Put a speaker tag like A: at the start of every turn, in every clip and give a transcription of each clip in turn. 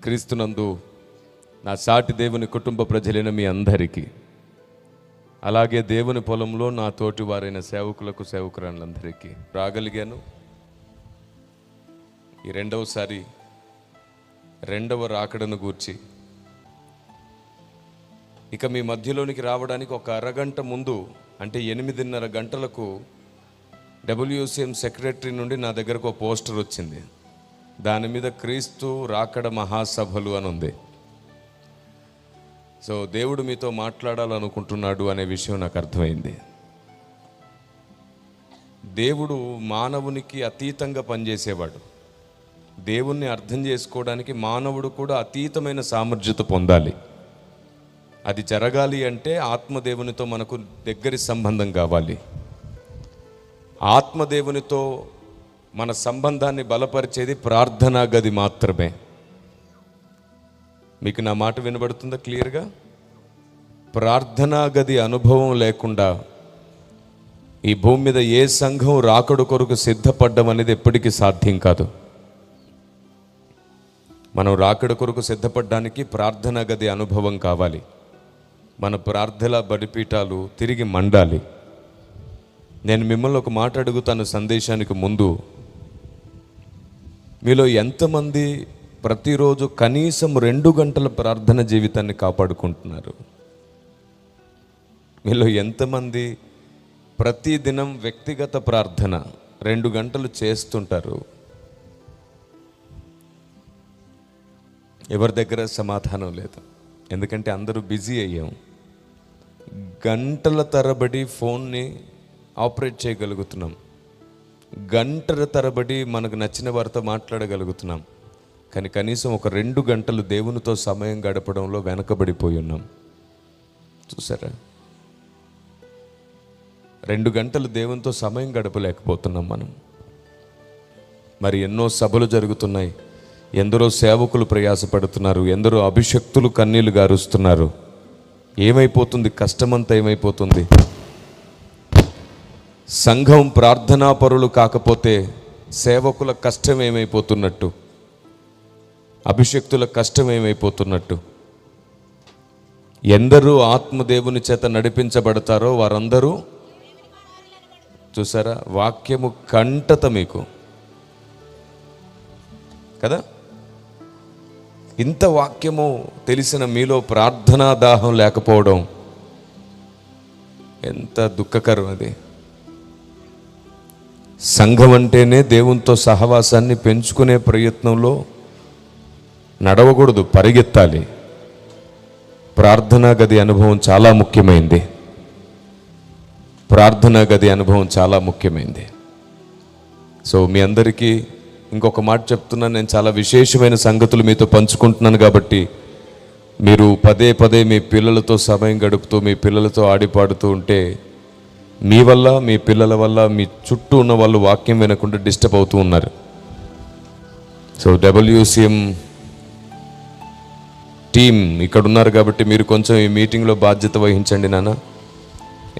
A: క్రీస్తునందు నా సాటి దేవుని కుటుంబ ప్రజలైన మీ అందరికీ, అలాగే దేవుని పొలంలో నా తోటి వారైన సేవకులకు సేవకురాళ్ళందరికీ రాగలిగాను. ఈ రెండవ రాకడను గూర్చి ఇక మీ మధ్యలోనికి రావడానికి ఒక అరగంట ముందు, అంటే 8:30 గంటలకు WCM సెక్రటరీ నుండి నా దగ్గరకు ఒక పోస్టర్ వచ్చింది. దాని మీద క్రీస్తు రాకడ మహాసభలు అని ఉంది. సో దేవుడు మీతో మాట్లాడాలనుకుంటున్నాడు అనే విషయం నాకు అర్థమైంది. దేవుడు మానవునికి అతీతంగా పనిచేసేవాడు. దేవుణ్ణి అర్థం చేసుకోవడానికి మానవుడు కూడా అతీతమైన సామర్థ్యత పొందాలి. అది జరగాలి అంటే ఆత్మదేవునితో మనకు దగ్గరి సంబంధం కావాలి. ఆత్మదేవునితో మన సంబంధాన్ని బలపరిచేది ప్రార్థనా గది మాత్రమే. మీకు నా మాట వినబడుతుందా క్లియర్గా? ప్రార్థనా గది అనుభవం లేకుండా ఈ భూమి మీద ఏ సంఘం రాకడ కొరకు సిద్ధపడ్డం అనేది ఎప్పటికీ సాధ్యం కాదు. మనం రాకడ కొరకు సిద్ధపడడానికి ప్రార్థనా గది అనుభవం కావాలి. మన ప్రార్థన బలిపీఠాలు తిరిగి మండాలి. నేను మిమ్మల్ని ఒక మాట అడుగుతాను సందేశానికి ముందు. మీలో ఎంతమంది ప్రతిరోజు కనీసం 2 గంటల ప్రార్థన జీవితాన్ని కాపాడుకుంటున్నారు? మీలో ఎంతమంది ప్రతిదినం వ్యక్తిగత ప్రార్థన 2 గంటలు చేస్తుంటారు? ఎవరి దగ్గర సమాధానం లేదు. ఎందుకంటే అందరూ బిజీ అయ్యాం. గంటల తరబడి ఫోన్ని ఆపరేట్ చేయగలుగుతున్నాం. గంటల తరబడి మనకు నచ్చిన వారితో మాట్లాడగలుగుతున్నాం. కానీ కనీసం ఒక 2 గంటలు దేవునితో సమయం గడపడంలో వెనకబడిపోయి ఉన్నాం. చూసారా? 2 గంటలు దేవునితో సమయం గడపలేకపోతున్నాం మనం. మరి ఎన్నో సభలు జరుగుతున్నాయి, ఎందరో సేవకులు ప్రయాసపడుతున్నారు, ఎందరో అభిషక్తులు కన్నీళ్లు గారుస్తున్నారు. ఏమైపోతుంది? కష్టమంతా ఏమైపోతుంది? సంఘం ప్రార్థనాపరులు కాకపోతే సేవకుల కష్టం ఏమైపోతున్నట్టు, అభిషక్తుల కష్టం ఏమైపోతున్నట్టు. ఎందరూ ఆత్మదేవుని చేత నడిపించబడతారో వారందరూ, చూసారా, వాక్యము కంటత మీకు కదా. ఇంత వాక్యము తెలిసిన మీలో ప్రార్థనా దాహం లేకపోవడం ఎంత దుఃఖకరం. అది సంఘం అంటేనే దేవునితో సహవాసాన్ని పెంచుకునే ప్రయత్నంలో నడవకూడదు, పరిగెత్తాలి. ప్రార్థనా గది అనుభవం చాలా ముఖ్యమైంది. ప్రార్థనా గది అనుభవం చాలా ముఖ్యమైంది. సో మీ అందరికీ ఇంకొక మాట చెప్తున్నాను. నేను చాలా విశేషమైన సంగతులు మీతో పంచుకుంటున్నాను కాబట్టి మీరు పదే పదే మీ పిల్లలతో సమయం గడుపుతూ, మీ పిల్లలతో ఆడిపాడుతూ ఉంటే మీ వల్ల, మీ పిల్లల వల్ల, మీ చుట్టూ ఉన్న వాళ్ళు వాక్యం వినకుండా డిస్టర్బ్ అవుతూ ఉన్నారు. సో WCM టీం ఇక్కడ ఉన్నారు కాబట్టి మీరు కొంచెం ఈ మీటింగ్లో బాధ్యత వహించండి నాన్న.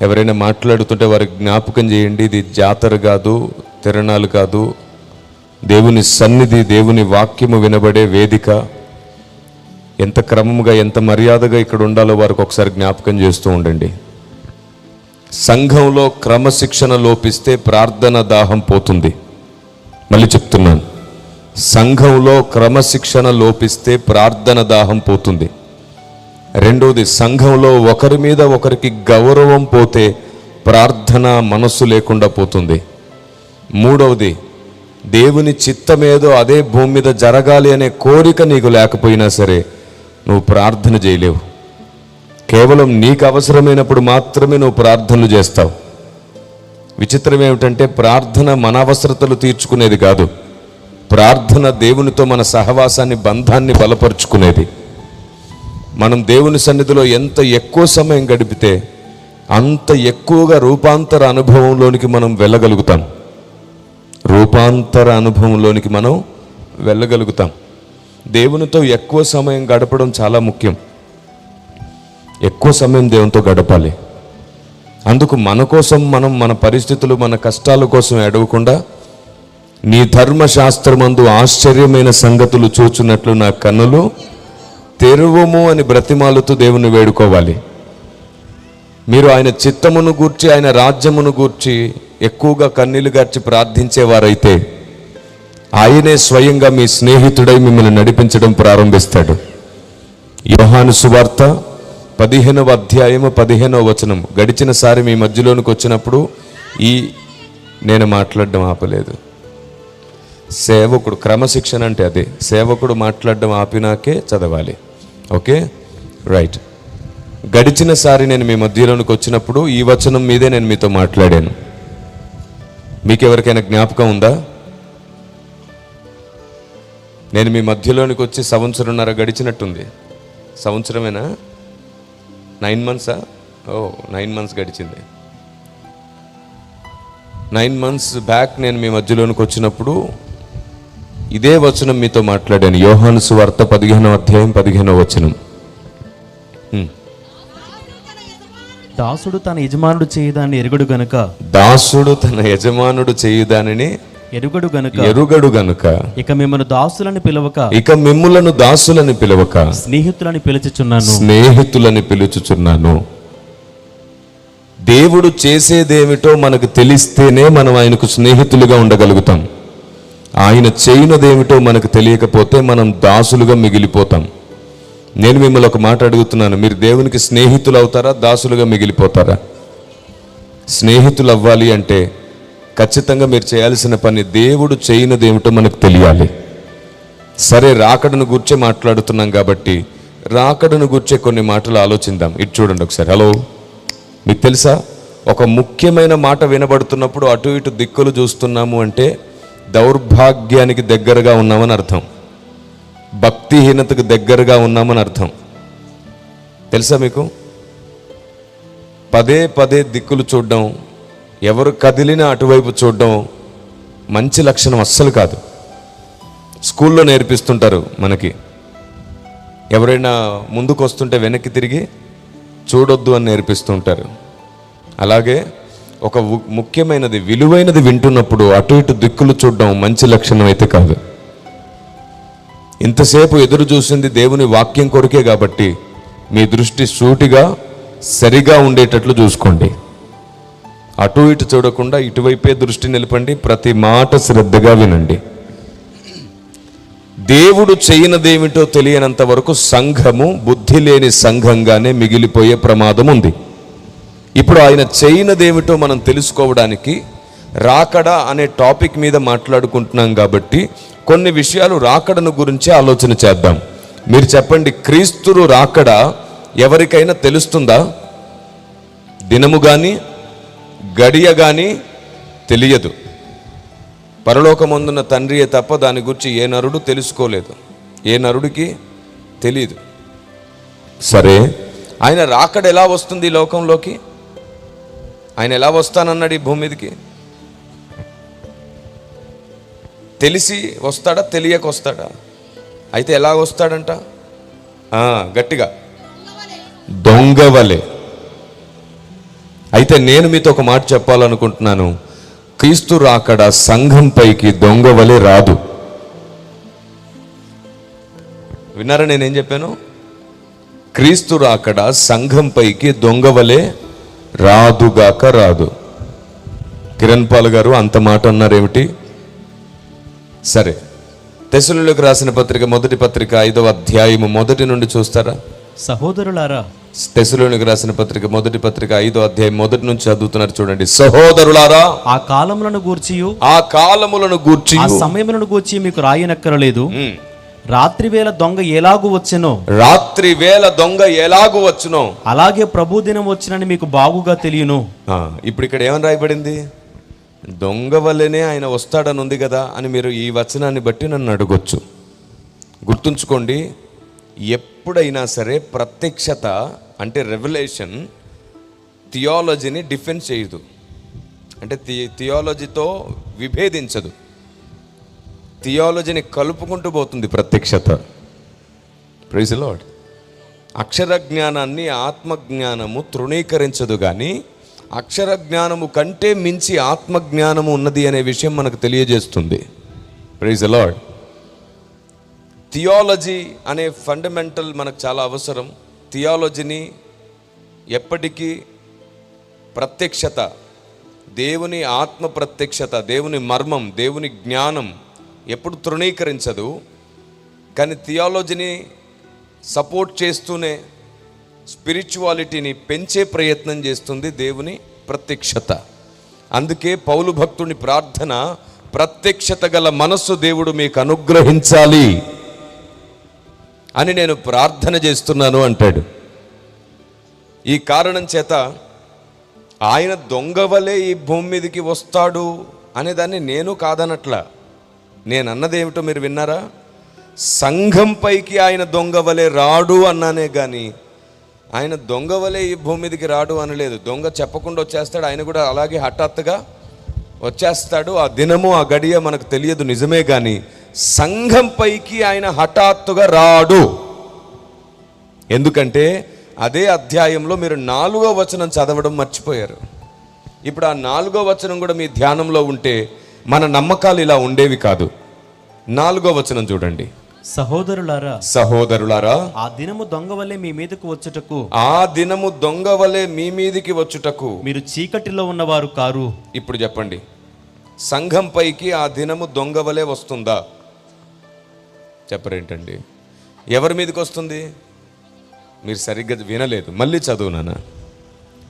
A: ఎవరైనా మాట్లాడుతుంటే వారికి జ్ఞాపకం చేయండి, ఇది జాతర కాదు, తిరణాలు కాదు, దేవుని సన్నిధి, దేవుని వాక్యము వినబడే వేదిక. ఎంత క్రమముగా, ఎంత మర్యాదగా ఇక్కడ ఉండాలో వారికి ఒకసారి జ్ఞాపకం చేస్తూ ఉండండి. సంఘంలో క్రమశిక్షణ లోపిస్తే ప్రార్థన దాహం పోతుంది. మళ్ళీ చెప్తున్నాను, సంఘంలో క్రమశిక్షణ లోపిస్తే ప్రార్థన దాహం పోతుంది. రెండోది, సంఘంలో ఒకరి మీద ఒకరికి గౌరవం పోతే ప్రార్థన మనస్సు లేకుండా పోతుంది. మూడవది, దేవుని చిత్తమేదో అదే భూమి మీద జరగాలి అనే కోరిక నీకు లేకపోయినా సరే నువ్వు ప్రార్థన చేయలేవు. కేవలం నీకు అవసరమైనప్పుడు మాత్రమే నువ్వు ప్రార్థనలు చేస్తావు. విచిత్రం ఏమిటంటే ప్రార్థన మన అవసరతలు తీర్చుకునేది కాదు. ప్రార్థన దేవునితో మన సహవాసాన్ని, బంధాన్ని బలపరుచుకునేది. మనం దేవుని సన్నిధిలో ఎంత ఎక్కువ సమయం గడిపితే అంత ఎక్కువగా రూపాంతర అనుభవంలోనికి మనం వెళ్ళగలుగుతాం. రూపాంతర అనుభవంలోనికి మనం వెళ్ళగలుగుతాం. దేవునితో ఎక్కువ సమయం గడపడం చాలా ముఖ్యం. ఎక్కువ సమయం దేవునితో గడపాలి. అందుకు మన కోసం మనం, మన పరిస్థితులు, మన కష్టాల కోసం ఎడవకుండా నీ ధర్మశాస్త్రమందు ఆశ్చర్యమైన సంగతులు చూచున్నట్లు నా కన్నులు తెరువుము అని బ్రతిమాలుతూ దేవుని వేడుకోవాలి. మీరు ఆయన చిత్తమును గూర్చి, ఆయన రాజ్యమును గూర్చి ఎక్కువగా కన్నీళ్లు గార్చి ప్రార్థించేవారైతే ఆయనే స్వయంగా మీ స్నేహితుడై మిమ్మల్ని నడిపించడం ప్రారంభిస్తాడు. యోహాను సువార్త 15వ అధ్యాయము 15వ వచనం. గడిచిన సారి మీ మధ్యలోనికి వచ్చినప్పుడు నేను మాట్లాడడం ఆపలేదు. సేవకుడు క్రమశిక్షణ అంటే అదే. సేవకుడు మాట్లాడడం ఆపినాకే చదవాలి. Okay, right. గడిచిన సారి నేను మీ మధ్యలోనికి వచ్చినప్పుడు ఈ వచనం మీదే నేను మీతో మాట్లాడాను. మీకెవరికైనా జ్ఞాపకం ఉందా? నేను మీ మధ్యలోనికి వచ్చి 1.5 సంవత్సరం గడిచినట్టుంది. సంవత్సరమేనా? 9 months? 9 months గడిచింది. 9 months బ్యాక్ నేను మీ మధ్యలోనికి వచ్చినప్పుడు ఇదే వచనం మీతో మాట్లాడాను. యోహాను సువార్త 15వ అధ్యాయం 15వ వచనం.
B: దాసుడు తన యజమానుడు చేయుదాన్ని ఎరుగడు గనుక,
A: దాసుడు తన యజమానుడు చేయుదానిని ఎరుగడు గనుక
B: ఇక మిమ్మల్ని
A: దాసులని పిలవక స్నేహితులని పిలుచుచున్నాను. దేవుడు చేసేదేమిటో మనకు తెలిస్తేనే మనం ఆయనకు స్నేహితులుగా ఉండగలుగుతాం. ఆయన చేయనదేమిటో మనకు తెలియకపోతే మనం దాసులుగా మిగిలిపోతాం. నేను మిమ్మల్ని ఒక మాట అడుగుతున్నాను, మీరు దేవునికి స్నేహితులు అవుతారా, దాసులుగా మిగిలిపోతారా? స్నేహితులు అవ్వాలి అంటే ఖచ్చితంగా మీరు చేయాల్సిన పని దేవుడు చేయనదేమిటో మనకు తెలియాలి. సరే, రాకడను గుర్చే మాట్లాడుతున్నాం కాబట్టి రాకడను గుర్చే కొన్ని మాటలు ఆలోచిద్దాం. ఇటు చూడండి ఒకసారి. హలో, మీకు తెలుసా, ఒక ముఖ్యమైన మాట వినబడుతున్నప్పుడు అటు ఇటు దిక్కులు చూస్తున్నాము అంటే దౌర్భాగ్యానికి దగ్గరగా ఉన్నామని అర్థం, భక్తిహీనతకు దగ్గరగా ఉన్నామని అర్థం. తెలుసా మీకు? పదే పదే దిక్కులు చూడడం, ఎవరు కదిలినా అటువైపు చూడడం మంచి లక్షణం అస్సలు కాదు. స్కూల్లో నేర్పిస్తుంటారు మనకి, ఎవరైనా ముందుకు వస్తుంటే వెనక్కి తిరిగి చూడొద్దు అని నేర్పిస్తుంటారు. అలాగే ఒక ముఖ్యమైనది, విలువైనది వింటున్నప్పుడు అటు ఇటు దిక్కులు చూడడం మంచి లక్షణం అయితే కాదు. ఇంతసేపు ఎదురు చూసింది దేవుని వాక్యం కొరకే కాబట్టి మీ దృష్టి సూటిగా సరిగా ఉండేటట్లు చూసుకోండి. అటు ఇటు చూడకుండా ఇటువైపే దృష్టి నిలపండి. ప్రతి మాట శ్రద్ధగా వినండి. దేవుడు చేయనదేమిటో తెలియనంత వరకు సంఘము బుద్ధి లేని సంఘంగానే మిగిలిపోయే ప్రమాదం ఉంది. ఇప్పుడు ఆయన చేయనదేమిటో మనం తెలుసుకోవడానికి రాకడ అనే టాపిక్ మీద మాట్లాడుకుంటున్నాం కాబట్టి కొన్ని విషయాలు రాకడను గురించి ఆలోచన చేద్దాం. మీరు చెప్పండి, క్రీస్తురు రాకడ ఎవరికైనా తెలుస్తుందా? దినము కానీ గడియ కానీ తెలియదు. పరలోకమందున్న తండ్రియే తప్ప దాని గురించి ఏ నరుడు తెలుసుకోలేదు, ఏ నరుడికి తెలియదు. సరే, ఆయన రాకడ ఎలా వస్తుంది ఈ లోకంలోకి? ఆయన ఎలా వస్తానన్నాడు ఈ భూమి మీదకి? తెలిసి వస్తాడా, తెలియక వస్తాడా? అయితే ఎలా వస్తాడంట? గట్టిగా, దొంగవలే. అయితే నేను మీతో ఒక మాట చెప్పాలనుకుంటున్నాను. క్రీస్తు రాకడ సంఘం పైకి దొంగవలే రాదు. విన్నారా నేనేం చెప్పాను? క్రీస్తు రాకడ సంఘం పైకి దొంగవలే రాదుగాక రాదు. కిరణ్ పాల్ గారు అంత మాట అన్నారేమిటి? సరే, తెస్సలోనికీయులకు రాసిన పత్రిక మొదటి పత్రిక 5వ అధ్యాయము 1 నుండి చూస్తారా?
B: సహోదరులారా,
A: తెస్సలోనికీయులకు రాసిన పత్రిక మొదటి పత్రిక 5వ అధ్యాయం 1 నుంచి చదువుతున్నారు చూడండి. సహోదరులారా,
B: ఆ కాలములను గూర్చియు
A: ఆ
B: సమయములను గూర్చి మీకు రాయనక్కరలేదు. రాత్రివేళ దొంగ ఎలాగు వచ్చునో అలాగే ప్రభు దినం వచ్చినని మీకు బాగుగా తెలియను.
A: ఇప్పుడు ఇక్కడ ఏమని రాయబడింది? దొంగ వల్లనే ఆయన వస్తాడని ఉంది కదా అని మీరు ఈ వచనాన్ని బట్టి నన్ను అడగొచ్చు. గుర్తుంచుకోండి, ఎప్పుడైనా సరే ప్రత్యక్షత అంటే రెవల్యూషన్ థియాలజీని డిఫెన్స్ చేయదు, అంటే థియాలజీతో విభేదించదు, థియాలజీని కలుపుకుంటూ పోతుంది ప్రత్యక్షత. Praise the lord. అక్షర జ్ఞానాన్ని ఆత్మజ్ఞానము తృణీకరించదు, కానీ అక్షర జ్ఞానము కంటే మించి ఆత్మ జ్ఞానము ఉన్నది అనే విషయం మనకు తెలియజేస్తుంది. Praise the Lord. థియాలజీ అనే ఫండమెంటల్ మనకు చాలా అవసరం. థియాలజీని ఎప్పటికీ ప్రత్యక్షత, దేవుని ఆత్మ ప్రత్యక్షత, దేవుని మర్మం, దేవుని జ్ఞానం ఎప్పుడు తృణీకరించదు. కానీ థియాలజీని సపోర్ట్ చేస్తూనే స్పిరిచువాలిటీని పెంచే ప్రయత్నం చేస్తుంది దేవుని ప్రత్యక్షత. అందుకే పౌలు భక్తుని ప్రార్థన, ప్రత్యక్షత గల మనస్సు దేవుడు మీకు అనుగ్రహించాలి అని నేను ప్రార్థన చేస్తున్నాను అంటాడు. ఈ కారణం చేత ఆయన దొంగవలే ఈ భూమి మీదకి వస్తాడు అనేదాన్ని నేను కాదనట్లా. నేను అన్నదేమిటో మీరు విన్నారా? సంఘంపైకి ఆయన దొంగవలే రాడు అన్నానే కానీ ఆయన దొంగవలే ఈ భూమి మీదకి రాడు అనలేదు. దొంగ చెప్పకుండా వచ్చేస్తాడు, ఆయన కూడా అలాగే హఠాత్తుగా వచ్చేస్తాడు. ఆ దినము ఆ గడియ మనకు తెలియదు, నిజమే. కానీ సంఘంపైకి ఆయన హఠాత్తుగా రాడు. ఎందుకంటే అదే అధ్యాయంలో మీరు 4వ వచనం చదవడం మర్చిపోయారు. ఇప్పుడు ఆ 4వ వచనం కూడా మీ ధ్యానంలో ఉంటే మన నమ్మకాలు ఇలా ఉండేవి కాదు. 4వ వచనం చూడండి. సహోదరులారా,
B: ఆ దినము దొంగవలే మీ మీదకు వచ్చుటకు,
A: ఆ దినము దొంగవలే మీ మీదికి వచ్చుటకు
B: మీరు చీకటిలో ఉన్నవారు కారు.
A: ఇప్పుడు చెప్పండి, సంఘం పైకి ఆ దినము దొంగవలే వస్తుందా? చెప్పరేంటండి? ఎవరి మీదకి వస్తుంది? మీరు సరిగ్గా వినలేదు, మళ్ళీ చదువునానా.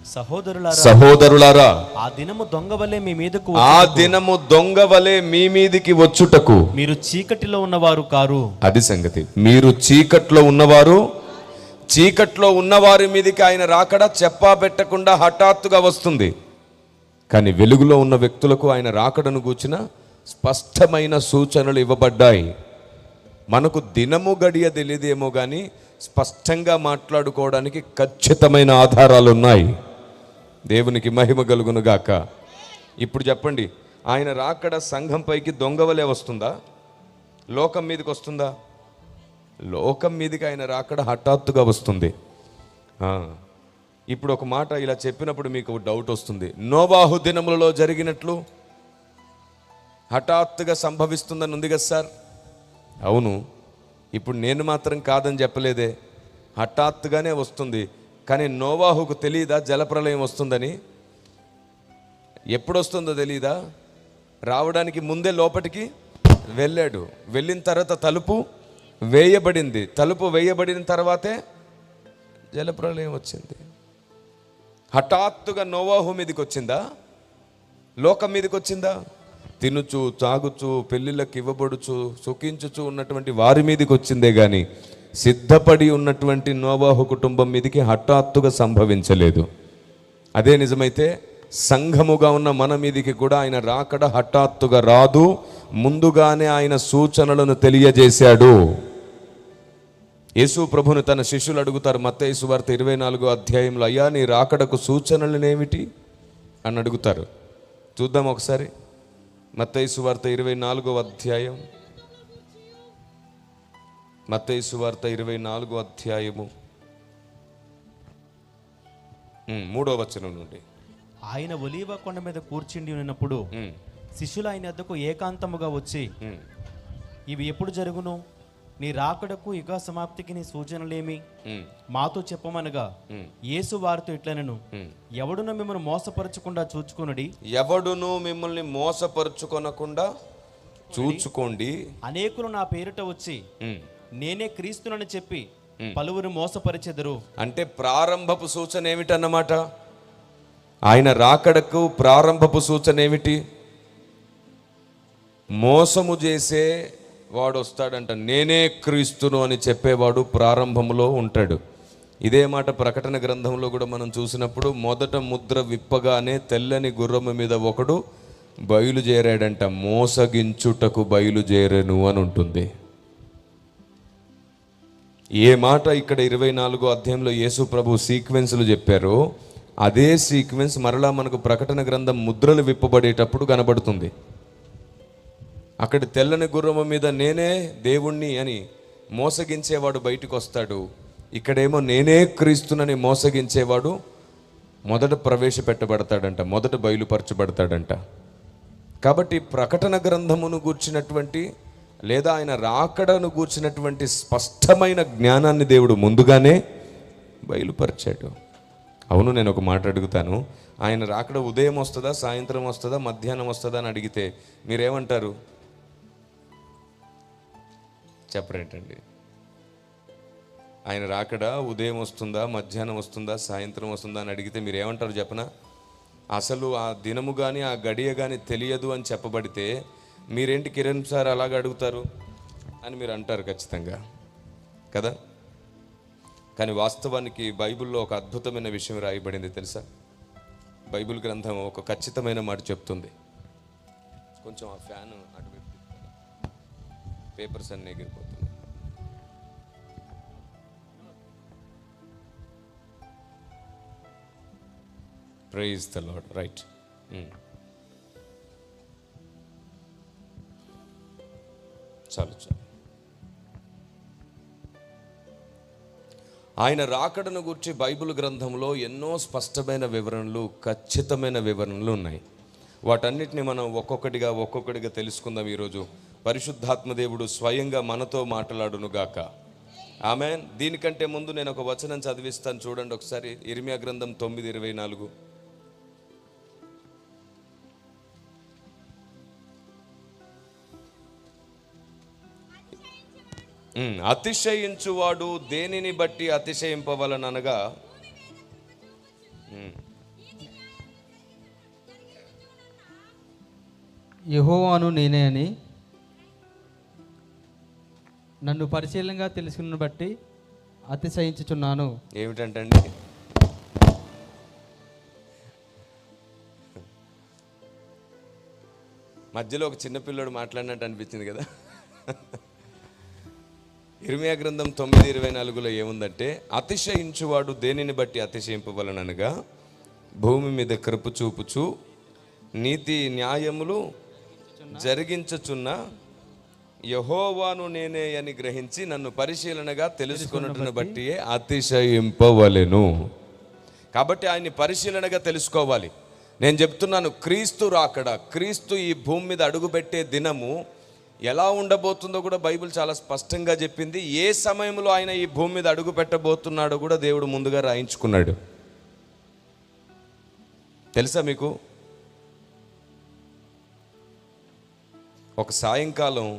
A: సహోదరులారా,
B: ఆ దినము దొంగవలే మీ మీదకు,
A: ఆ దినము దొంగవలే మీ మీదికి వచ్చుటకు
B: మీరు చీకటిలో ఉన్నవారు కారు.
A: అది సంగతి. మీరు చీకట్లో ఉన్నవారు, చీకట్లో ఉన్నవారి మీదికి ఆయన రాకడ చెప్పా పెట్టకుండా హఠాత్తుగా వస్తుంది. కానీ వెలుగులో ఉన్న వ్యక్తులకు ఆయన రాకడను గూర్చిన స్పష్టమైన సూచనలు ఇవ్వబడ్డాయి. మనకు దినము గడియ తెలియదేమో కానీ స్పష్టంగా మాట్లాడుకోవడానికి ఖచ్చితమైన ఆధారాలు ఉన్నాయి. దేవునికి మహిమ కలుగును గాక. ఇప్పుడు చెప్పండి, ఆయన రాకడ సంఘం పైకి దొంగవలే వస్తుందా? లోకం మీదకి వస్తుందా? లోకం మీదకి ఆయన రాకడ హఠాత్తుగా వస్తుంది. ఇప్పుడు ఒక మాట ఇలా చెప్పినప్పుడు మీకు డౌట్ వస్తుంది. నోవాహు దినములలో జరిగినట్లు హఠాత్తుగా సంభవిస్తుందని ఉంది కదా సార్. అవును, ఇప్పుడు నేను మాత్రం కాదని చెప్పలేదే, హఠాత్తుగానే వస్తుంది. కానీ నోవాహుకు తెలియదా జలప్రలయం వస్తుందని? ఎప్పుడు వస్తుందో తెలియదా? రావడానికి ముందే లోపటికి వెళ్ళాడు. వెళ్ళిన తర్వాత తలుపు వేయబడింది. తలుపు వేయబడిన తర్వాతే జలప్రలయం వచ్చింది. హఠాత్తుగా నోవాహు మీదకి వచ్చిందా? లోకం మీదకి వచ్చిందా? తినుచు తాగుచు పెళ్ళిళ్ళకి ఇవ్వబడుచు సుఖించుచు ఉన్నటువంటి వారి మీదకి వచ్చిందే కానీ సిద్ధపడి ఉన్నటువంటి నోవాహు కుటుంబం మీదకి హఠాత్తుగా సంభవించలేదు. అదే నిజమైతే సంఘముగా ఉన్న మన మీదికి కూడా ఆయన రాకడ హఠాత్తుగా రాదు, ముందుగానే ఆయన సూచనలను తెలియజేశాడు. యేసు ప్రభుని తన శిష్యులు అడుగుతారు మత్తయి సువార్త 24వ అధ్యాయంలో, అయ్యా నీ రాకడకు సూచనలనేమిటి అని అడుగుతారు. చూద్దాం ఒకసారి. మత్తయి సువార్త 24వ అధ్యాయం, మత్తయి సువార్త 24వ అధ్యాయము 3వ వచనం నుండి.
B: ఆయన ఒలీవ కొండ మీద కూర్చుండి ఉన్నప్పుడు శిష్యులు ఆయన వద్దకు ఏకాంతముగా వచ్చి, ఇవి ఎప్పుడు జరుగును? నీ రాకడకు యుగ సమాప్తికి నీ సూచనలేమి మాతో చెప్పమనగా, యేసు వారితో ఇట్లనెను, ఎవడును మిమ్మల్ని మోసపరచకుండా చూచుకొనుడి.
A: ఎవడును మిమ్మల్ని మోసపరుచుకొనకుండా చూచుకోండి.
B: అనేకులు నా పేరిట వచ్చి నేనే క్రీస్తునని చెప్పి పలువురు మోసపరిచెదరు. అంటే
A: ప్రారంభపు సూచన ఏమిటన్నమాట? ఆయన రాకడకు ప్రారంభపు సూచన ఏమిటి? మోసము చేసే వాడు వస్తాడంట. నేనే క్రీస్తును అని చెప్పేవాడు ప్రారంభంలో ఉంటాడు. ఇదే మాట ప్రకటన గ్రంథంలో కూడా మనం చూసినప్పుడు, మొదట ముద్ర విప్పగానే తెల్లని గుర్రము మీద ఒకడు బయలుదేరాడంట. మోసగించుటకు బయలుదేరెను అని ఉంటుంది. ఏ మాట ఇక్కడ 24వ అధ్యాయంలో యేసు ప్రభు సీక్వెన్స్లు చెప్పారో అదే సీక్వెన్స్ మరలా మనకు ప్రకటన గ్రంథం ముద్రలు విప్పబడేటప్పుడు కనబడుతుంది. అక్కడ తెల్లని గుర్రము మీద నేనే దేవుణ్ణి అని మోసగించేవాడు బయటికి వస్తాడు. ఇక్కడేమో నేనే క్రీస్తునని మోసగించేవాడు మొదట ప్రవేశపెట్టబడతాడంట, మొదట బయలుపరచబడతాడంట. కాబట్టి ప్రకటన గ్రంథమును గూర్చినటువంటి లేదా ఆయన రాకడను గూర్చినటువంటి స్పష్టమైన జ్ఞానాన్ని దేవుడు ముందుగానే బయలుపరిచాడు. అవును, నేను ఒక మాట అడుగుతాను, ఆయన రాకడ ఉదయం వస్తుందా, సాయంత్రం వస్తుందా, మధ్యాహ్నం వస్తుందా అని అడిగితే మీరేమంటారు? చెప్పరేంటండి? ఆయన రాకడ ఉదయం వస్తుందా, మధ్యాహ్నం వస్తుందా, సాయంత్రం వస్తుందా అని అడిగితే మీరేమంటారు చెప్పనా? అసలు ఆ దినము కానీ ఆ గడియ కానీ తెలియదు అని చెప్పబడితే మీరేంటి కిరణ్ సార్ అలాగ అడుగుతారు అని మీరు అంటారు ఖచ్చితంగా కదా. కానీ వాస్తవానికి బైబిల్లో ఒక అద్భుతమైన విషయం రాయబడింది తెలుసా? బైబిల్ గ్రంథం ఒక ఖచ్చితమైన మాట చెప్తుంది. కొంచెం ఆ ఫ్యాన్ అటు పెట్టి, పేపర్స్ అన్నీ ఎగిరిపోతుంది. Praise the lord. రైట్. చాలు. ఆయన రాకడను గురించి బైబిల్ గ్రంథంలో ఎన్నో స్పష్టమైన వివరణలు, ఖచ్చితమైన వివరణలు ఉన్నాయి. వాటన్నిటిని మనం ఒక్కొక్కటిగా తెలుసుకుందాం ఈరోజు. పరిశుద్ధాత్మ దేవుడు స్వయంగా మనతో మాట్లాడునుగాక. ఆమేన్. దీనికంటే ముందు నేను ఒక వచనం చదివిస్తాను, చూడండి ఒకసారి. ఇర్మియా గ్రంథం 9:24. అతిశయించువాడు దేనిని బట్టి అతిశయింపవలననగా,
C: యెహోవాను నేనే అని నన్ను పరిశీలనగా తెలుసుకున్న బట్టి అతిశయించుచున్నాను.
A: ఏమిటంటండి? మధ్యలో ఒక చిన్నపిల్లడు మాట్లాడినట్టు అనిపించింది కదా. ఇర్మియా గ్రంథం 9:24లో ఏముందంటే, అతిశయించువాడు దేనిని బట్టి అతిశయింపవలననగా భూమి మీద కృప చూపుచు నీతి న్యాయములు జరిగించుచున్న యెహోవాను నేనే అని గ్రహించి నన్ను పరిశీలనగా తెలుసుకున్నట్టును బట్టి అతిశయింపవలెను. కాబట్టి ఆయన్ని పరిశీలనగా తెలుసుకోవాలి. నేను చెప్తున్నాను, క్రీస్తు రాకడ, క్రీస్తు ఈ భూమి మీద అడుగుపెట్టే దినము ఎలా ఉండబోతుందో కూడా బైబిల్ చాలా స్పష్టంగా చెప్పింది. ఏ సమయంలో ఆయన ఈ భూమి మీద అడుగు పెట్టబోతున్నాడో కూడా దేవుడు ముందుగా రాయించుకున్నాడు. తెలుసా మీకు? ఒక సాయంకాలం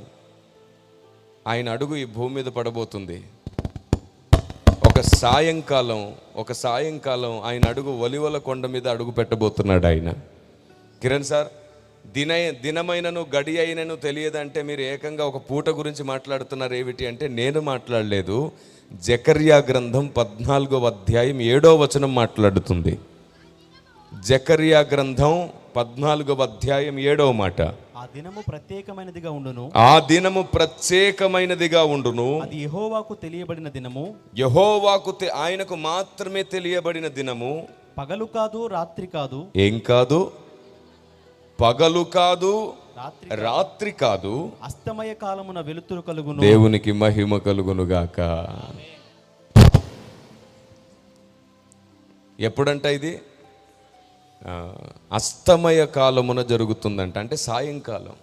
A: ఆయన అడుగు ఈ భూమి మీద పడబోతుంది. ఒక సాయంకాలం ఆయన అడుగు ఒలివల కొండ మీద అడుగు పెట్టబోతున్నాడు ఆయన. కిరణ్ సార్, దినమైనను గడి అయినను తెలియదంటే మీరు ఏకంగా ఒక పూట గురించి మాట్లాడుతున్నారు. ఏమిటి అంటే, నేను మాట్లాడలేదు. జకర్యా గ్రంథం 14వ అధ్యాయం 7వ వచనం మాట్లాడుతుంది. జకర్యా గ్రంథం 14వ అధ్యాయం 7వ మాట.
B: ఆ దినము ప్రత్యేకమైనదిగా ఉండును.
A: ఆ దినము ప్రత్యేకమైనదిగా ఉండును.
B: అది యెహోవాకు తెలియబడిన దినము.
A: యెహోవాకు ఆయనకు మాత్రమే తెలియబడిన దినము.
B: పగలు కాదు, రాత్రి కాదు.
A: ఏం కాదు? పగలు కాదు, రాత్రి కాదు.
B: అస్తమయ కాలమున వెలుతురు కలుగును.
A: దేవునికి మహిమ కలుగునుగాక. ఎప్పుడంట ఇది? అస్తమయ కాలమున జరుగుతుందంట, అంటే సాయంకాలం.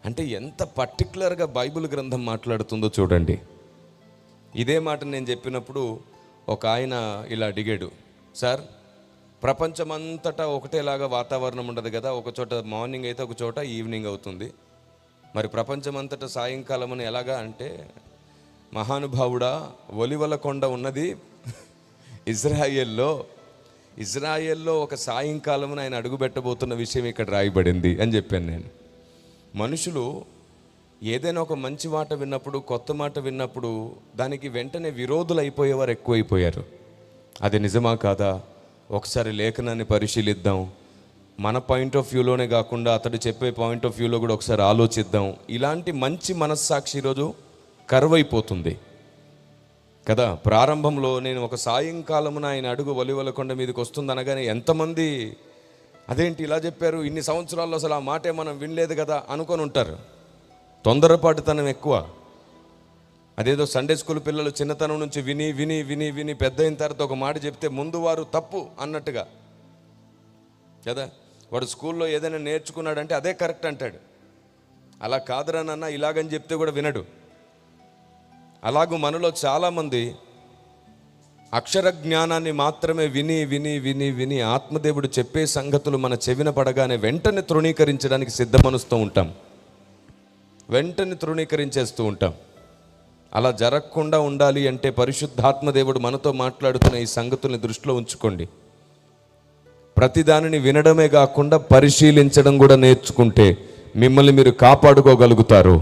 A: అంటే ఎంత పర్టికులర్గా బైబిల్ గ్రంథం మాట్లాడుతుందో చూడండి. ఇదే మాట నేను చెప్పినప్పుడు ఒక ఆయన ఇలా అడిగాడు, సార్ ప్రపంచమంతటా ఒకటేలాగా వాతావరణం ఉండదు కదా, ఒక చోట మార్నింగ్ అయితే ఒక చోట ఈవినింగ్ అవుతుంది, మరి ప్రపంచమంతటా సాయంకాలం అని ఎలాగా అంటే, మహానుభావుడా, ఒలివల కొండ ఉన్నది ఇజ్రాయెల్లో ఒక సాయంకాలం ఆయన అడుగుపెట్టబోతున్న విషయం ఇక్కడ రాయబడింది అని చెప్పాను నేను. మనుషులు ఏదైనా ఒక మంచి మాట విన్నప్పుడు, కొత్త మాట విన్నప్పుడు దానికి వెంటనే విరోధులు అయిపోయేవారు ఎక్కువైపోయారు. అది నిజమా కాదా? ఒకసారి లేఖనాన్ని పరిశీలిద్దాం. మన పాయింట్ ఆఫ్ వ్యూలోనే కాకుండా అతడు చెప్పే పాయింట్ ఆఫ్ వ్యూలో కూడా ఒకసారి ఆలోచిద్దాం. ఇలాంటి మంచి మనస్సాక్షి ఈరోజు కరువైపోతుంది కదా. ప్రారంభంలో నేను ఒక సాయంకాలమున ఆయన అడుగు ఒలివల కొండ మీదకి వస్తుంది అనగానే ఎంతమంది అదేంటి ఇలా చెప్పారు, ఇన్ని సంవత్సరాల్లో అసలు ఆ మాటే మనం వినలేదు కదా అనుకొని ఉంటారు. తొందరపాటుతనం ఎక్కువ. అదేదో సండే స్కూల్ పిల్లలు చిన్నతనం నుంచి విని విని విని విని పెద్ద అయిన తర్వాత ఒక మాట చెప్తే ముందు వారు తప్పు అన్నట్టుగా కదా. వాడు స్కూల్లో ఏదైనా నేర్చుకున్నాడంటే అదే కరెక్ట్ అంటాడు. అలా కాదురా నాన్న ఇలాగని చెప్తే కూడా వినడు. అలాగూ మనలో చాలామంది అక్షర జ్ఞానాన్ని మాత్రమే విని విని విని విని ఆత్మదేవుడు చెప్పే సంగతులు మన చెవిన పడగానే వెంటనే తృణీకరించడానికి సిద్ధమనుస్తూ ఉంటాం, వెంటనే తృణీకరించేస్తూ ఉంటాం. అలా జరగకుండా ఉండాలి అంటే పరిశుద్ధాత్మదేవుడు మనతో మాట్లాడుతున్న ఈ సంగతుల్ని దృష్టిలో ఉంచుకోండి. ప్రతిదానిని వినడమే కాకుండా పరిశీలించడం కూడా నేర్చుకుంటే మిమ్మల్ని మీరు కాపాడుకోగలుగుతారు.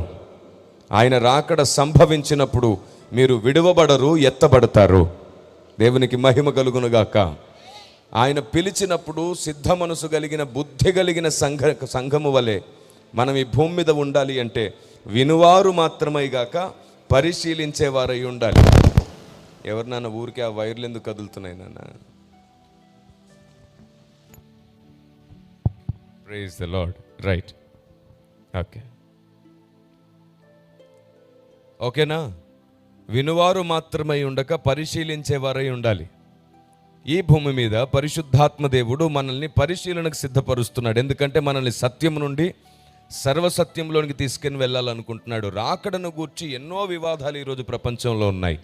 A: ఆయన రాకడ సంభవించినప్పుడు మీరు విడువబడరు, ఎత్తబడతారు. దేవునికి మహిమ కలుగునుగాక. ఆయన పిలిచినప్పుడు సిద్ధ మనసు కలిగిన బుద్ధి కలిగిన సంఘము వలె మనం ఈ భూమి మీద ఉండాలి అంటే వినువారు మాత్రమే గాక పరిశీలించేవారై ఉండాలి. ఎవరు నాన్న ఊరికే ఆ వైర్లు ఎందుకు కదులుతున్నాయి నాన్న? Praise the lord. రైట్, ఓకేనా? వినువారు మాత్రమై ఉండక పరిశీలించేవారై ఉండాలి. ఈ భూమి మీద పరిశుద్ధాత్మ దేవుడు మనల్ని పరిశీలనకు సిద్ధపరుస్తున్నాడు. ఎందుకంటే మనల్ని సత్యం నుండి సర్వసత్యంలోనికి తీసుకుని వెళ్ళాలనుకుంటున్నాడు. రాకడను గూర్చి ఎన్నో వివాదాలు ఈరోజు ప్రపంచంలో ఉన్నాయి.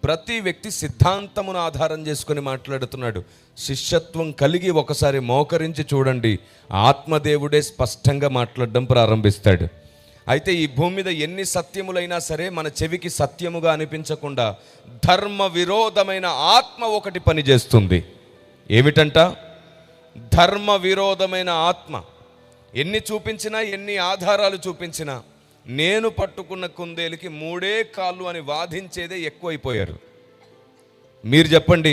A: ప్రతి వ్యక్తి సిద్ధాంతమును ఆధారం చేసుకొని మాట్లాడుతున్నాడు. శిష్యత్వం కలిగి ఒకసారి మోకరించి చూడండి, ఆత్మదేవుడే స్పష్టంగా మాట్లాడడం ప్రారంభిస్తాడు. అయితే ఈ భూమి మీద ఎన్ని సత్యములైనా సరే మన చెవికి సత్యముగా అనిపించకుండా ధర్మ విరోధమైన ఆత్మ ఒకటి పనిచేస్తుంది. ఏమిటంట? ధర్మ విరోధమైన ఆత్మ. ఎన్ని చూపించినా, ఎన్ని ఆధారాలు చూపించినా, నేను పట్టుకున్న కుందేలుకి 3 కాళ్ళు అని వాదించేదే ఎక్కువైపోయారు. మీరు చెప్పండి,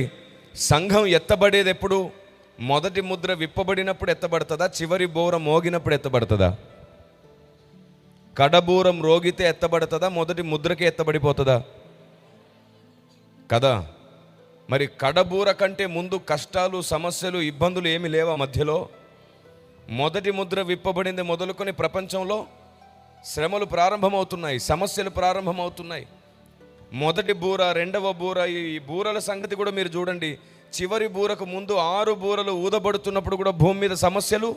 A: సంఘం ఎత్తబడేది ఎప్పుడు? మొదటి ముద్ర విప్పబడినప్పుడు ఎత్తబడుతుందా? చివరి బోర మోగినప్పుడు ఎత్తబడుతుందా? కడబూరం రోగితే ఎత్తబడుతుందా? మొదటి ముద్రకే ఎత్తబడిపోతుందా? కదా. మరి కడబూర కంటే ముందు కష్టాలు, సమస్యలు, ఇబ్బందులు ఏమి లేవా మధ్యలో? మొదటి ముద్ర విప్పబడింది మొదలుకొని ప్రపంచంలో శ్రమలు ప్రారంభమవుతున్నాయి, సమస్యలు ప్రారంభమవుతున్నాయి. మొదటి బూర, రెండవ బూర, ఈ బూరల సంగతి కూడా మీరు చూడండి. చివరి బూరకు ముందు 6 బూరలు ఊదబడుతున్నప్పుడు కూడా భూమి మీద సమస్యలు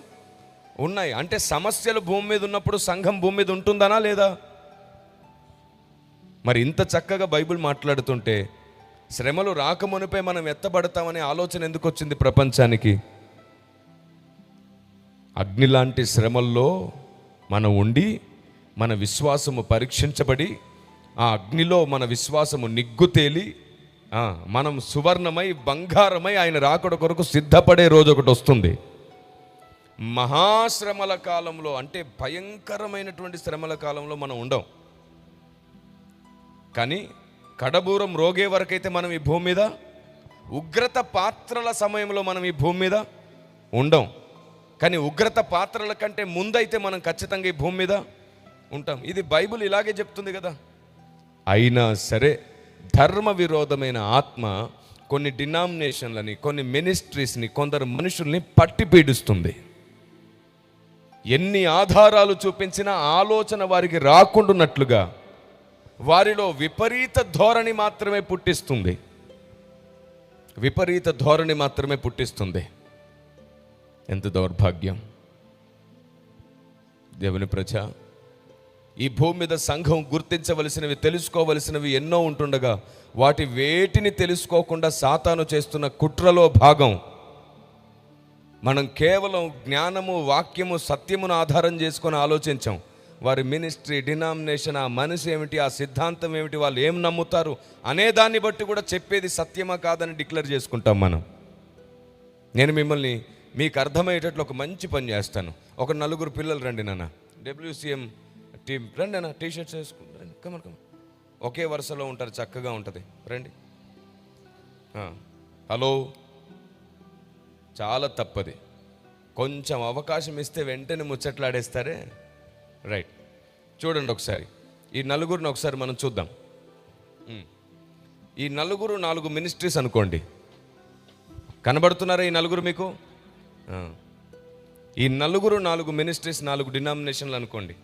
A: ఉన్నాయి. అంటే సమస్యలు భూమి మీద ఉన్నప్పుడు సంఘం భూమి మీద ఉంటుందనా లేదా? మరి ఇంత చక్కగా బైబిల్ మాట్లాడుతుంటే శ్రమలు రాకమునిపై మనం ఎత్తబడతామనే ఆలోచన ఎందుకు వచ్చింది ప్రపంచానికి? అగ్ని లాంటి శ్రమల్లో మనం ఉండి మన విశ్వాసము పరీక్షించబడి ఆ అగ్నిలో మన విశ్వాసము నిగ్గు తేలి మనం సువర్ణమై బంగారమై ఆయన రాకడ కొరకు సిద్ధపడే రోజు ఒకటి వస్తుంది. మహాశ్రమల కాలంలో, అంటే భయంకరమైనటువంటి శ్రమల కాలంలో మనం ఉండం. కానీ కడబూరం రోగే వరకైతే మనం ఈ భూమి మీద, ఉగ్రత పాత్రల సమయంలో మనం ఈ భూమి మీద ఉండం. కానీ ఉగ్రత పాత్రల కంటే ముందైతే మనం ఖచ్చితంగా ఈ భూమి మీద ఉంటాం. ఇది బైబిల్ ఇలాగే చెప్తుంది కదా. అయినా సరే ధర్మ విరోధమైన ఆత్మ కొన్ని డినామినేషన్లని, కొన్ని మినిస్ట్రీస్ని, కొందరు మనుషుల్ని పట్టి పీడిస్తుంది. ఎన్ని ఆధారాలు చూపించినా ఆలోచన వారికి రాకుండాన్నట్లుగా వారిలో విపరీత ధోరణి మాత్రమే పుట్టిస్తుంది. విపరీత ధోరణి మాత్రమే పుట్టిస్తుంది. ఎంత దౌర్భాగ్యం! దేవుని ప్రజ, ఈ భూమి మీద సంఘం గుర్తించవలసినవి, తెలుసుకోవలసినవి ఎన్నో ఉంటుండగా వాటి వేటిని తెలుసుకోకుండా సాతాను చేస్తున్న కుట్రలో భాగం మనం కేవలం జ్ఞానము, వాక్యము, సత్యమును ఆధారం చేసుకొని ఆలోచించాం. వారి మినిస్ట్రీ, డినామినేషన్, ఆ మనిషి ఏమిటి, ఆ సిద్ధాంతం ఏమిటి, వాళ్ళు ఏం నమ్ముతారు అనే దాన్ని బట్టి కూడా చెప్పేది సత్యమా కాదని డిక్లేర్ చేసుకుంటాం మనం. నేను మిమ్మల్ని మీకు అర్థమయ్యేటట్లు ఒక మంచి పని చేస్తాను. ఒక 4 పిల్లలు రండి నాన్న, WCM టీం రండి అన్న, టీషర్ట్స్ వేసుకుంటారు, కమన్ కమన్, ఒకే వరుసలో ఉంటారు, చక్కగా ఉంటుంది, రండి. హలో, చాలా తప్పది. కొంచెం అవకాశం ఇస్తే వెంటనే ముచ్చట్లాడేస్తారే. రైట్, చూడండి ఒకసారి ఈ 4 ఒకసారి మనం చూద్దాం. ఈ 4 మినిస్ట్రీస్ అనుకోండి. కనబడుతున్నారా ఈ 4 మీకు? ఈ 4 మినిస్ట్రీస్, 4 డినామినేషన్లు అనుకోండి.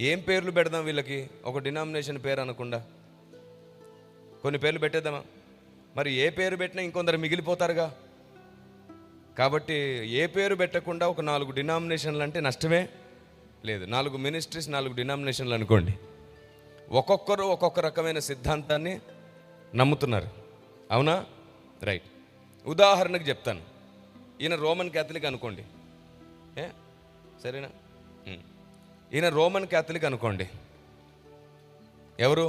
A: ఏం పేర్లు పెడదాం వీళ్ళకి? ఒక డినామినేషన్ పేరు అనకుండా కొన్ని పేర్లు పెట్టేద్దామా? మరి ఏ పేరు పెట్టినా ఇంకొందరు మిగిలిపోతారుగా. కాబట్టి ఏ పేరు పెట్టకుండా ఒక 4 డినామినేషన్లు అంటే నష్టమే లేదు. 4 మినిస్ట్రీస్, 4 డినామినేషన్లు అనుకోండి. ఒక్కొక్కరు ఒక్కొక్క రకమైన సిద్ధాంతాన్ని నమ్ముతున్నారు. అవునా? రైట్. ఉదాహరణకు చెప్తాను. ఈయన రోమన్ క్యాథలిక్ అనుకోండి. సరేనా? ఈయన రోమన్ క్యాథలిక్ అనుకోండి. ఎవరు?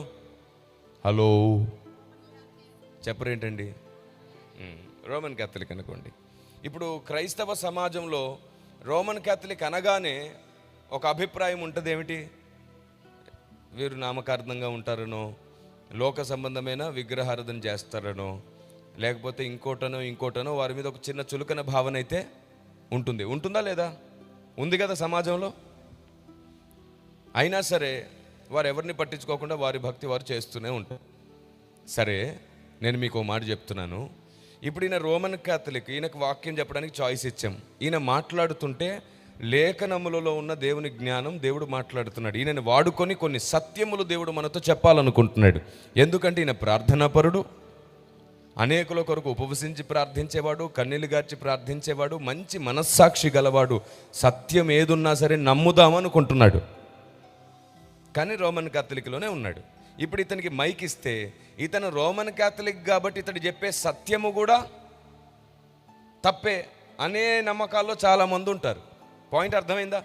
A: హలో చెప్పరేంటండి? రోమన్ క్యాథలిక్ అనుకోండి. ఇప్పుడు క్రైస్తవ సమాజంలో రోమన్ క్యాథలిక్ అనగానే ఒక అభిప్రాయం ఉంటుంది. ఏమిటి? వీరు నామకార్థంగా ఉంటారనో, లోక సంబంధమైన విగ్రహారాధన చేస్తారనో, లేకపోతే ఇంకోటనో వారి మీద ఒక చిన్న చులకన భావన అయితే ఉంటుంది. ఉంటుందా లేదా? ఉంది కదా సమాజంలో. అయినా సరే వారు ఎవరిని పట్టించుకోకుండా వారి భక్తి వారు చేస్తూనే ఉంటారు. సరే, నేను మీకు ఓ మాట చెప్తున్నాను. ఇప్పుడు ఈయన రోమన్ క్యాథలిక్, ఈయనకు వాక్యం చెప్పడానికి చాయిస్ ఇచ్చాం. ఈయన మాట్లాడుతుంటే లేఖనములలో ఉన్న దేవుని జ్ఞానం దేవుడు మాట్లాడుతున్నాడు. ఈయనని వాడుకొని కొన్ని సత్యములు దేవుడు మనతో చెప్పాలనుకుంటున్నాడు. ఎందుకంటే ఈయన ప్రార్థనాపరుడు, అనేకుల కొరకు ఉపవసించి ప్రార్థించేవాడు, కన్నీళ్లు గార్చి ప్రార్థించేవాడు, మంచి మనస్సాక్షి గలవాడు. సత్యం ఏదున్నా సరే నమ్ముదామనుకుంటున్నాడు. కానీ రోమన్ క్యాథలిక్లోనే ఉన్నాడు. ఇప్పుడు ఇతనికి మైక్ ఇస్తే ఇతను రోమన్ క్యాథలిక్ కాబట్టి ఇతడు చెప్పే సత్యము కూడా తప్పే అనే నమ్మకాల్లో చాలామంది ఉంటారు. పాయింట్ అర్థమైందా?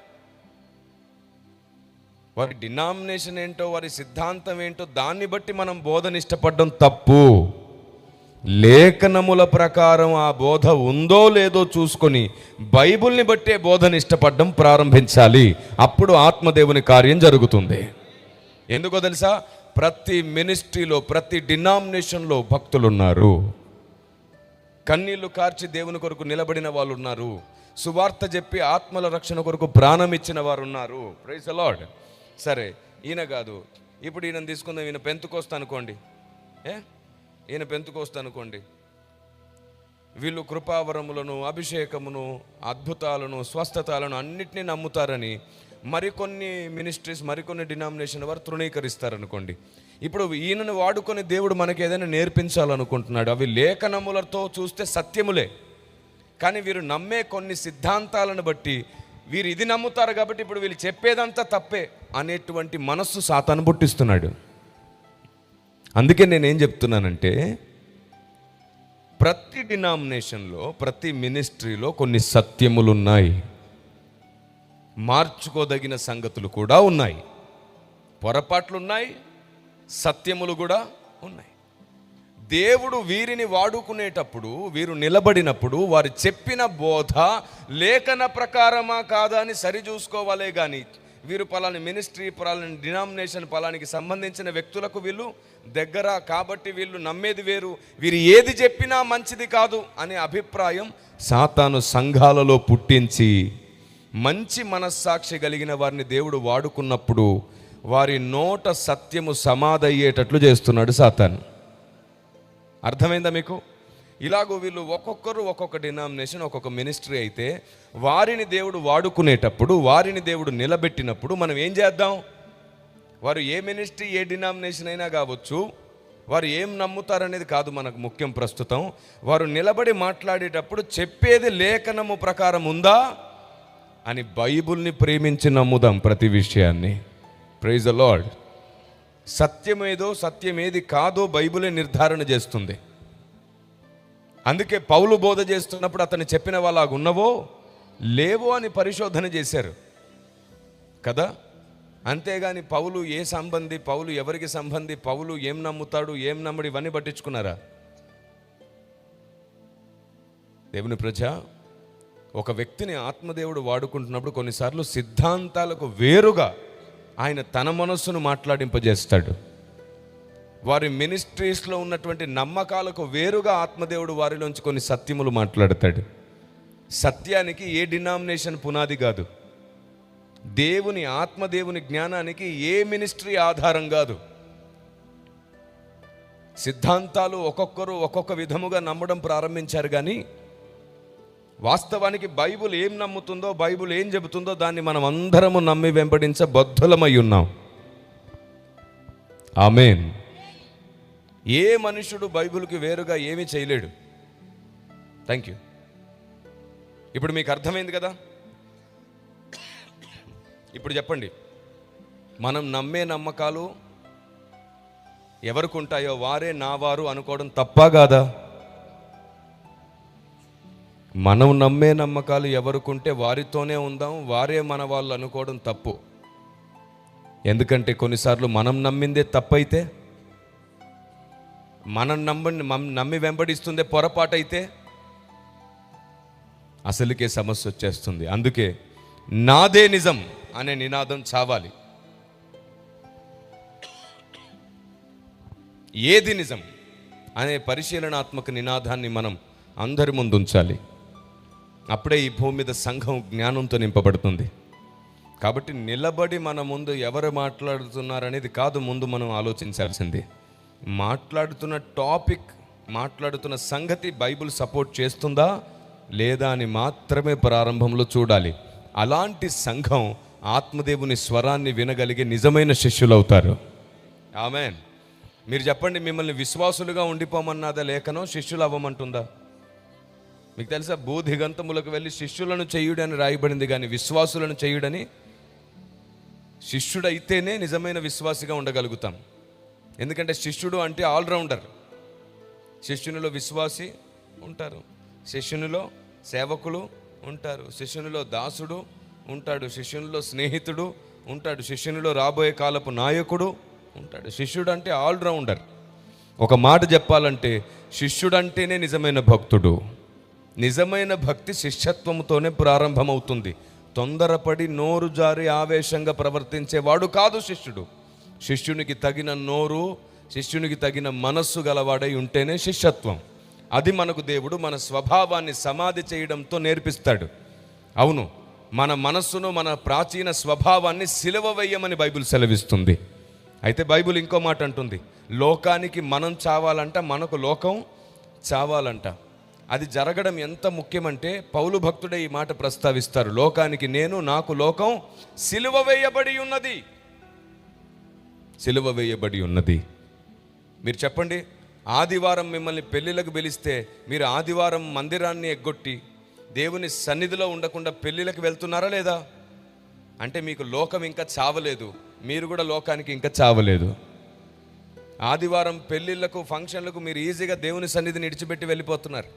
A: వారి డినామినేషన్ ఏంటో, వారి సిద్ధాంతం ఏంటో దాన్ని బట్టి మనం బోధన ఇష్టపడడం తప్పు. లేఖనముల ప్రకారం ఆ బోధ ఉందో లేదో చూసుకొని బైబిల్ని బట్టే బోధన ఇష్టపడడం ప్రారంభించాలి. అప్పుడు ఆత్మదేవుని కార్యం జరుగుతుంది. ఎందుకో తెలుసా? ప్రతి మినిస్ట్రీలో, ప్రతి డినామినేషన్లో భక్తులు ఉన్నారు. కన్నీళ్లు కార్చి దేవుని కొరకు నిలబడిన వాళ్ళు ఉన్నారు. సువార్త చెప్పి ఆత్మల రక్షణ కొరకు ప్రాణం ఇచ్చిన వారు ఉన్నారు. Praise the Lord. సరే, ఈయన కాదు. ఇప్పుడు ఈయన తీసుకుందాం. ఈయన పెంతుకోస్తా అనుకోండి. ఈయన పెంతుకోస్తా అనుకోండి. వీళ్ళు కృపావరములను, అభిషేకమును, అద్భుతాలను, స్వస్థతలను అన్నిటినీ నమ్ముతారని మరికొన్ని మినిస్ట్రీస్, మరికొన్ని డినామినేషన్ వారు తృణీకరిస్తారనుకోండి. ఇప్పుడు ఈయనను వాడుకొని దేవుడు మనకి ఏదైనా నేర్పించాలనుకుంటున్నాడు. అవి లేఖనములతో చూస్తే సత్యములే, కానీ వీరు నమ్మే కొన్ని సిద్ధాంతాలను బట్టి వీరు ఇది నమ్ముతారు కాబట్టి ఇప్పుడు వీళ్ళు చెప్పేదంతా తప్పే అనేటువంటి మనస్సు సాతాను పుట్టిస్తున్నాడు. అందుకే నేనేం చెప్తున్నానంటే, ప్రతి డినామినేషన్లో, ప్రతి మినిస్ట్రీలో కొన్ని సత్యములు ఉన్నాయి, మార్చుకోదగిన సంగతులు కూడా ఉన్నాయి, పొరపాట్లు ఉన్నాయి, సత్యములు కూడా ఉన్నాయి. దేవుడు వీరిని వాడుకునేటప్పుడు, వీరు నిలబడినప్పుడు వారు చెప్పిన బోధ లేఖన ప్రకారమా కాదా అని సరిచూసుకోవాలే కానీ వీరు పలాని మినిస్ట్రీ, పలాని డినామినేషన్, పలానికి సంబంధించిన వ్యక్తులకు వీళ్ళు దగ్గర కాబట్టి వీళ్ళు నమ్మేది వేరు, వీరు ఏది చెప్పినా మంచిది కాదు అనే అభిప్రాయం సాతాను సంఘాలలో పుట్టించి మంచి మనస్సాక్షి కలిగిన వారిని దేవుడు వాడుకున్నప్పుడు వారి నోట సత్యము సమాధయ్యేటట్లు చేస్తున్నాడు సాతాను. అర్థమైందా మీకు? ఇలాగో వీళ్ళు ఒక్కొక్కరు ఒక్కొక్క డినామినేషన్, ఒక్కొక్క మినిస్ట్రీ అయితే వారిని దేవుడు వాడుకునేటప్పుడు, వారిని దేవుడు నిలబెట్టినప్పుడు మనం ఏం చేద్దాం? వారు ఏ మినిస్ట్రీ, ఏ డినామినేషన్ అయినా కావచ్చు, వారు ఏం నమ్ముతారనేది కాదు మనకు ముఖ్యం. ప్రస్తుతం వారు నిలబడి మాట్లాడేటప్పుడు చెప్పేది లేఖనము ప్రకారం ఉందా అని బైబిల్ని ప్రేమించి నమ్ముదాం ప్రతి విషయాన్ని. Praise the lord. సత్యమేదో, సత్యమేది కాదో బైబిలే నిర్ధారణ చేస్తుంది. అందుకే పౌలు బోధ చేస్తున్నప్పుడు అతను చెప్పిన వాళ్ళగా ఉన్నవో లేవో అని పరిశోధన చేశారు కదా. అంతేగాని పౌలు ఏ సంబంధి, పౌలు ఎవరికి సంబంధి, పౌలు ఏం నమ్ముతాడు, ఏం నమ్మడు, ఇవన్నీ పట్టించుకున్నారా? దేవుని ప్రజ, ఒక వ్యక్తిని ఆత్మదేవుడు వాడుకుంటున్నప్పుడు కొన్నిసార్లు సిద్ధాంతాలకు వేరుగా ఆయన తన మనస్సును మాట్లాడింపజేస్తాడు. వారి మినిస్ట్రీస్లో ఉన్నటువంటి నమ్మకాలకు వేరుగా ఆత్మదేవుడు వారిలోంచి కొన్ని సత్యములు మాట్లాడతాడు. సత్యానికి ఏ డినామినేషన్ పునాది కాదు, దేవుని ఆత్మదేవుని జ్ఞానానికి ఏ మినిస్ట్రీ ఆధారం కాదు. సిద్ధాంతాలు ఒక్కొక్కరు ఒక్కొక్క విధముగా నమ్మడం ప్రారంభించారు, కానీ వాస్తవానికి బైబుల్ ఏం నమ్ముతుందో, బైబుల్ ఏం చెబుతుందో దాన్ని మనం అందరము నమ్మి వెంబడించ బద్ధులమై ఉన్నాం. ఆమేన్. ఏ మనుషుడు బైబిల్కి వేరుగా ఏమీ చేయలేడు. Thank you. ఇప్పుడు మీకు అర్థమైంది కదా? ఇప్పుడు చెప్పండి, మనం నమ్మే నమ్మకాలు ఎవరికి ఉంటాయో వారే నా వారు అనుకోవడం తప్పా కాదా? మనం నమ్మే నమ్మకాలు ఎవరికుంటే వారితోనే ఉందాం, వారే మన వాళ్ళు అనుకోవడం తప్పు. ఎందుకంటే కొన్నిసార్లు మనం నమ్మిందే తప్పైతే, మనం నమ్మి వెంబడిస్తుందే పొరపాటైతే అసలుకే సమస్య వచ్చేస్తుంది. అందుకే నాదే నిజం అనే నినాదం చావాలి. ఏది నిజం అనే పరిశీలనాత్మక నినాదాన్ని మనం అందరి ముందు ఉంచాలి. అప్పుడే ఈ భూమి మీద సంఘం జ్ఞానంతో నింపబడుతుంది. కాబట్టి నిలబడి మన ముందు ఎవరు మాట్లాడుతున్నారనేది కాదు ముందు మనం ఆలోచించాల్సింది. మాట్లాడుతున్న టాపిక్, మాట్లాడుతున్న సంగతి బైబిల్ సపోర్ట్ చేస్తుందా లేదా అని మాత్రమే ప్రారంభంలో చూడాలి. అలాంటి సంఘం ఆత్మదేవుని స్వరాన్ని వినగలిగే నిజమైన శిష్యులు అవుతారు. ఆమేన్. మీరు చెప్పండి, మిమ్మల్ని విశ్వాసులుగా ఉండిపోమన్నదా లేఖనం శిష్యులు అవ్వమంటుందా? మీకు తెలుసా, భూదిగంతములకు వెళ్ళి శిష్యులను చేయుడని రాయబడింది, కానీ విశ్వాసులను చేయుడని. శిష్యుడైతేనే నిజమైన విశ్వాసిగా ఉండగలుగుతాం. ఎందుకంటే శిష్యుడు అంటే ఆల్రౌండర్. శిష్యునిలో విశ్వాసి ఉంటారు, శిష్యునిలో సేవకులు ఉంటారు, శిష్యునిలో దాసుడు ఉంటాడు, శిష్యునిలో స్నేహితుడు ఉంటాడు, శిష్యునిలో రాబోయే కాలపు నాయకుడు ఉంటాడు. శిష్యుడు అంటే ఆల్రౌండర్. ఒక మాట చెప్పాలంటే శిష్యుడంటేనే నిజమైన భక్తుడు. నిజమైన భక్తి శిష్యత్వంతోనే ప్రారంభమవుతుంది. తొందరపడి నోరు జారి ఆవేశంగా ప్రవర్తించేవాడు కాదు శిష్యుడు. శిష్యునికి తగిన నోరు, శిష్యునికి తగిన మనస్సు గలవాడై ఉంటేనే శిష్యత్వం. అది మనకు దేవుడు మన స్వభావాన్ని సమాధి చేయడంతో నేర్పిస్తాడు. అవును, మన మనస్సును, మన ప్రాచీన స్వభావాన్ని సిలువ వేయమని బైబిల్ సెలవిస్తుంది. అయితే బైబిల్ ఇంకో మాట అంటుంది, లోకానికి మనం చావాలంట, మనకు లోకం చావాలంట. అది జరగడం ఎంత ముఖ్యమంటే పౌలు భక్తుడే ఈ మాట ప్రస్తావిస్తారు, లోకానికి నేను, నాకు లోకం సిలువ వేయబడి ఉన్నది. సిలువ వేయబడి ఉన్నది. మీరు చెప్పండి, ఆదివారం మిమ్మల్ని పెళ్ళిళ్ళకు పిలిస్తే మీరు ఆదివారం మందిరాన్ని ఎగ్గొట్టి దేవుని సన్నిధిలో ఉండకుండా పెళ్ళిళ్ళకి వెళ్తున్నారా లేదా? అంటే మీకు లోకం ఇంకా చావలేదు, మీరు కూడా లోకానికి ఇంకా చావలేదు. ఆదివారం పెళ్ళిళ్ళకు, ఫంక్షన్లకు మీరు ఈజీగా దేవుని సన్నిధిని ఇడిచిపెట్టి వెళ్ళిపోతున్నారు.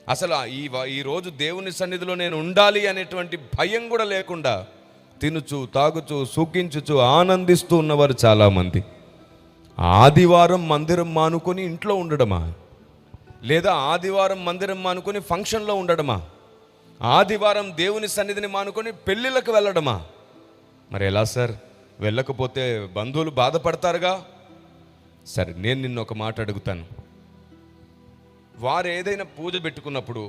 A: అసలు ఈ రోజు దేవుని సన్నిధిలో నేను ఉండాలి అనేటువంటి భయం కూడా లేకుండా తినుచు, తాగుచు, సుఖించుచు, ఆనందిస్తూ ఉన్నవారు చాలామంది. ఆదివారం మందిరం మానుకొని ఇంట్లో ఉండడమా? లేదా ఆదివారం మందిరం మానుకొని ఫంక్షన్లో ఉండడమా? ఆదివారం దేవుని సన్నిధిని మానుకొని పెళ్ళిళ్ళకు వెళ్ళడమా? మరి ఎలా సార్? వెళ్ళకపోతే బంధువులు బాధపడతారుగా. సరే, నేను నిన్న ఒక మాట అడుగుతాను. వారు ఏదైనా పూజ పెట్టుకున్నప్పుడు,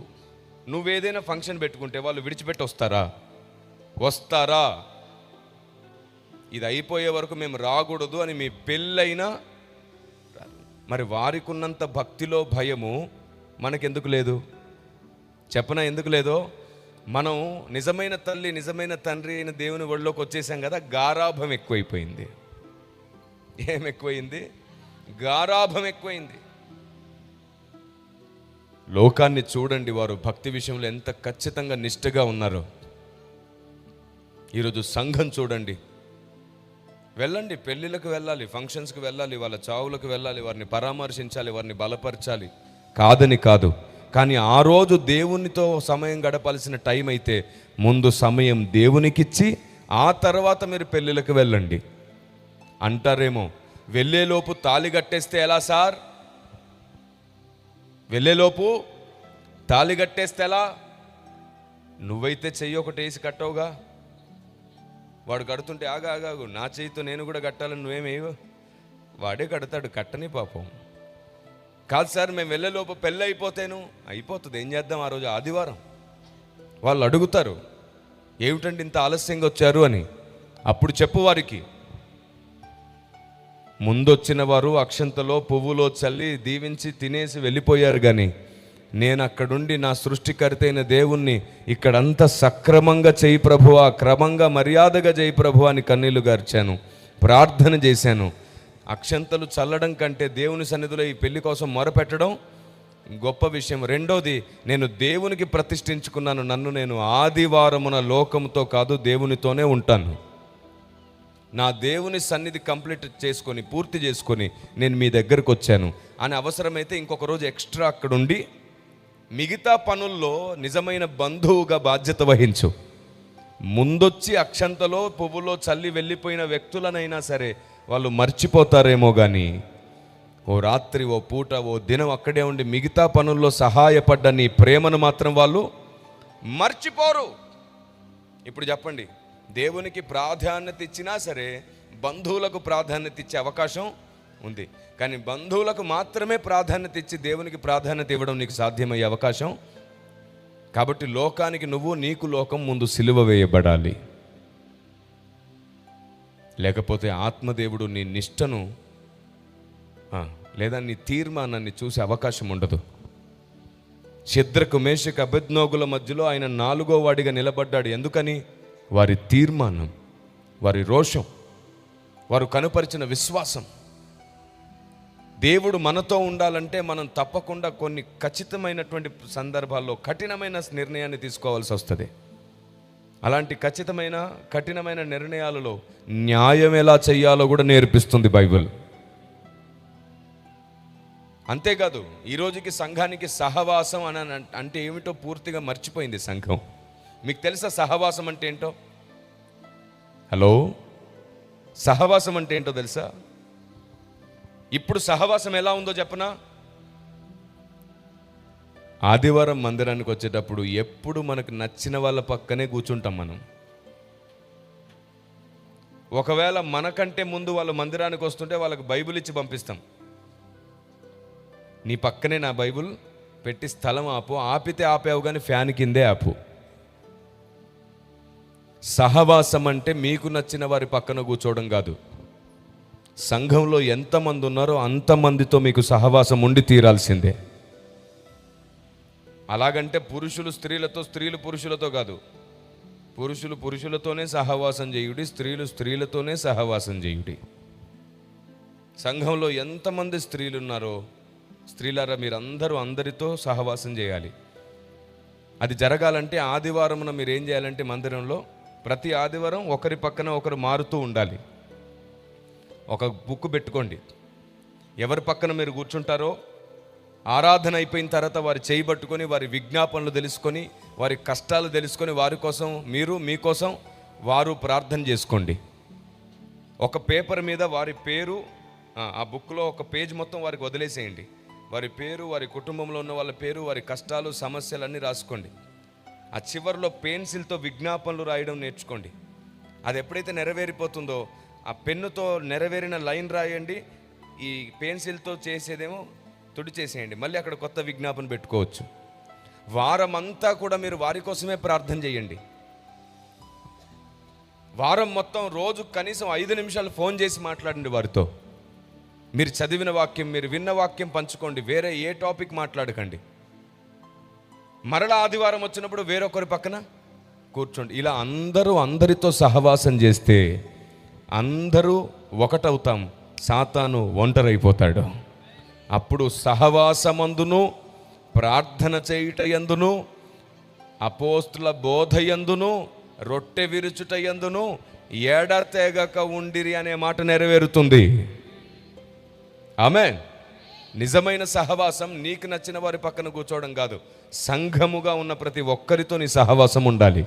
A: నువ్వేదైనా ఫంక్షన్ పెట్టుకుంటే వాళ్ళు విడిచిపెట్టి వస్తారా? ఇది అయిపోయే వరకు మేము రాకూడదు అని మీ పెళ్ళైనా, మరి వారికి ఉన్నంత భక్తిలో భయము మనకెందుకు లేదు? చెప్పనా ఎందుకు లేదో? మనం నిజమైన తల్లి, నిజమైన తండ్రి అయిన దేవుని ఒళ్ళోకి వచ్చేసాం కదా, గారాభం ఎక్కువైపోయింది. ఏం ఎక్కువైంది? గారాభం ఎక్కువైంది. లోకాన్ని చూడండి, వారు భక్తి విషయంలో ఎంత ఖచ్చితంగా నిష్ఠగా ఉన్నారో. ఈరోజు సంఘం చూడండి, వెళ్ళండి, పెళ్ళిళ్ళకు వెళ్ళాలి, ఫంక్షన్స్కి వెళ్ళాలి, వాళ్ళ చావులకు వెళ్ళాలి, వారిని పరామర్శించాలి, వారిని బలపరచాలి, కాదని కాదు. కానీ ఆ రోజు దేవునితో సమయం గడపాల్సిన టైం అయితే ముందు సమయం దేవునికిచ్చి ఆ తర్వాత మీరు పెళ్ళిళ్ళకి వెళ్ళండి. అంటారేమో, వెళ్ళేలోపు తాళి కట్టేస్తే ఎలా సార్? వెళ్ళేలోపు తాళి కట్టేస్తే ఎలా? నువ్వైతే చెయ్యి ఒకటి వేసి కట్టవుగా. వాడు కడుతుంటే ఆగాగు, నా చెయ్యితో నేను కూడా కట్టాలని నువ్వేమేవో, వాడే కడతాడు, కట్టని పాపం. కాదు సార్, మేము వెళ్ళేలోపు పెళ్ళి అయిపోతుంది. ఏం చేద్దాం? ఆ రోజు ఆదివారం. వాళ్ళు అడుగుతారు, ఏమిటండి ఇంత ఆలస్యంగా వచ్చారు అని. అప్పుడు చెప్పు వారికి, ముందొచ్చిన వారు అక్షంతలో పువ్వులో చల్లి దీవించి తినేసి వెళ్ళిపోయారు, కానీ నేను అక్కడుండి నా సృష్టికర్త అయిన దేవుణ్ణి ఇక్కడంతా సక్రమంగా చేయి ప్రభువా, క్రమంగా మర్యాదగా చేయి ప్రభువా అని కన్నీళ్లు గార్చాను, ప్రార్థన చేశాను. అక్షంతలు చల్లడం కంటే దేవుని సన్నిధిలో ఈ పెళ్లి కోసం మొరపెట్టడం గొప్ప విషయం. రెండోది, నేను దేవునికి ప్రతిష్ఠించుకున్నాను, నన్ను నేను ఆదివారమున లోకంతో కాదు దేవునితోనే ఉంటాను. నా దేవుని సన్నిధి కంప్లీట్ చేసుకొని పూర్తి చేసుకొని నేను మీ దగ్గరకు వచ్చాను అని అవసరమైతే ఇంకొక రోజు ఎక్స్ట్రా అక్కడుండి మిగతా పనుల్లో నిజమైన బంధువుగా బాధ్యత వహించు. ముందొచ్చి అక్షంతలో పువ్వులో చల్లి వెళ్ళిపోయిన వ్యక్తులనైనా సరే వాళ్ళు మర్చిపోతారేమో కానీ ఓ రాత్రి, ఓ పూట, ఓ దినం అక్కడే ఉండి మిగతా పనుల్లో సహాయపడ్డ నీ ప్రేమను మాత్రం వాళ్ళు మర్చిపోరు. ఇప్పుడు చెప్పండి, దేవునికి ప్రాధాన్యత ఇచ్చినా సరే బంధువులకు ప్రాధాన్యత ఇచ్చే అవకాశం ఉంది. కానీ బంధువులకు మాత్రమే ప్రాధాన్యత ఇచ్చి దేవునికి ప్రాధాన్యత ఇవ్వడం నీకు సాధ్యమయ్యే అవకాశం. కాబట్టి లోకానికి నువ్వు, నీకు లోకం ముందు సిలువ వేయబడాలి. లేకపోతే ఆత్మదేవుడు నీ నిష్టను లేదా నీ తీర్మానాన్ని చూసే అవకాశం ఉండదు. శద్రకు, మేషకు, అబేద్నెగోల మధ్యలో ఆయన 4వ వాడిగా నిలబడ్డాడు. ఎందుకని? వారి తీర్మానం, వారి రోషం, వారు కనుపరిచిన విశ్వాసం. దేవుడు మనతో ఉండాలంటే మనం తప్పకుండా కొన్ని ఖచ్చితమైనటువంటి సందర్భాల్లో కఠినమైన నిర్ణయాన్ని తీసుకోవాల్సి వస్తుంది. అలాంటి కఠినమైన నిర్ణయాలలో న్యాయం ఎలా చేయాలో కూడా నేర్పిస్తుంది బైబిల్. అంతేకాదు, ఈ రోజుకి సంఘానికి సహవాసం అని అంటే ఏమిటో పూర్తిగా మర్చిపోయింది సంఘం. మీకు తెలుసా సహవాసం అంటే ఏంటో? హలో, సహవాసం అంటే ఏంటో తెలుసా? ఇప్పుడు సహవాసం ఎలా ఉందో చెప్పనా? ఆదివారం మందిరానికి వచ్చేటప్పుడు ఎప్పుడు మనకు నచ్చిన వాళ్ళ పక్కనే కూర్చుంటాం మనం. ఒకవేళ మనకంటే ముందు వాళ్ళు మందిరానికి వస్తుంటే వాళ్ళకి బైబిల్ ఇచ్చి పంపిస్తాం. నీ పక్కనే నా బైబిల్ పెట్టి స్థలం ఆపు, ఆపితే ఆపావు కానీ ఫ్యాన్ కిందే ఆపు. సహవాసం అంటే మీకు నచ్చిన వారి పక్కన కూర్చోవడం కాదు. సంఘంలో ఎంతమంది ఉన్నారో అంతమందితో మీకు సహవాసం ఉండి తీరాల్సిందే. అలాగంటే పురుషులు స్త్రీలతో, స్త్రీలు పురుషులతో కాదు. పురుషులు పురుషులతోనే సహవాసం చేయుడి, స్త్రీలు స్త్రీలతోనే సహవాసం చేయుడి. సంఘంలో ఎంతమంది స్త్రీలు ఉన్నారో, స్త్రీలారా మీరందరూ అందరితో సహవాసం చేయాలి. అది జరగాలంటే ఆదివారమున మీరు ఏం చేయాలంటే మందిరంలో ప్రతి ఆదివారం ఒకరి పక్కన ఒకరు మారుతూ ఉండాలి. ఒక బుక్ పెట్టుకోండి. ఎవరి పక్కన మీరు కూర్చుంటారో ఆరాధన అయిపోయిన తర్వాత వారి చేయి పట్టుకొని వారి విజ్ఞాపనలు తెలుసుకొని వారి కష్టాలు తెలుసుకొని వారి కోసం మీరు, మీకోసం వారు ప్రార్థన చేసుకోండి. ఒక పేపర్ మీద వారి పేరు, ఆ బుక్లో ఒక పేజ్ మొత్తం వారికి వదిలేసేయండి. వారి పేరు, వారి కుటుంబంలో ఉన్న వాళ్ళ పేరు, వారి కష్టాలు, సమస్యలన్నీ రాసుకోండి. ఆ చివరిలో పెన్సిల్తో విజ్ఞాపనలు రాయడం నేర్చుకోండి. అది ఎప్పుడైతే నెరవేరిపోతుందో ఆ పెన్నుతో నెరవేరిన లైన్ రాయండి, ఈ పెన్సిల్తో చేసేదేమో తుడిచేసేయండి. మళ్ళీ అక్కడ కొత్త విజ్ఞాపన పెట్టుకోవచ్చు. వారం అంతా కూడా మీరు వారి కోసమే ప్రార్థన చేయండి. వారం మొత్తం రోజు కనీసం 5 నిమిషాలు ఫోన్ చేసి మాట్లాడండి వారితో. మీరు చదివిన వాక్యం, మీరు విన్న వాక్యం పంచుకోండి. వేరే ఏ టాపిక్ మాట్లాడకండి. మరలా ఆదివారం వచ్చినప్పుడు వేరొకరి పక్కన కూర్చోండి. ఇలా అందరితో సహవాసం చేస్తే అందరూ ఒకటవుతాం, సాతాను ఒంటరైపోతాడు. అప్పుడు సహవాసమందును, ప్రార్థన చేయుట యందును, అపోస్తుల బోధ యందును, రొట్టె విరుచుట యందును ఎడతెగక ఉండిరి అనే మాట నెరవేరుతుంది. ఆమేన్. నిజమైన సహవాసం నీకు నచ్చిన వారి పక్కన కూర్చోవడం కాదు, సంఘముగా ఉన్న ప్రతి ఒక్కరితో నీ సహవాసం ఉండాలి.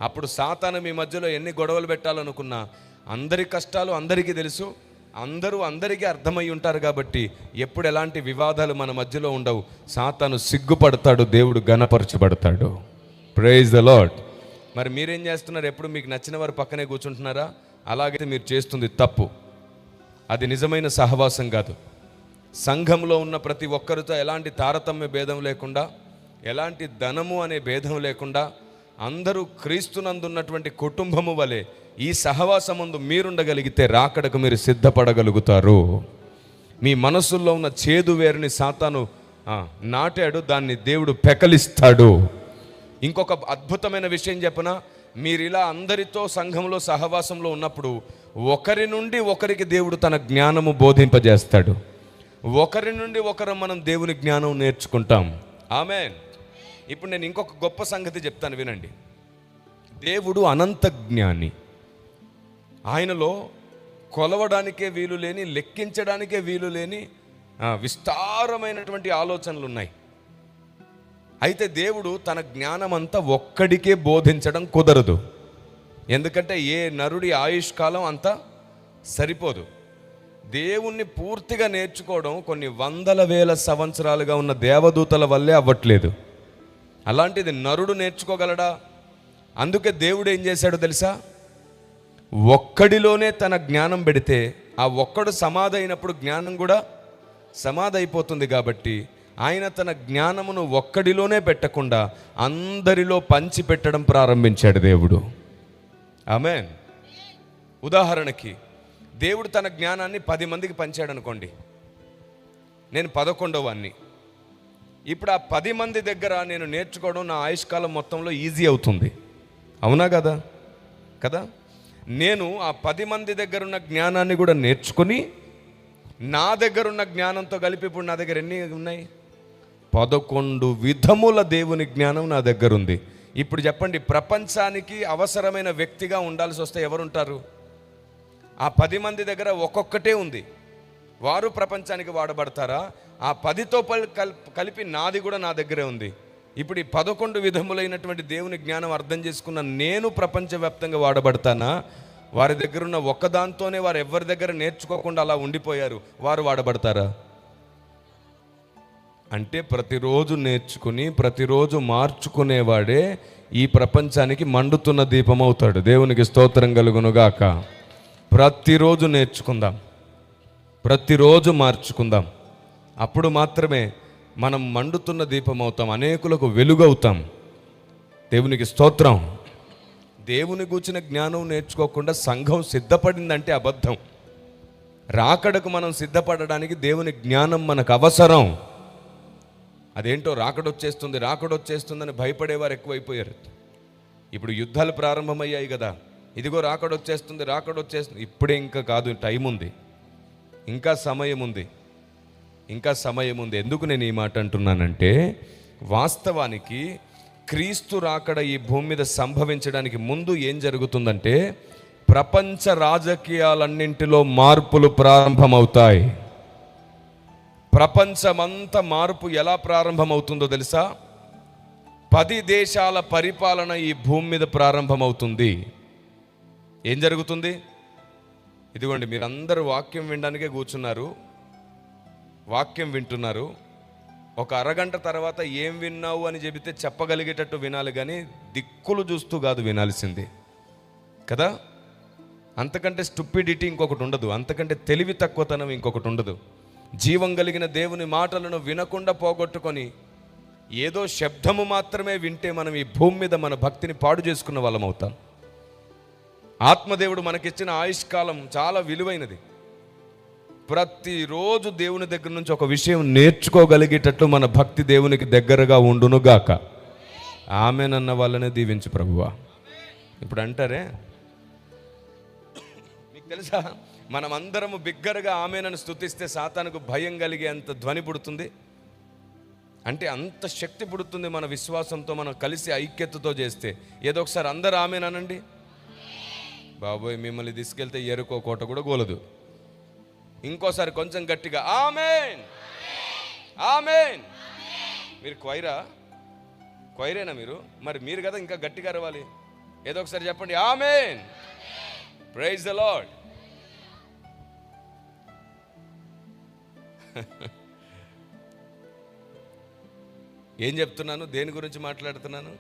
A: అప్పుడు సాతాను మీ మధ్యలో ఎన్ని గొడవలు పెట్టాలనుకున్నా అందరి కష్టాలు అందరికీ తెలుసు, అందరూ అందరికీ అర్థమై ఉంటారు. కాబట్టి ఎప్పుడు ఎలాంటి వివాదాలు మన మధ్యలో ఉండవు. సాతాను సిగ్గుపడతాడు, దేవుడు ఘనపరచబడతాడు. Praise the lord. మరి మీరేం చేస్తున్నారు? ఎప్పుడు మీకు నచ్చిన వారి పక్కనే కూర్చుంటున్నారా? అలాగైతే మీరు చేస్తుంది తప్పు. అది నిజమైన సహవాసం కాదు. సంఘంలో ఉన్న ప్రతి ఒక్కరితో ఎలాంటి తారతమ్య భేదం లేకుండా, ఎలాంటి ధనము అనే భేదం లేకుండా అందరూ క్రీస్తునందున్నటువంటి కుటుంబము వలె ఈ సహవాసమందు మీరుండగలిగితే రాకడకు మీరు సిద్ధపడగలుగుతారు. మీ మనసుల్లో ఉన్న చేదు వేరుని సాతాను నాటాడు, దాన్ని దేవుడు పెకలిస్తాడు. ఇంకొక అద్భుతమైన విషయం చెప్పనా? మీరు ఇలా అందరితో సంఘంలో సహవాసంలో ఉన్నప్పుడు ఒకరి నుండి ఒకరికి దేవుడు తన జ్ఞానము బోధింపజేస్తాడు. ఒకరి నుండి ఒకరు మనం దేవుని జ్ఞానం నేర్చుకుంటాం. ఆమేన్. ఇప్పుడు నేను ఇంకొక గొప్ప సంగతి చెప్తాను, వినండి. దేవుడు అనంత జ్ఞాని. ఆయనలో కొలవడానికే వీలు లేని, లెక్కించడానికే వీలు లేని విస్తారమైనటువంటి ఆలోచనలు ఉన్నాయి. అయితే దేవుడు తన జ్ఞానమంతా ఒక్కడికే బోధించడం కుదరదు. ఎందుకంటే ఏ నరుడి ఆయుష్కాలం అంతా సరిపోదు. దేవుణ్ణి పూర్తిగా నేర్చుకోవడం కొన్ని వందల వేల సంవత్సరాలుగా ఉన్న దేవదూతల వల్లే అవ్వట్లేదు. అలాంటిది నరుడు నేర్చుకోగలడా? అందుకే దేవుడు ఏం చేశాడో తెలుసా? ఒక్కడిలోనే తన జ్ఞానం పెడితే ఆ ఒక్కడు సమాధి అయినప్పుడు జ్ఞానం కూడా సమాధి అయిపోతుంది. కాబట్టి ఆయన తన జ్ఞానమును ఒక్కడిలోనే పెట్టకుండా అందరిలో పంచి పెట్టడం ప్రారంభించాడు దేవుడు. ఆమేన్. ఉదాహరణకి దేవుడు తన జ్ఞానాన్ని 10 మందికి పంచాడు అనుకోండి. నేను 11వాన్ని. ఇప్పుడు ఆ 10 మంది దగ్గర నేను నేర్చుకోవడం నా ఆయుష్కాలం మొత్తంలో ఈజీ అవుతుంది. అవునా కదా? కదా. నేను ఆ 10 మంది దగ్గర ఉన్న జ్ఞానాన్ని కూడా నేర్చుకుని నా దగ్గర ఉన్న జ్ఞానంతో కలిపి ఇప్పుడు నా దగ్గర ఎన్ని ఉన్నాయి? 11 విధముల దేవుని జ్ఞానం నా దగ్గర ఉంది. ఇప్పుడు చెప్పండి, ప్రపంచానికి అవసరమైన వ్యక్తిగా ఉండాల్సి వస్తే ఎవరుంటారు? ఆ 10 మంది దగ్గర ఒక్కొక్కటే ఉంది. వారు ప్రపంచానికి వాడబడతారా? ఆ 10తో కలిపి నాది కూడా నా దగ్గరే ఉంది. ఇప్పుడు ఈ 11 విధములైనటువంటి దేవుని జ్ఞానం అర్థం చేసుకున్న నేను ప్రపంచవ్యాప్తంగా వాడబడతానా? వారి దగ్గర ఉన్న ఒక్కదాంతోనే వారు ఎవరి దగ్గర నేర్చుకోకుండా అలా ఉండిపోయారు, వారు వాడబడతారా? అంటే ప్రతిరోజు నేర్చుకుని ప్రతిరోజు మార్చుకునేవాడే ఈ ప్రపంచానికి మండుతున్న దీపం అవుతాడు. దేవునికి స్తోత్రం కలుగునుగాక. ప్రతిరోజు నేర్చుకుందాం, ప్రతిరోజు మార్చుకుందాం. అప్పుడు మాత్రమే మనం మండుతున్న దీపం అవుతాం, అనేకులకు వెలుగవుతాం. దేవునికి స్తోత్రం. దేవుని గూర్చిన జ్ఞానం నేర్చుకోకుండా సంఘం సిద్ధపడిందంటే అబద్ధం. రాకడకు మనం సిద్ధపడడానికి దేవుని జ్ఞానం మనకు అవసరం. అదేంటో రాకడొచ్చేస్తుందని భయపడేవారు ఎక్కువైపోయారు. ఇప్పుడు యుద్ధాలు ప్రారంభమయ్యాయి కదా, ఇదిగో రాకడొచ్చేస్తుంది. ఇప్పుడే ఇంకా కాదు, టైం ఉంది, ఇంకా సమయం ఉంది. ఎందుకు నేను ఈ మాట అంటున్నానంటే, వాస్తవానికి క్రీస్తు రాకడ ఈ భూమి మీద సంభవించడానికి ముందు ఏం జరుగుతుందంటే, ప్రపంచ రాజకీయాలన్నింటిలో మార్పులు ప్రారంభమవుతాయి. ప్రపంచమంతా మార్పు ఎలా ప్రారంభమవుతుందో తెలుసా? 10 దేశాల పరిపాలన ఈ భూమి మీద ప్రారంభమవుతుంది. ఏం జరుగుతుంది? ఇదిగోండి, మీరందరూ వాక్యం వినడానికే కూర్చున్నారు, వాక్యం వింటున్నారు. ఒక అరగంట తర్వాత ఏం విన్నావు అని చెబితే చెప్పగలిగేటట్టు వినాలి, కానీ దిక్కులు చూస్తూ కాదు వినాల్సింది కదా. అంతకంటే స్టూపిడిటీ ఇంకొకటి ఉండదు, అంతకంటే తెలివి తక్కువతనం ఇంకొకటి ఉండదు. జీవం కలిగిన దేవుని మాటలను వినకుండా పోగొట్టుకొని ఏదో శబ్దము మాత్రమే వింటే మనం ఈ భూమి మీద మన భక్తిని పాడు చేసుకున్న వాళ్ళం అవుతాం. ఆత్మదేవుడు మనకిచ్చిన ఆయుష్కాలం చాలా విలువైనది. ప్రతిరోజు దేవుని దగ్గర నుంచి ఒక విషయం నేర్చుకోగలిగేటట్లు మన భక్తి దేవునికి దగ్గరగా ఉండునుగాక. ఆమెనన్న వాళ్ళనే దీవించు ప్రభువా. ఇప్పుడు అంటారే, మీకు తెలుసా, మనం అందరము బిగ్గరగా ఆమెనని స్తుతిస్తే సాతానుకు భయం కలిగే అంత ధ్వని పుడుతుంది. అంటే అంత శక్తి పుడుతుంది మన విశ్వాసంతో మనం కలిసి ఐక్యతతో చేస్తే. ఏదో ఒకసారి అందరు ఆమెనండి. బాబోయ్, మిమ్మల్ని తీసుకెళ్తే ఎరుకో కోట కూడా గోలదు. ఇంకోసారి కొంచెం గట్టిగా ఆమెన్ ఆమెన్. మీరు క్వైరేనా మీరు? మరి మీరు కదా ఇంకా గట్టిగా అరవాలి. ఏదో ఒకసారి చెప్పండి, ఆమెన్. Praise the lord. ఏం చెప్తున్నాను? దేని గురించి మాట్లాడుతున్నాను?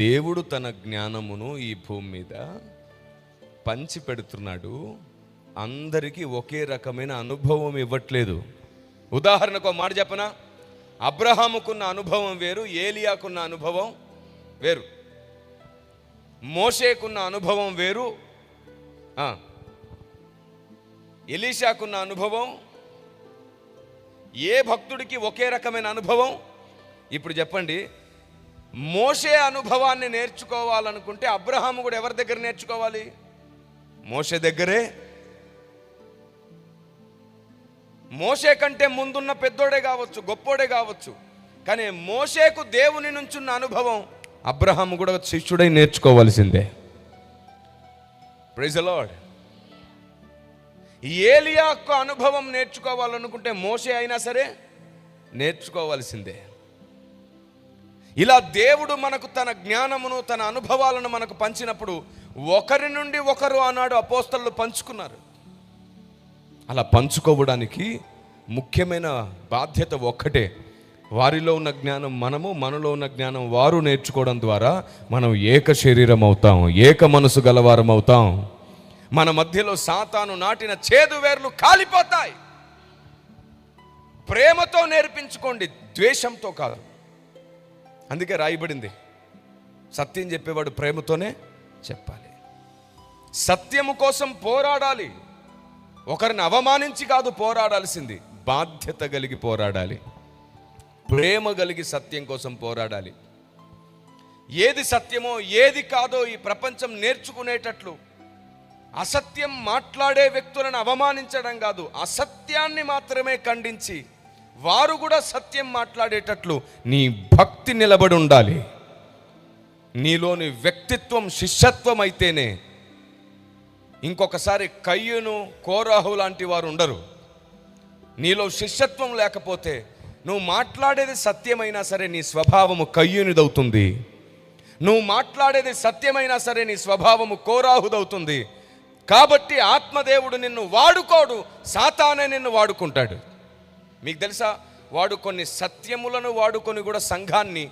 A: దేవుడు తన జ్ఞానమును ఈ భూమి మీద పంచి పెడుతున్నాడు. అందరికీ ఒకే రకమైన అనుభవం ఇవ్వట్లేదు. ఉదాహరణకు మాట చెప్పనా? అబ్రహాముకున్న అనుభవం వేరు, ఏలియాకున్న అనుభవం వేరు, మోషేకున్న అనుభవం వేరు, ఎలీషాకున్న అనుభవం. ఏ భక్తుడికి ఒకే రకమైన అనుభవం? ఇప్పుడు చెప్పండి, మోషే అనుభవాన్ని నేర్చుకోవాలనుకుంటే అబ్రహాము కూడా ఎవరి దగ్గర నేర్చుకోవాలి? మోషే దగ్గరే. మోషే కంటే ముందున్న పెద్దోడే కావచ్చు, గొప్పోడే కావచ్చు, కానీ మోషేకు దేవుని నుంచున్న అనుభవం అబ్రహాము కూడా శిష్యుడై నేర్చుకోవాల్సిందే. Praise the lord. ఏలియాకు అనుభవం నేర్చుకోవాలనుకుంటే మోషే అయినా సరే నేర్చుకోవాల్సిందే. ఇలా దేవుడు మనకు తన జ్ఞానమును, తన అనుభవాలను మనకు పంచినప్పుడు ఒకరి నుండి ఒకరు ఆనాడు అపోస్తలులు పంచుకున్నారు. అలా పంచుకోవడానికి ముఖ్యమైన బాధ్యత ఒక్కటే. వారిలో ఉన్న జ్ఞానం మనము, మనలో ఉన్న జ్ఞానం వారు నేర్చుకోవడం ద్వారా మనం ఏక శరీరం అవుతాం, ఏక మనసు గలవారం అవుతాం. మన మధ్యలో సాతాను నాటిన చేదు వేర్లు కాలిపోతాయి. ప్రేమతో నేర్పించుకోండి, ద్వేషంతో కాదు. అందుకే రాయబడింది, సత్యం చెప్పేవాడు ప్రేమతోనే చెప్పాలి. సత్యము కోసం పోరాడాలి. ఒకరిని అవమానించి కాదు పోరాడాల్సింది, బాధ్యత కలిగి పోరాడాలి, ప్రేమ కలిగి సత్యం కోసం పోరాడాలి. ఏది సత్యమో ఏది కాదో ఈ ప్రపంచం నేర్చుకునేటట్లు అసత్యం మాట్లాడే వ్యక్తులను అవమానించడం కాదు, అసత్యాన్ని మాత్రమే ఖండించి వారు కూడా సత్యం మాట్లాడేటట్లు నీ భక్తి నిలబడి ఉండాలి. నీలోని వ్యక్తిత్వం శిష్యత్వం అయితేనే ఇంకొకసారి కయ్యూను, కోరాహు లాంటి వారు ఉండరు. నీలో శిష్యత్వం లేకపోతే నువ్వు మాట్లాడేది సత్యమైనా సరే నీ స్వభావము కయ్యూనిదవుతుంది. నువ్వు మాట్లాడేది సత్యమైనా సరే నీ స్వభావము కోరాహుదవుతుంది. కాబట్టి ఆత్మదేవుడు నిన్ను వాడుకోడు, సాతానే నిన్ను వాడుకుంటాడు. మీకు తెలుసా, వాడు కొన్ని సత్యములను వాడుకొని కూడా సంఘాన్ని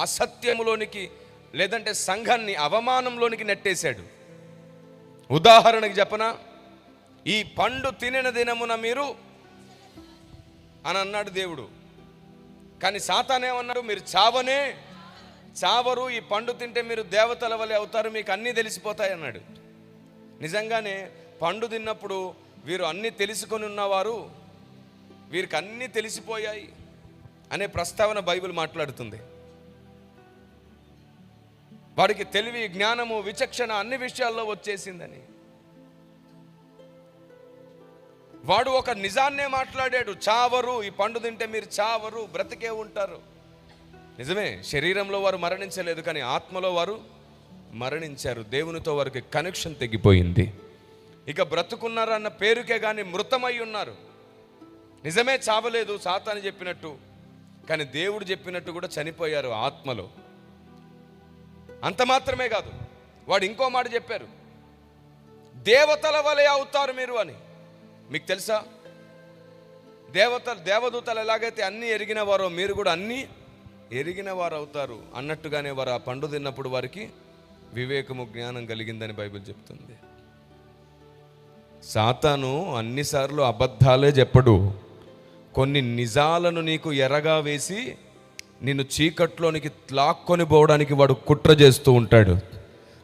A: అసత్యములోనికి, లేదంటే సంఘాన్ని అవమానంలోనికి నెట్టేశాడు. ఉదాహరణకి చెప్పనా, ఈ పండు తినిన దినమున మీరు అని అన్నాడు దేవుడు. కానీ సాతానేమన్నాడు, మీరు చావరు, ఈ పండు తింటే మీరు దేవతల వలె అవుతారు, మీకు అన్నీ తెలిసిపోతాయి అన్నాడు. నిజంగానే పండు తిన్నప్పుడు వీరు అన్నీ తెలుసుకొని ఉన్నవారు, వీరికి అన్నీ తెలిసిపోయాయి అనే ప్రస్తావన బైబిల్ మాట్లాడుతుంది. వాడికి తెలివి, జ్ఞానము, విచక్షణ అన్ని విషయాల్లో వచ్చేసిందని. వాడు ఒక నిజాన్నే మాట్లాడాడు, చావరు, ఈ పండు తింటే మీరు చావరు, బ్రతికే ఉంటారు. నిజమే, శరీరంలో వారు మరణించలేదు, కానీ ఆత్మలో వారు మరణించారు. దేవునితో వారికి కనెక్షన్ తెగిపోయింది. ఇక బ్రతుకున్నారన్న పేరుకే కానీ మృతమై ఉన్నారు. నిజమే, చావలేదు సాతాను చెప్పినట్టు, కానీ దేవుడు చెప్పినట్టు కూడా చనిపోయారు ఆత్మలో. అంత మాత్రమే కాదు, వాడు ఇంకో మాట చెప్పారు, దేవతల వలె అవుతారు మీరు అని. మీకు తెలుసా, దేవదూతలు ఎలాగైతే అన్నీ ఎరిగిన వారో మీరు కూడా అన్నీ ఎరిగిన వారు అవుతారు అన్నట్టుగానే వారు ఆ పండు తిన్నప్పుడు వారికి వివేకము, జ్ఞానం కలిగిందని బైబిల్ చెప్తుంది. సాతాను అన్నిసార్లు అబద్ధాలే చెప్పడు, కొన్ని నిజాలను నీకు ఎరగా వేసి నిన్ను చీకట్లోనికి లాక్కొని పోవడానికి వాడు కుట్ర చేస్తూ ఉంటాడు.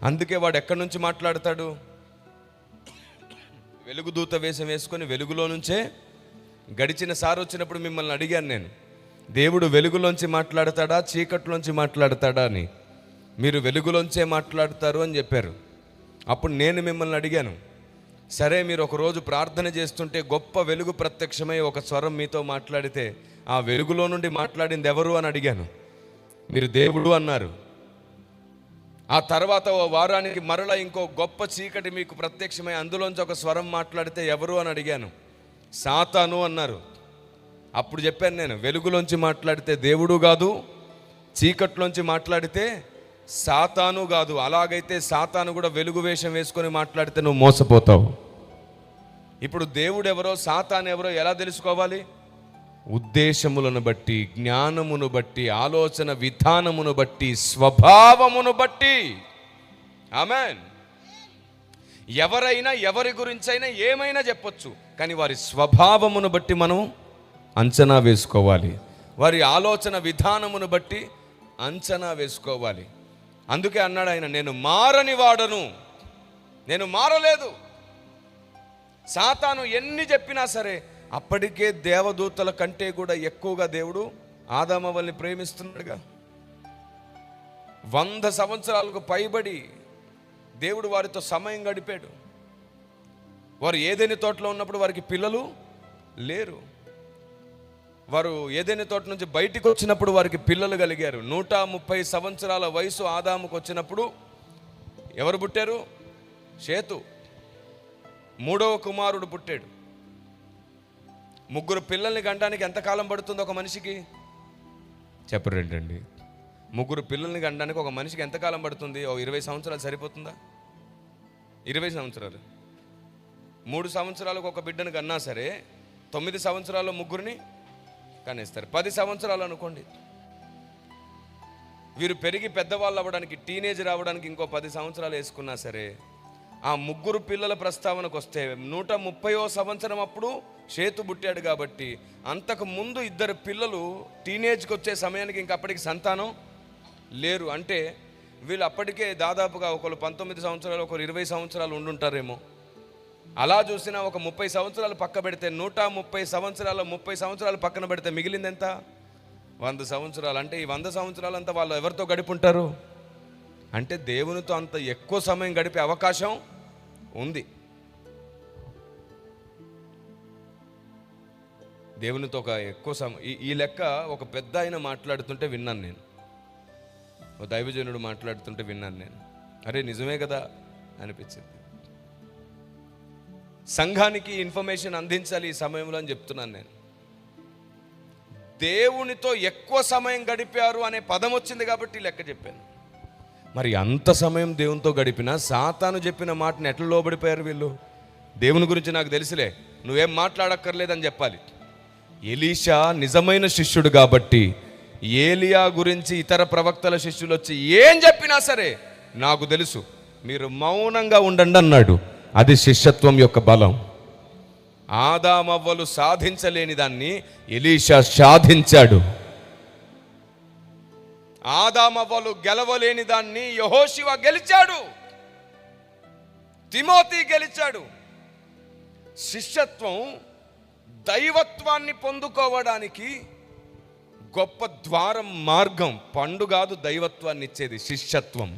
A: అందుకే వాడు ఎక్కడి నుంచి మాట్లాడతాడు, వెలుగుదూత వేషం వేసుకొని వెలుగులో నుంచే. గడిచిన సారి వచ్చినప్పుడు మిమ్మల్ని అడిగాను నేను, దేవుడు వెలుగులోంచి మాట్లాడతాడా చీకట్లోంచి మాట్లాడతాడా అని. మీరు వెలుగులోంచే మాట్లాడతారు అని చెప్పారు. అప్పుడు నేను మిమ్మల్ని అడిగాను, సరే మీరు ఒకరోజు ప్రార్థన చేస్తుంటే గొప్ప వెలుగు ప్రత్యక్షమై ఒక స్వరం మీతో మాట్లాడితే ఆ వెలుగులో నుండి మాట్లాడింది ఎవరు అని అడిగాను. మీరు దేవుడు అన్నారు. ఆ తర్వాత ఓ వారానికి మరలా ఇంకో గొప్ప చీకటి మీకు ప్రత్యక్షమై అందులోంచి ఒక స్వరం మాట్లాడితే ఎవరు అని అడిగాను. సాతాను అన్నారు. అప్పుడు చెప్పాను నేను, వెలుగులోంచి మాట్లాడితే దేవుడు కాదు, చీకట్లోంచి మాట్లాడితే సాతాను కాదు. అలాగైతే సాతాను కూడా వెలుగు వేషం వేసుకొని మాట్లాడితే నువ్వు మోసపోతావు. ఇప్పుడు దేవుడు ఎవరో సాతాను ఎవరో ఎలా తెలుసుకోవాలి? ఉద్దేశములను బట్టి, జ్ఞానమును బట్టి, ఆలోచన విధానమును బట్టి, స్వభావమును బట్టి. ఆమేన్. ఎవరైనా ఎవరి గురించైనా ఏమైనా చెప్పొచ్చు, కానీ వారి స్వభావమును బట్టి మనం అంచనా వేసుకోవాలి, వారి ఆలోచన విధానమును బట్టి అంచనా వేసుకోవాలి. అందుకే అన్నాడు ఆయన, నేను మారని వాడను, నేను మారలేదు. సాతాను ఎన్ని చెప్పినా సరే అప్పటికే దేవదూతల కంటే కూడా ఎక్కువగా దేవుడు ఆదామవ్వల్ని ప్రేమిస్తున్నాడుగా. 100 సంవత్సరాలకు పైబడి దేవుడు వారితో సమయం గడిపాడు. వారు ఏదైనా తోటలో ఉన్నప్పుడు వారికి పిల్లలు లేరు. వారు ఏదైనా తోట నుంచి బయటికి వచ్చినప్పుడు వారికి పిల్లలు కలిగారు. 130 సంవత్సరాల వయసు ఆదాముకు వచ్చినప్పుడు ఎవరు పుట్టారు? షేతు. 3వ కుమారుడు పుట్టాడు. 3 పిల్లల్ని గంటానికి ఎంతకాలం పడుతుంది ఒక మనిషికి? చెప్పరేంటండి? 3 పిల్లల్ని గంటానికి ఒక మనిషికి ఎంతకాలం పడుతుంది? 20 సంవత్సరాలు సరిపోతుందా? 20 సంవత్సరాలు. 3 సంవత్సరాలకు ఒక బిడ్డను కన్నా సరే 9 సంవత్సరాల్లో 3 కనేస్తారు. 10 సంవత్సరాలు అనుకోండి. వీరు పెరిగి పెద్దవాళ్ళు అవ్వడానికి, టీనేజ్ రావడానికి ఇంకో 10 సంవత్సరాలు వేసుకున్నా సరే ఆ 3 పిల్లల ప్రస్తావనకు వస్తే 130వ సంవత్సరం అప్పుడు షేతు పుట్టాడు. కాబట్టి అంతకు ముందు 2 పిల్లలు టీనేజ్కి వచ్చే సమయానికి ఇంక అప్పటికి సంతానం లేరు. అంటే వీళ్ళు అప్పటికే దాదాపుగా ఒకరు 19 సంవత్సరాలు, ఒకరు 20 సంవత్సరాలు ఉండుంటారేమో. అలా చూసినా ఒక 30 సంవత్సరాలు పక్క పెడితే 130 సంవత్సరాలు 30 సంవత్సరాలు పక్కన పెడితే మిగిలింది ఎంత? 100 సంవత్సరాలు. అంటే ఈ 100 సంవత్సరాలు అంతా వాళ్ళు ఎవరితో గడిపుంటారు? అంటే దేవునితో అంత ఎక్కువ సమయం గడిపే అవకాశం ఉంది. దేవునితో ఒక ఎక్కువ సమయం. ఈ లెక్క ఒక పెద్ద ఆయన మాట్లాడుతుంటే విన్నాను నేను, ఒక దైవజనుడు మాట్లాడుతుంటే విన్నాను నేను. అరే నిజమే కదా అనిపించింది. సంఘానికి ఇన్ఫర్మేషన్ అందించాలి ఈ సమయంలో అని చెప్తున్నాను నేను. దేవునితో ఎక్కువ సమయం గడిపారు అనే పదం వచ్చింది కాబట్టి లెక్క చెప్పాను. మరి అంత సమయం దేవునితో గడిపినా సాతాను చెప్పిన మాటను ఎట్లా లోబడిపోయారు వీళ్ళు? దేవుని గురించి నాకు తెలుసులే, నువ్వేం మాట్లాడక్కర్లేదని చెప్పాలి. ఎలీషా నిజమైన శిష్యుడు కాబట్టి ఏలియా గురించి ఇతర ప్రవక్తల శిష్యులు వచ్చి ఏం చెప్పినా సరే నాకు తెలుసు, మీరు మౌనంగా ఉండండి అన్నాడు. అది శిష్యత్వం యొక్క బలం. ఆదామవ్వలు సాధించలేని దాన్ని ఎలీషా సాధించాడు. ఆదామవ్వలు గెలవలేని దాన్ని యెహోషువ గెలిచాడు. తిమోతి గెలిచాడు. శిష్యత్వం దైవత్వాన్ని పొందుకోవడానికి గొప్ప ద్వారం, మార్గం. పండు కాదు దైవత్వాన్ని ఇచ్చేది శిష్యత్వం.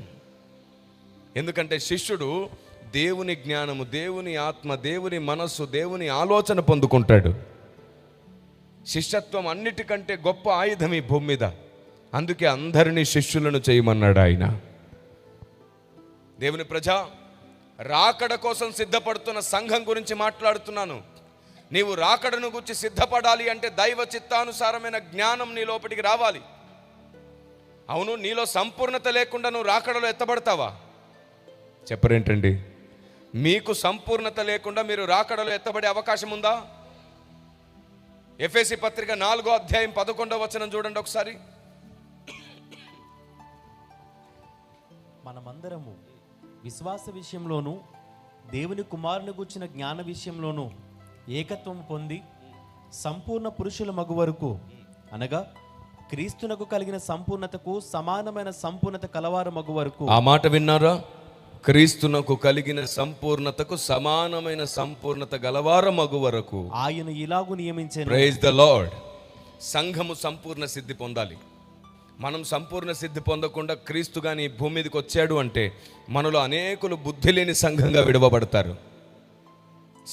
A: ఎందుకంటే శిష్యుడు దేవుని జ్ఞానము, దేవుని ఆత్మ, దేవుని మనస్సు, దేవుని ఆలోచన పొందుకుంటాడు. శిష్యత్వం అన్నిటికంటే గొప్ప ఆయుధం ఈ భూమి మీద. అందుకే అందరినీ శిష్యులను చేయమన్నాడు ఆయన. దేవుని ప్రజ, రాకడ కోసం సిద్ధపడుతున్న సంఘం గురించి మాట్లాడుతున్నాను. నీవు రాకడను గురించి సిద్ధపడాలి అంటే దైవ చిత్తానుసారమైన జ్ఞానం నీ లోపలికి రావాలి. అవును, నీలో సంపూర్ణత లేకుండా నువ్వు రాకడలో ఎత్తబడతావా? చెప్పరేంటండి? మీకు సంపూర్ణత లేకుండా మీరు రాకడలో ఎత్తబడే అవకాశం ఉందా? ఎఫెసీ పత్రిక 4వ అధ్యాయం 11వ వచనం చూడండి ఒకసారి.
B: మనమందరము విశ్వాస విషయంలోనూ దేవుని కుమారుని గూర్చిన జ్ఞాన విషయంలోనూ ఏకత్వం పొంది సంపూర్ణ పురుషుల మగు వరకు, అనగా క్రీస్తునకు కలిగిన సంపూర్ణతకు సమానమైన సంపూర్ణత కలవారు మగు వరకు.
A: ఆ మాట విన్నారా? క్రీస్తునకు కలిగిన సంపూర్ణతకు సమానమైన సంపూర్ణత గలవారు మగు వరకు
B: ఆయన ఇలాగు నియమించారు.
A: Praise the Lord. సంఘము సంపూర్ణ సిద్ధి పొందాలి. మనం సంపూర్ణ సిద్ధి పొందకుండా క్రీస్తు గాని భూమి మీదకి వచ్చాడు అంటే మనలో అనేకులు బుద్ధి లేని సంఘంగా విడవబడతారు.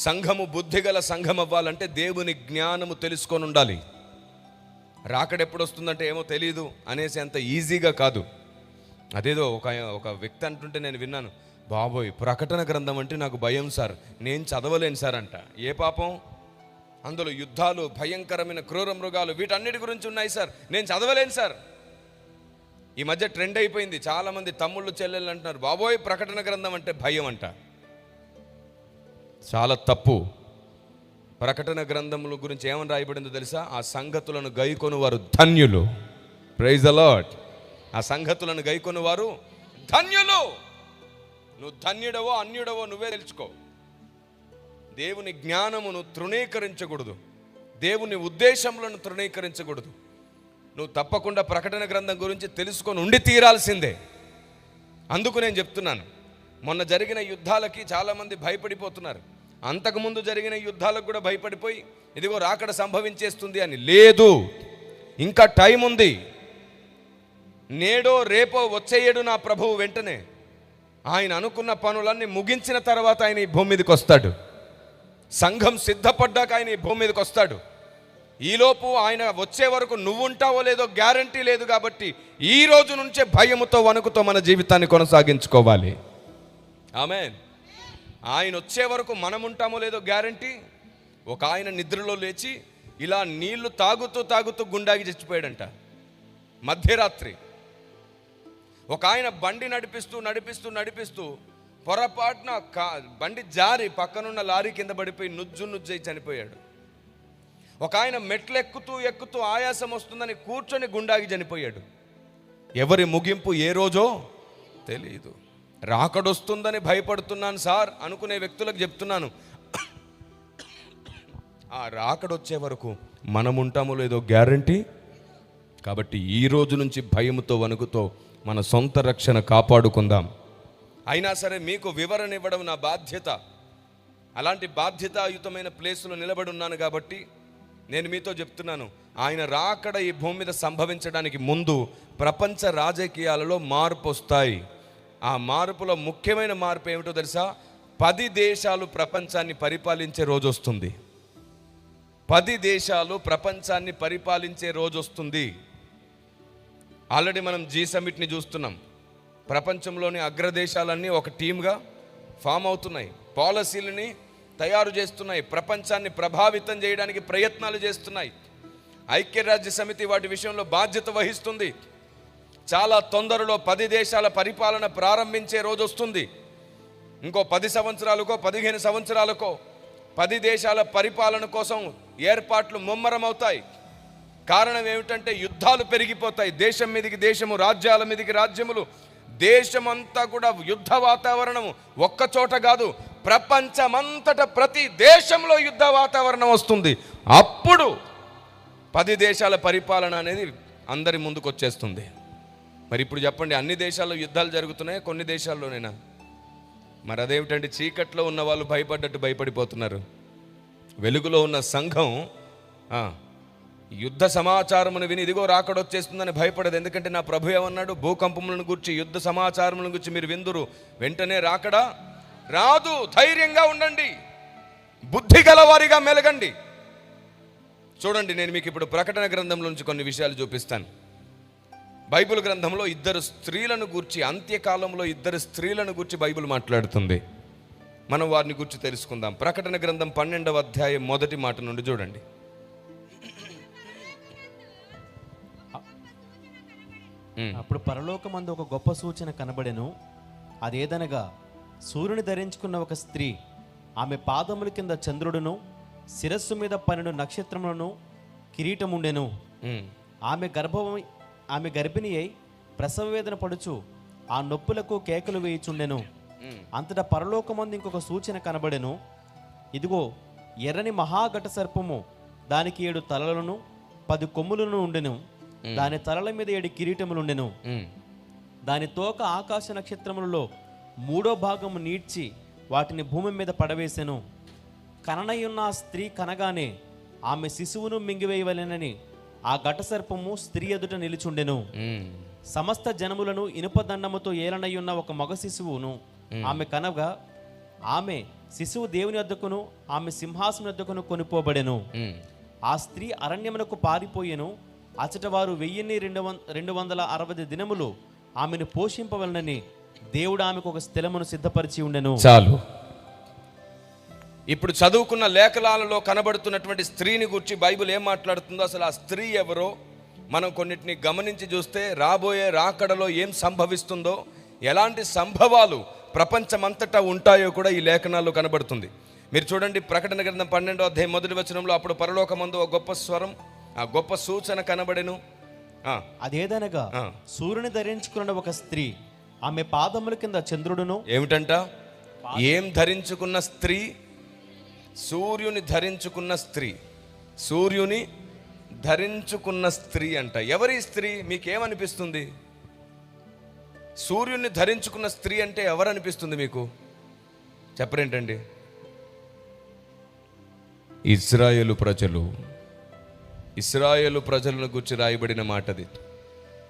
A: సంఘము బుద్ధిగల సంఘం అవ్వాలంటే దేవుని జ్ఞానము తెలుసుకొని ఉండాలి. రాకడెప్పుడు వస్తుందంటే ఏమో తెలియదు అనేసి అంత ఈజీగా కాదు. అదేదో ఒక వ్యక్తి అంటుంటే నేను విన్నాను, బాబోయ్ ప్రకటన గ్రంథం అంటే నాకు భయం సార్, నేను చదవలేను సార్ అంట. ఏ పాపం? అందులో యుద్ధాలు, భయంకరమైన క్రూర మృగాలు, వీటన్నిటి గురించి ఉన్నాయి సార్, నేను చదవలేను సార్. ఈ మధ్య ట్రెండ్ అయిపోయింది. చాలామంది తమ్ముళ్ళు చెల్లెళ్ళు అంటున్నారు, బాబోయ్ ప్రకటన గ్రంథం అంటే భయం అంట. చాలా తప్పు. ప్రకటన గ్రంథముల గురించి ఏమని రాయబడిందో తెలుసా? ఆ సంగతులను గైకొని వారు ధన్యులు. Praise the lord. ఆ సంగతులను గైకొని వారు ధన్యులు. నువ్వు ధన్యుడవో అన్యుడవో నువ్వే తెలుసుకో. దేవుని జ్ఞానమును తృణీకరించకూడదు, దేవుని ఉద్దేశములను తృణీకరించకూడదు. నువ్వు తప్పకుండా ప్రకటన గ్రంథం గురించి తెలుసుకొని ఉండి తీరాల్సిందే. అందుకు నేను చెప్తున్నాను, మొన్న జరిగిన యుద్ధాలకి చాలామంది భయపడిపోతున్నారు. అంతకుముందు జరిగిన యుద్ధాలకు కూడా భయపడిపోయి ఇదిగో రాకడ సంభవించేస్తుంది అని. లేదు, ఇంకా టైం ఉంది. నేడో రేపో వచ్చేయడు నా ప్రభువు వెంటనే. ఆయన అనుకున్న పనులన్నీ ముగించిన తర్వాత ఆయన ఈ భూమి మీదకి వస్తాడు. సంఘం సిద్ధపడ్డాక ఆయన ఈ భూమి మీదకి వస్తాడు. ఈలోపు ఆయన వచ్చే వరకు నువ్వు ఉంటావో లేదో గ్యారంటీ లేదు. కాబట్టి ఈ రోజు నుంచే భయముతో వణుకుతో మన జీవితాన్ని కొనసాగించుకోవాలి. ఆమేన్. ఆయన వచ్చే వరకు మనం ఉంటామో లేదో గ్యారంటీ. ఒక ఆయన నిద్రలో లేచి ఇలా నీళ్లు తాగుతూ గుండాగి చచ్చిపోయాడంట మధ్యరాత్రి. ఒక ఆయన బండి నడిపిస్తూ పొరపాటున బండి జారి పక్కనున్న లారీ కింద పడిపోయి నుజ్జై చనిపోయాడు. ఒక ఆయన మెట్లు ఎక్కుతూ ఆయాసం వస్తుందని కూర్చొని గుండాగి చనిపోయాడు. ఎవరి ముగింపు ఏ రోజో తెలియదు. రాకడొస్తుందని భయపడుతున్నాను సార్ అనుకునే వ్యక్తులకు చెప్తున్నాను, ఆ రాకడొచ్చే వరకు మనం ఉంటామో లేదో గ్యారంటీ. కాబట్టి ఈ రోజు నుంచి భయముతో వణుకుతో మన సొంత రక్షణ కాపాడుకుందాం. అయినా సరే మీకు వివరణ ఇవ్వడం నా బాధ్యత. అలాంటి బాధ్యతాయుతమైన ప్లేసులో నిలబడి ఉన్నాను కాబట్టి నేను మీతో చెప్తున్నాను, ఆయన రాకడ ఈ భూమి మీద సంభవించడానికి ముందు ప్రపంచ రాజకీయాలలో మార్పు వస్తాయి. ఆ మార్పులో ముఖ్యమైన మార్పు ఏమిటో తెలుసా? 10 దేశాలు ప్రపంచాన్ని పరిపాలించే రోజు వస్తుంది. 10 దేశాలు ప్రపంచాన్ని పరిపాలించే రోజు వస్తుంది. ఆల్రెడీ మనం G7ని చూస్తున్నాం. ప్రపంచంలోని అగ్రదేశాలన్నీ ఒక టీమ్గా ఫామ్ అవుతున్నాయి, పాలసీలని తయారు చేస్తున్నాయి, ప్రపంచాన్ని ప్రభావితం చేయడానికి ప్రయత్నాలు చేస్తున్నాయి. ఐక్యరాజ్య సమితి వాటి విషయంలో బాధ్యత వహిస్తుంది. చాలా తొందరలో 10 దేశాల పరిపాలన ప్రారంభించే రోజు వస్తుంది. ఇంకో 10 సంవత్సరాలకో 15 సంవత్సరాలకో 10 దేశాల పరిపాలన కోసం ఏర్పాట్లు ముమ్మరమవుతాయి. కారణం ఏమిటంటే యుద్ధాలు పెరిగిపోతాయి. దేశం మీదకి దేశము, రాజ్యాల మీదకి రాజ్యములు, దేశమంతా కూడా యుద్ధ వాతావరణము. ఒక్కచోట కాదు, ప్రపంచమంతటా ప్రతి దేశంలో యుద్ధ వాతావరణం వస్తుంది. అప్పుడు 10 దేశాల పరిపాలన అనేది అందరి ముందుకు వచ్చేస్తుంది. మరి ఇప్పుడు చెప్పండి, అన్ని దేశాల్లో యుద్ధాలు జరుగుతున్నాయి, కొన్ని దేశాల్లోనేనా? మరి అదేమిటంటే చీకట్లో ఉన్న వాళ్ళు భయపడ్డట్టు భయపడిపోతున్నారు. వెలుగులో ఉన్న సంఘం యుద్ధ సమాచారమును విని ఇదిగో రాకడొచ్చేస్తుందని భయపడదు. ఎందుకంటే నా ప్రభు ఏమన్నాడు? భూకంపములను గురించి, యుద్ధ సమాచారములను గురించి మీరు విందురు, వెంటనే రాకడా రాదు. ధైర్యంగా ఉండండి, బుద్ధి గలవారిగా మెలగండి. చూడండి, నేను మీకు ఇప్పుడు ప్రకటన గ్రంథంలో నుంచి కొన్ని విషయాలు చూపిస్తాను. బైబిల్ గ్రంథంలో 2 స్త్రీలను గూర్చి, అంత్యకాలంలో 2 స్త్రీలను గూర్చి బైబిల్ మాట్లాడుతుంది. మనం వారిని గురించి తెలుసుకుందాం. ప్రకటన గ్రంథం 12వ అధ్యాయం 1వ మాట నుండి చూడండి.
B: అప్పుడు పరలోకమందు ఒక గొప్ప సూచన కనబడెను. అదేదనగా సూర్యుని ధరించుకున్న ఒక స్త్రీ, ఆమె పాదముల కింద చంద్రుడును, శిరస్సు మీద 12 నక్షత్రములను కిరీటముండెను. ఆమె గర్భిణి అయి ప్రసవ వేదన పడుచు ఆ నొప్పులకు కేకలు వేయుచుండెను. అంతటా పరలోకమందు ఇంకొక సూచన కనబడెను. ఇదిగో ఎర్రని మహాఘట సర్పము, దానికి 7 తలలను 10 కొమ్ములను ఉండెను. దాని తలల మీద 7 కిరీటములుండెను. దాని తోక ఆకాశ నక్షత్రములలో 3వ భాగము నీడ్చి వాటిని భూమి మీద పడవేసెను. కననయున్న ఆ స్త్రీ కనగానే ఆమె శిశువును మింగివేయవలెనని ఆ ఘటసర్పము స్త్రీ ఎదుట నిలుచుండెను. సమస్త జనములను ఇనుపదండముతో ఏలనయ్యున్న ఒక మగ శిశువును ఆమె కనగా, ఆమె శిశువు దేవుని వద్దకును ఆమె సింహాసనం వద్దకును కొనిపోబడెను. ఆ స్త్రీ అరణ్యమునకు పారిపోయెను. అచట వారు 1260 దినములు ఆమెను పోషింపవలనని దేవుడు ఆమెకు ఒక స్థలమును సిద్ధపరిచి ఉండెను.
A: చాలు. ఇప్పుడు చదువుకున్న లేఖనాలలో కనబడుతున్నటువంటి స్త్రీని గురించి బైబిల్ ఏం మాట్లాడుతుందో, అసలు ఆ స్త్రీ ఎవరో మనం కొన్నిటిని గమనించి చూస్తే రాబోయే రాకడలో ఏం సంభవిస్తుందో, ఎలాంటి సంభవాలు ప్రపంచమంతటా ఉంటాయో కూడా ఈ లేఖనాల్లో కనబడుతుంది. మీరు చూడండి, ప్రకటన గ్రంథం 12వ అధ్యాయం 1వ వచనంలో అప్పుడు పరలోకమందు ఒక గొప్ప స్వరం, ఆ గొప్ప సూచన కనబడెను.
B: అదేదనగా సూర్యుని ధరించుకున్న ఒక స్త్రీ, ఆమె పాదముల కింద చంద్రుడును.
A: ఏమిటంట? ఏం ధరించుకున్న స్త్రీ? సూర్యుని ధరించుకున్న స్త్రీ. సూర్యుని ధరించుకున్న స్త్రీ అంట. ఎవరి స్త్రీ? మీకేమనిపిస్తుంది? సూర్యుని ధరించుకున్న స్త్రీ అంటే ఎవరనిపిస్తుంది మీకు? చెప్పరేంటండి? ఇశ్రాయేలు ప్రజలను గురించి రాయబడిన మాటది.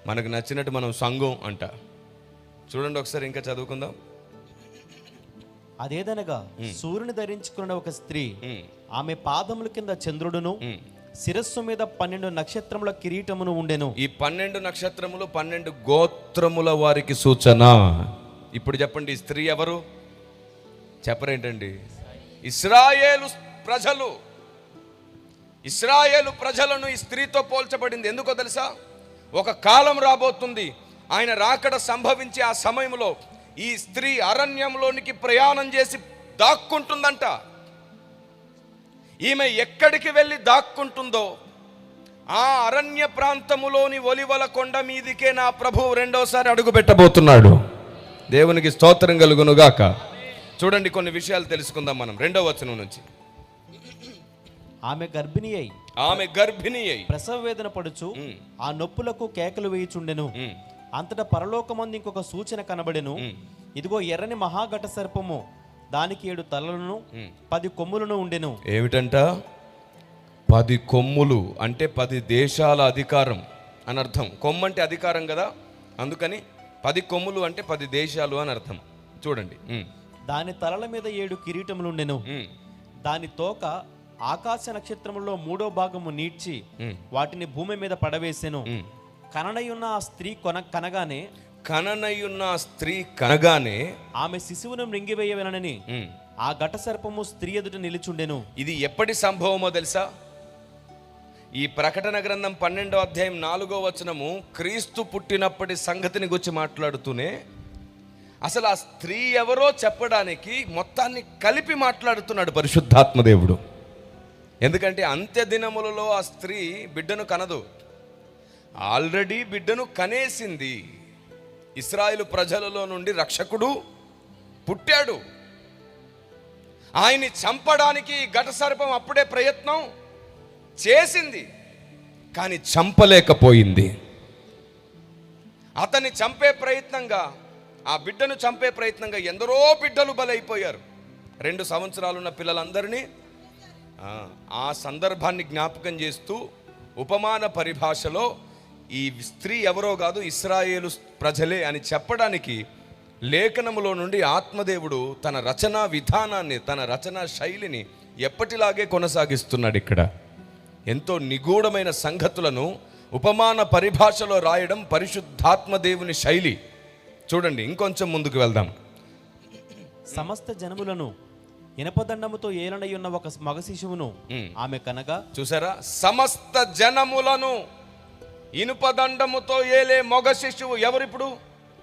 A: మనకు నచ్చినట్టు మనం సంఘం అంట. చూడండి ఒకసారి ఇంకా చదువుకుందాం.
B: అదేదనగా సూర్యుని ధరించుకున్న ఒక స్త్రీ, ఆమె పాదముల కింద చంద్రుడును, శిరస్సు మీద 12 నక్షత్రముల కిరీటమును ఉండెను.
A: ఈ 12 నక్షత్రములు 12 గోత్రముల వారికి సూచన. ఇప్పుడు చెప్పండి, ఈ స్త్రీ ఎవరు? చెప్పరేంటండి? ఇశ్రాయేలు ప్రజలు. ఇశ్రాయేలు ప్రజలను ఈ స్త్రీతో పోల్చబడింది. ఎందుకో తెలుసా? ఒక కాలం రాబోతుంది, ఆయన రాకడ సంభవించే ఆ సమయంలో ఈ స్త్రీ అరణ్యంలోనికి ప్రయాణం చేసి దాక్కుంటుందంట. ఈమె ఎక్కడికి వెళ్ళి దాక్కుంటుందో ఆ అరణ్య ప్రాంతములోని ఒలివల కొండ మీదికే నా ప్రభువు రెండోసారి అడుగు పెట్టబోతున్నాడు. దేవునికి స్తోత్రం కలుగునుగాక. చూడండి, కొన్ని విషయాలు తెలుసుకుందాం మనం 2వ వచనం నుంచి.
B: ఆమె గర్భిణి అయి ప్రసవ వేదన పడుచు ఆ నొప్పులకు కేకలు వేయుచుండెను. అంతటా పరలోకమందు ఇంకొక సూచన కనబడెను. ఇదిగో ఎర్రని మహాఘట సర్పము, దానికి 7 తలలను 10 కొమ్ములను ఉండెను.
A: ఏమిటంట? 10 కొమ్ములు అంటే 10 దేశాల అధికారం అని అర్థం. కొమ్ము అంటే అధికారం కదా, అందుకని 10 కొమ్ములు అంటే 10 దేశాలు అని అర్థం. చూడండి,
B: దాని తలల మీద 7 కిరీటములు ఉండెను. దాని తోక ఆకాశ నక్షత్రములో 3వ భాగము నీడ్చి వాటిని భూమి మీద పడవేసెను. కననయున్న ఆ స్త్రీ కనగానే
A: ఆమె
B: శిశువును మృంగివేయవలనని ఆ ఘట సర్పము స్త్రీ ఎదుట నిలిచుండెను.
A: ఇది ఎప్పటి సంభవమో తెలుసా? ఈ ప్రకటన గ్రంథం 12వ అధ్యాయం 4వ వచనము క్రీస్తు పుట్టినప్పటి సంగతిని గురించి మాట్లాడుతూనే అసలు ఆ స్త్రీ ఎవరో చెప్పడానికి మొత్తాన్ని కలిపి మాట్లాడుతున్నాడు పరిశుద్ధాత్మదేవుడు. ఎందుకంటే అంత్య దినములలో ఆ స్త్రీ బిడ్డను కనదు, ఆల్రెడీ బిడ్డను కనేసింది. ఇశ్రాయేలు ప్రజలలో నుండి రక్షకుడు పుట్టాడు. ఆయన్ని చంపడానికి ఘట సర్పం అప్పుడే ప్రయత్నం చేసింది, కానీ చంపలేకపోయింది. అతన్ని చంపే ప్రయత్నంగా, ఆ బిడ్డను చంపే ప్రయత్నంగా ఎందరో బిడ్డలు బలైపోయారు. 2 సంవత్సరాలున్న పిల్లలందరినీ ఆ సందర్భాన్ని జ్ఞాపకం చేస్తూ ఉపమాన పరిభాషలో ఈ స్త్రీ ఎవరో కాదు, ఇశ్రాయేలు ప్రజలే అని చెప్పడానికి లేఖనములో నుండి ఆత్మదేవుడు తన రచనా విధానాన్ని, తన రచనా శైలిని ఎప్పటిలాగే కొనసాగిస్తున్నాడు. ఇక్కడ ఎంతో నిగూఢమైన సంగతులను ఉపమాన పరిభాషలో రాయడం పరిశుద్ధాత్మదేవుని శైలి. చూడండి, ఇంకొంచెం ముందుకు వెళ్దాం.
B: సమస్త జనములను ఇనపదండముతో ఏలనయున్న ఒక మగ శిశువును ఆమె కనగా. చూసారా?
A: సమస్త జనములను ఇనుపదండముతో ఏలే మగ శిశువు ఎవరిప్పుడు?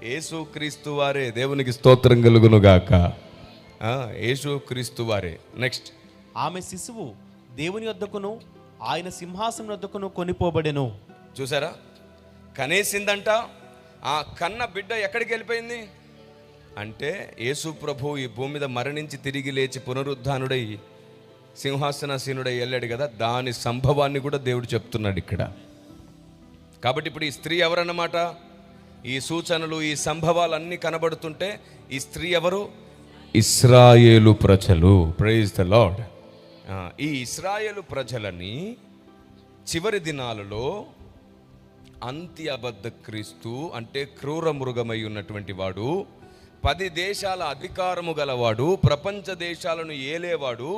A: యేసుక్రీస్తు వారే. దేవునికి స్తోత్రం కలుగునుగాక. యేసుక్రీస్తు వారే. నెక్స్ట్,
B: ఆమె శిశువు దేవుని వద్దకును ఆయన సింహాసనం వద్దకును కొనిపోబడెను.
A: చూసారా? కనేసిందంట. ఆ కన్న బిడ్డ ఎక్కడికి వెళ్ళిపోయింది అంటే యేసు ప్రభు ఈ భూమి మీద మరణించి తిరిగి లేచి పునరుద్ధానుడై సింహాసనాసీనుడై వెళ్ళాడు కదా, దాని సంభవాన్ని కూడా దేవుడు చెప్తున్నాడు ఇక్కడ. కాబట్టి ఇప్పుడు ఈ స్త్రీ ఎవరన్నమాట? ఈ సూచనలు, ఈ సంభవాలన్నీ కనబడుతుంటే ఈ స్త్రీ ఎవరు? ఇశ్రాయేలు ప్రజలు. Praise the lord. ఈ ఇశ్రాయేలు ప్రజలని చివరి దినాలలో అంత్య అబద్ధ క్రీస్తు అంటే క్రూర మృగమై ఉన్నటువంటి వాడు, 10 దేశాల అధికారము గలవాడు, ప్రపంచ దేశాలను ఏలేవాడు,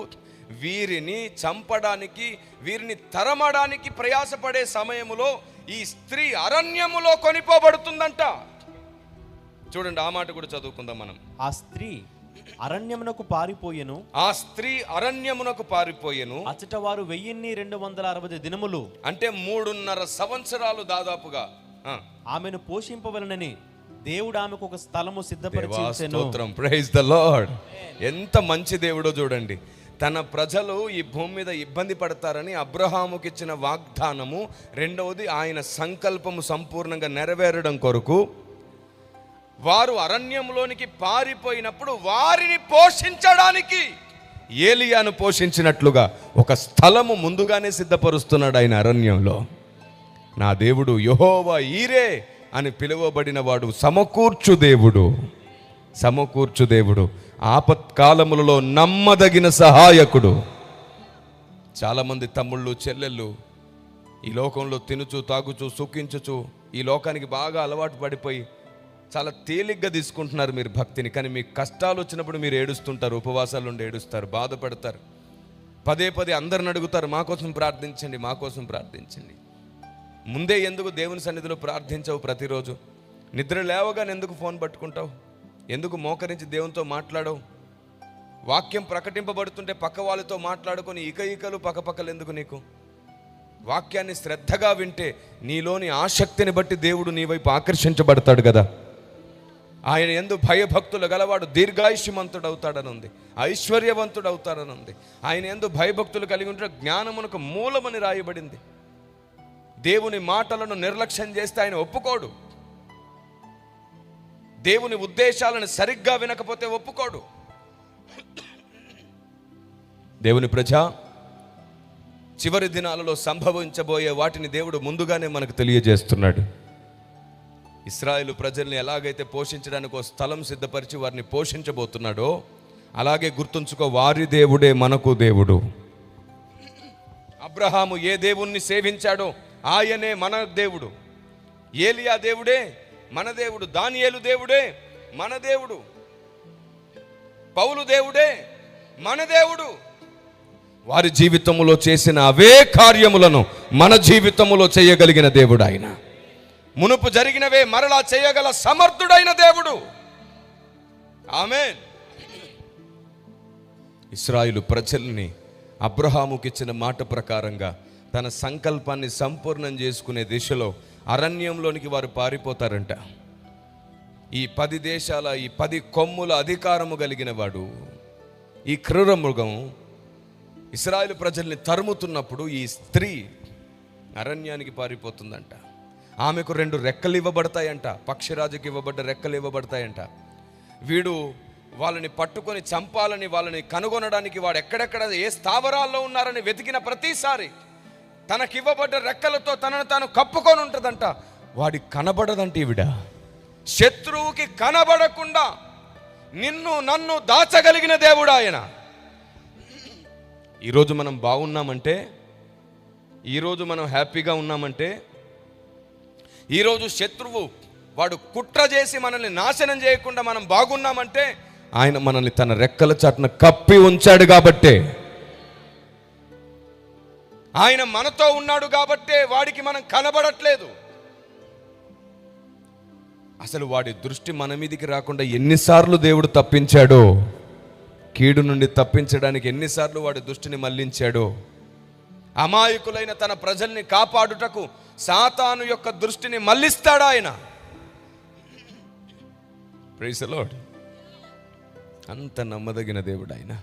A: వీరిని చంపడానికి, వీరిని తరమడానికి ప్రయాసపడే సమయములో ఈ స్త్రీ అరణ్యములో కొనిపోబడుతుందంట. చూడండి, ఆ మాట కూడా చదువుకుందాం మనం.
B: ఆ స్త్రీ అరణ్యమునకు పారిపోయెను. అచ్చట వారు 1260 దినములు అంటే
A: 3.5 సంవత్సరాలు దాదాపుగా
B: ఆమెను పోషింపవలనని దేవుడు ఆమెకు ఒక స్థలము సిద్ధపరిచేసెను.
A: Praise the lord. ఎంత మంచి దేవుడో చూడండి. తన ప్రజలు ఈ భూమి మీద ఇబ్బంది పడతారని అబ్రహాముకి ఇచ్చిన వాగ్దానము, రెండవది ఆయన సంకల్పము సంపూర్ణంగా నెరవేరడం కొరకు వారు అరణ్యంలోనికి పారిపోయినప్పుడు వారిని పోషించడానికి ఏలియాను పోషించినట్లుగా ఒక స్థలము ముందుగానే సిద్ధపరుస్తున్నాడు ఆయన అరణ్యంలో. నా దేవుడు యెహోవా ఈరే అని పిలువబడిన వాడు సమకూర్చు దేవుడు, ఆపత్కాలములలో నమ్మదగిన సహాయకుడు. చాలామంది తమ్ముళ్ళు చెల్లెళ్ళు ఈ లోకంలో తినుచు తాగుచు సుఖించుచు ఈ లోకానికి బాగా అలవాటు పడిపోయి చాలా తేలిగ్గా తీసుకుంటున్నారు మీరు భక్తిని. కానీ మీకు కష్టాలు వచ్చినప్పుడు మీరు ఏడుస్తుంటారు, ఉపవాసాలు ఉండి ఏడుస్తారు, బాధపడతారు, పదే పదే అందరిని అడుగుతారు, మా కోసం ప్రార్థించండి, మా కోసం ప్రార్థించండి. ముందే ఎందుకు దేవుని సన్నిధిలో ప్రార్థించవు? ప్రతిరోజు నిద్ర లేవగానే ఎందుకు ఫోన్ పట్టుకుంటావు? ఎందుకు మోకరించి దేవునితో మాట్లాడవు? వాక్యం ప్రకటింపబడుతుంటే పక్క వాళ్ళతో మాట్లాడుకొని ఇకలు పక్కపక్కలు ఎందుకు నీకు? వాక్యాన్ని శ్రద్ధగా వింటే నీలోని ఆసక్తిని బట్టి దేవుడు నీ వైపు ఆకర్షించబడతాడు కదా. ఆయన యందు భయభక్తులు గలవాడు దీర్ఘాయుష్యమంతుడు అవుతాడని ఉంది, ఐశ్వర్యవంతుడు అవుతాడని ఉంది. ఆయన యందు భయభక్తులు కలిగి ఉంటే జ్ఞానమునకు మూలమని రాయబడింది. దేవుని మాటలను నిర్లక్ష్యం చేస్తే ఆయన ఒప్పుకోడు. దేవుని ఉద్దేశాలను సరిగ్గా వినకపోతే ఒప్పుకోడు. దేవుని ప్రజ, చివరి దినాలలో సంభవించబోయే వాటిని దేవుడు ముందుగానే మనకు తెలియజేస్తున్నాడు. ఇశ్రాయేలు ప్రజల్ని ఎలాగైతే పోషించడానికి ఒక స్థలం సిద్ధపరిచి వారిని పోషించబోతున్నాడో అలాగే గుర్తుంచుకో, వారి దేవుడే మనకు దేవుడు. అబ్రహాము ఏ దేవుణ్ణి సేవించాడో ఆయనే మన దేవుడు. ఏలియా దేవుడే మన దేవుడు. దానియేలు దేవుడే మన దేవుడు. పౌలు దేవుడే మన దేవుడు. వారి జీవితంలో చేసిన అవే కార్యములను మన జీవితంలో చేయగలిగిన దేవుడు ఆయన. మునుపు జరిగినవే మరలా చేయగల సమర్థుడైన దేవుడు. ఆమేన్. ఇశ్రాయేలు ప్రజల్ని అబ్రహాముకి ఇచ్చిన మాట ప్రకారంగా తన సంకల్పాన్ని సంపూర్ణం చేసుకునే దిశలో అరణ్యంలోనికి వారు పారిపోతారంట. ఈ 10 దేశాల ఈ 10 కొమ్ముల అధికారము కలిగిన వాడు, ఈ క్రూర మృగం ఇశ్రాయేలు ప్రజల్ని తరుముతున్నప్పుడు ఈ స్త్రీ అరణ్యానికి పారిపోతుందంట. ఆమెకు 2 రెక్కలు ఇవ్వబడతాయంట, పక్షిరాజుకి ఇవ్వబడ్డ రెక్కలు ఇవ్వబడతాయంట. వీడు వాళ్ళని పట్టుకొని చంపాలని, వాళ్ళని కనుగొనడానికి వాడు ఎక్కడెక్కడ ఏ స్థావరాల్లో ఉన్నారని వెతికిన ప్రతిసారి తనకివ్వబడ్డ రెక్కలతో తనను తాను కప్పుకొని ఉంటుందంట. వాడికి కనబడదంట ఈవిడ. శత్రువుకి కనబడకుండా నిన్ను నన్ను దాచగలిగిన దేవుడు ఆయన. ఈరోజు మనం బాగున్నామంటే, ఈరోజు మనం హ్యాపీగా ఉన్నామంటే, ఈరోజు శత్రువు వాడు కుట్ర చేసి మనల్ని నాశనం చేయకుండా మనం బాగున్నామంటే ఆయన మనల్ని తన రెక్కల చాటున కప్పి ఉంచాడు కాబట్టే. ఆయన మనతో ఉన్నాడు కాబట్టే వాడికి మనం కనబడట్లేదు. అసలు వాడి దృష్టి మన మీదికి రాకుండా ఎన్నిసార్లు దేవుడు తప్పించాడో, కీడు నుండి తప్పించడానికి ఎన్నిసార్లు వాడి దృష్టిని మళ్లించాడో. అమాయకులైన తన ప్రజల్ని కాపాడుటకు సాతాను యొక్క దృష్టిని మళ్లిస్తాడు ఆయన. Praise the lord. అంత నమ్మదగిన దేవుడు ఆయన.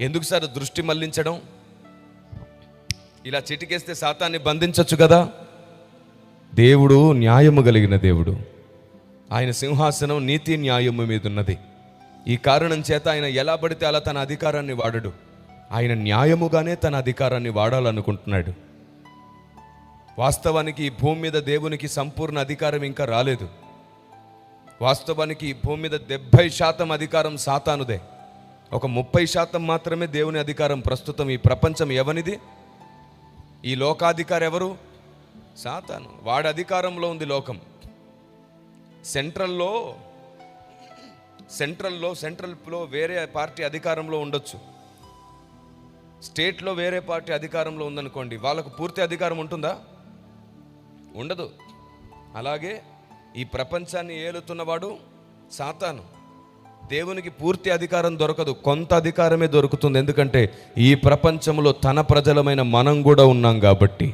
A: ఎందుకు సార్ దృష్టి మళ్లించడం? ఇలా చిటికేస్తే సాతాన్ని బంధించవచ్చు కదా. దేవుడు న్యాయము కలిగిన దేవుడు. ఆయన సింహాసనం నీతి న్యాయము మీద ఉన్నది. ఈ కారణం చేత ఆయన ఎలా పడితే అలా తన అధికారాన్ని వాడడు. ఆయన న్యాయముగానే తన అధికారాన్ని వాడాలనుకుంటున్నాడు. వాస్తవానికి ఈ భూమి మీద దేవునికి సంపూర్ణ అధికారం ఇంకా రాలేదు. వాస్తవానికి ఈ భూమి మీద 70% అధికారం సాతానుదే. ఒక 30% మాత్రమే దేవుని అధికారం. ప్రస్తుతం ఈ ప్రపంచం ఎవనిది? ఈ లోకాధికారి ఎవరు? సాతాను. వాడి అధికారంలో ఉంది లోకం. సెంట్రల్లో వేరే పార్టీ అధికారంలో ఉండొచ్చు. స్టేట్లో వేరే పార్టీ అధికారంలో ఉందనుకోండి, వాళ్ళకు పూర్తి అధికారం ఉంటుందా? ఉండదు. అలాగే ఈ ప్రపంచాన్ని ఏలుతున్నవాడు సాతాను. దేవునికి పూర్తి అధికారం దొరకదు, కొంత అధికారమే దొరుకుతుంది. ఎందుకంటే ఈ ప్రపంచంలో తన ప్రజలమైన మనం కూడా ఉన్నాం కాబట్టి.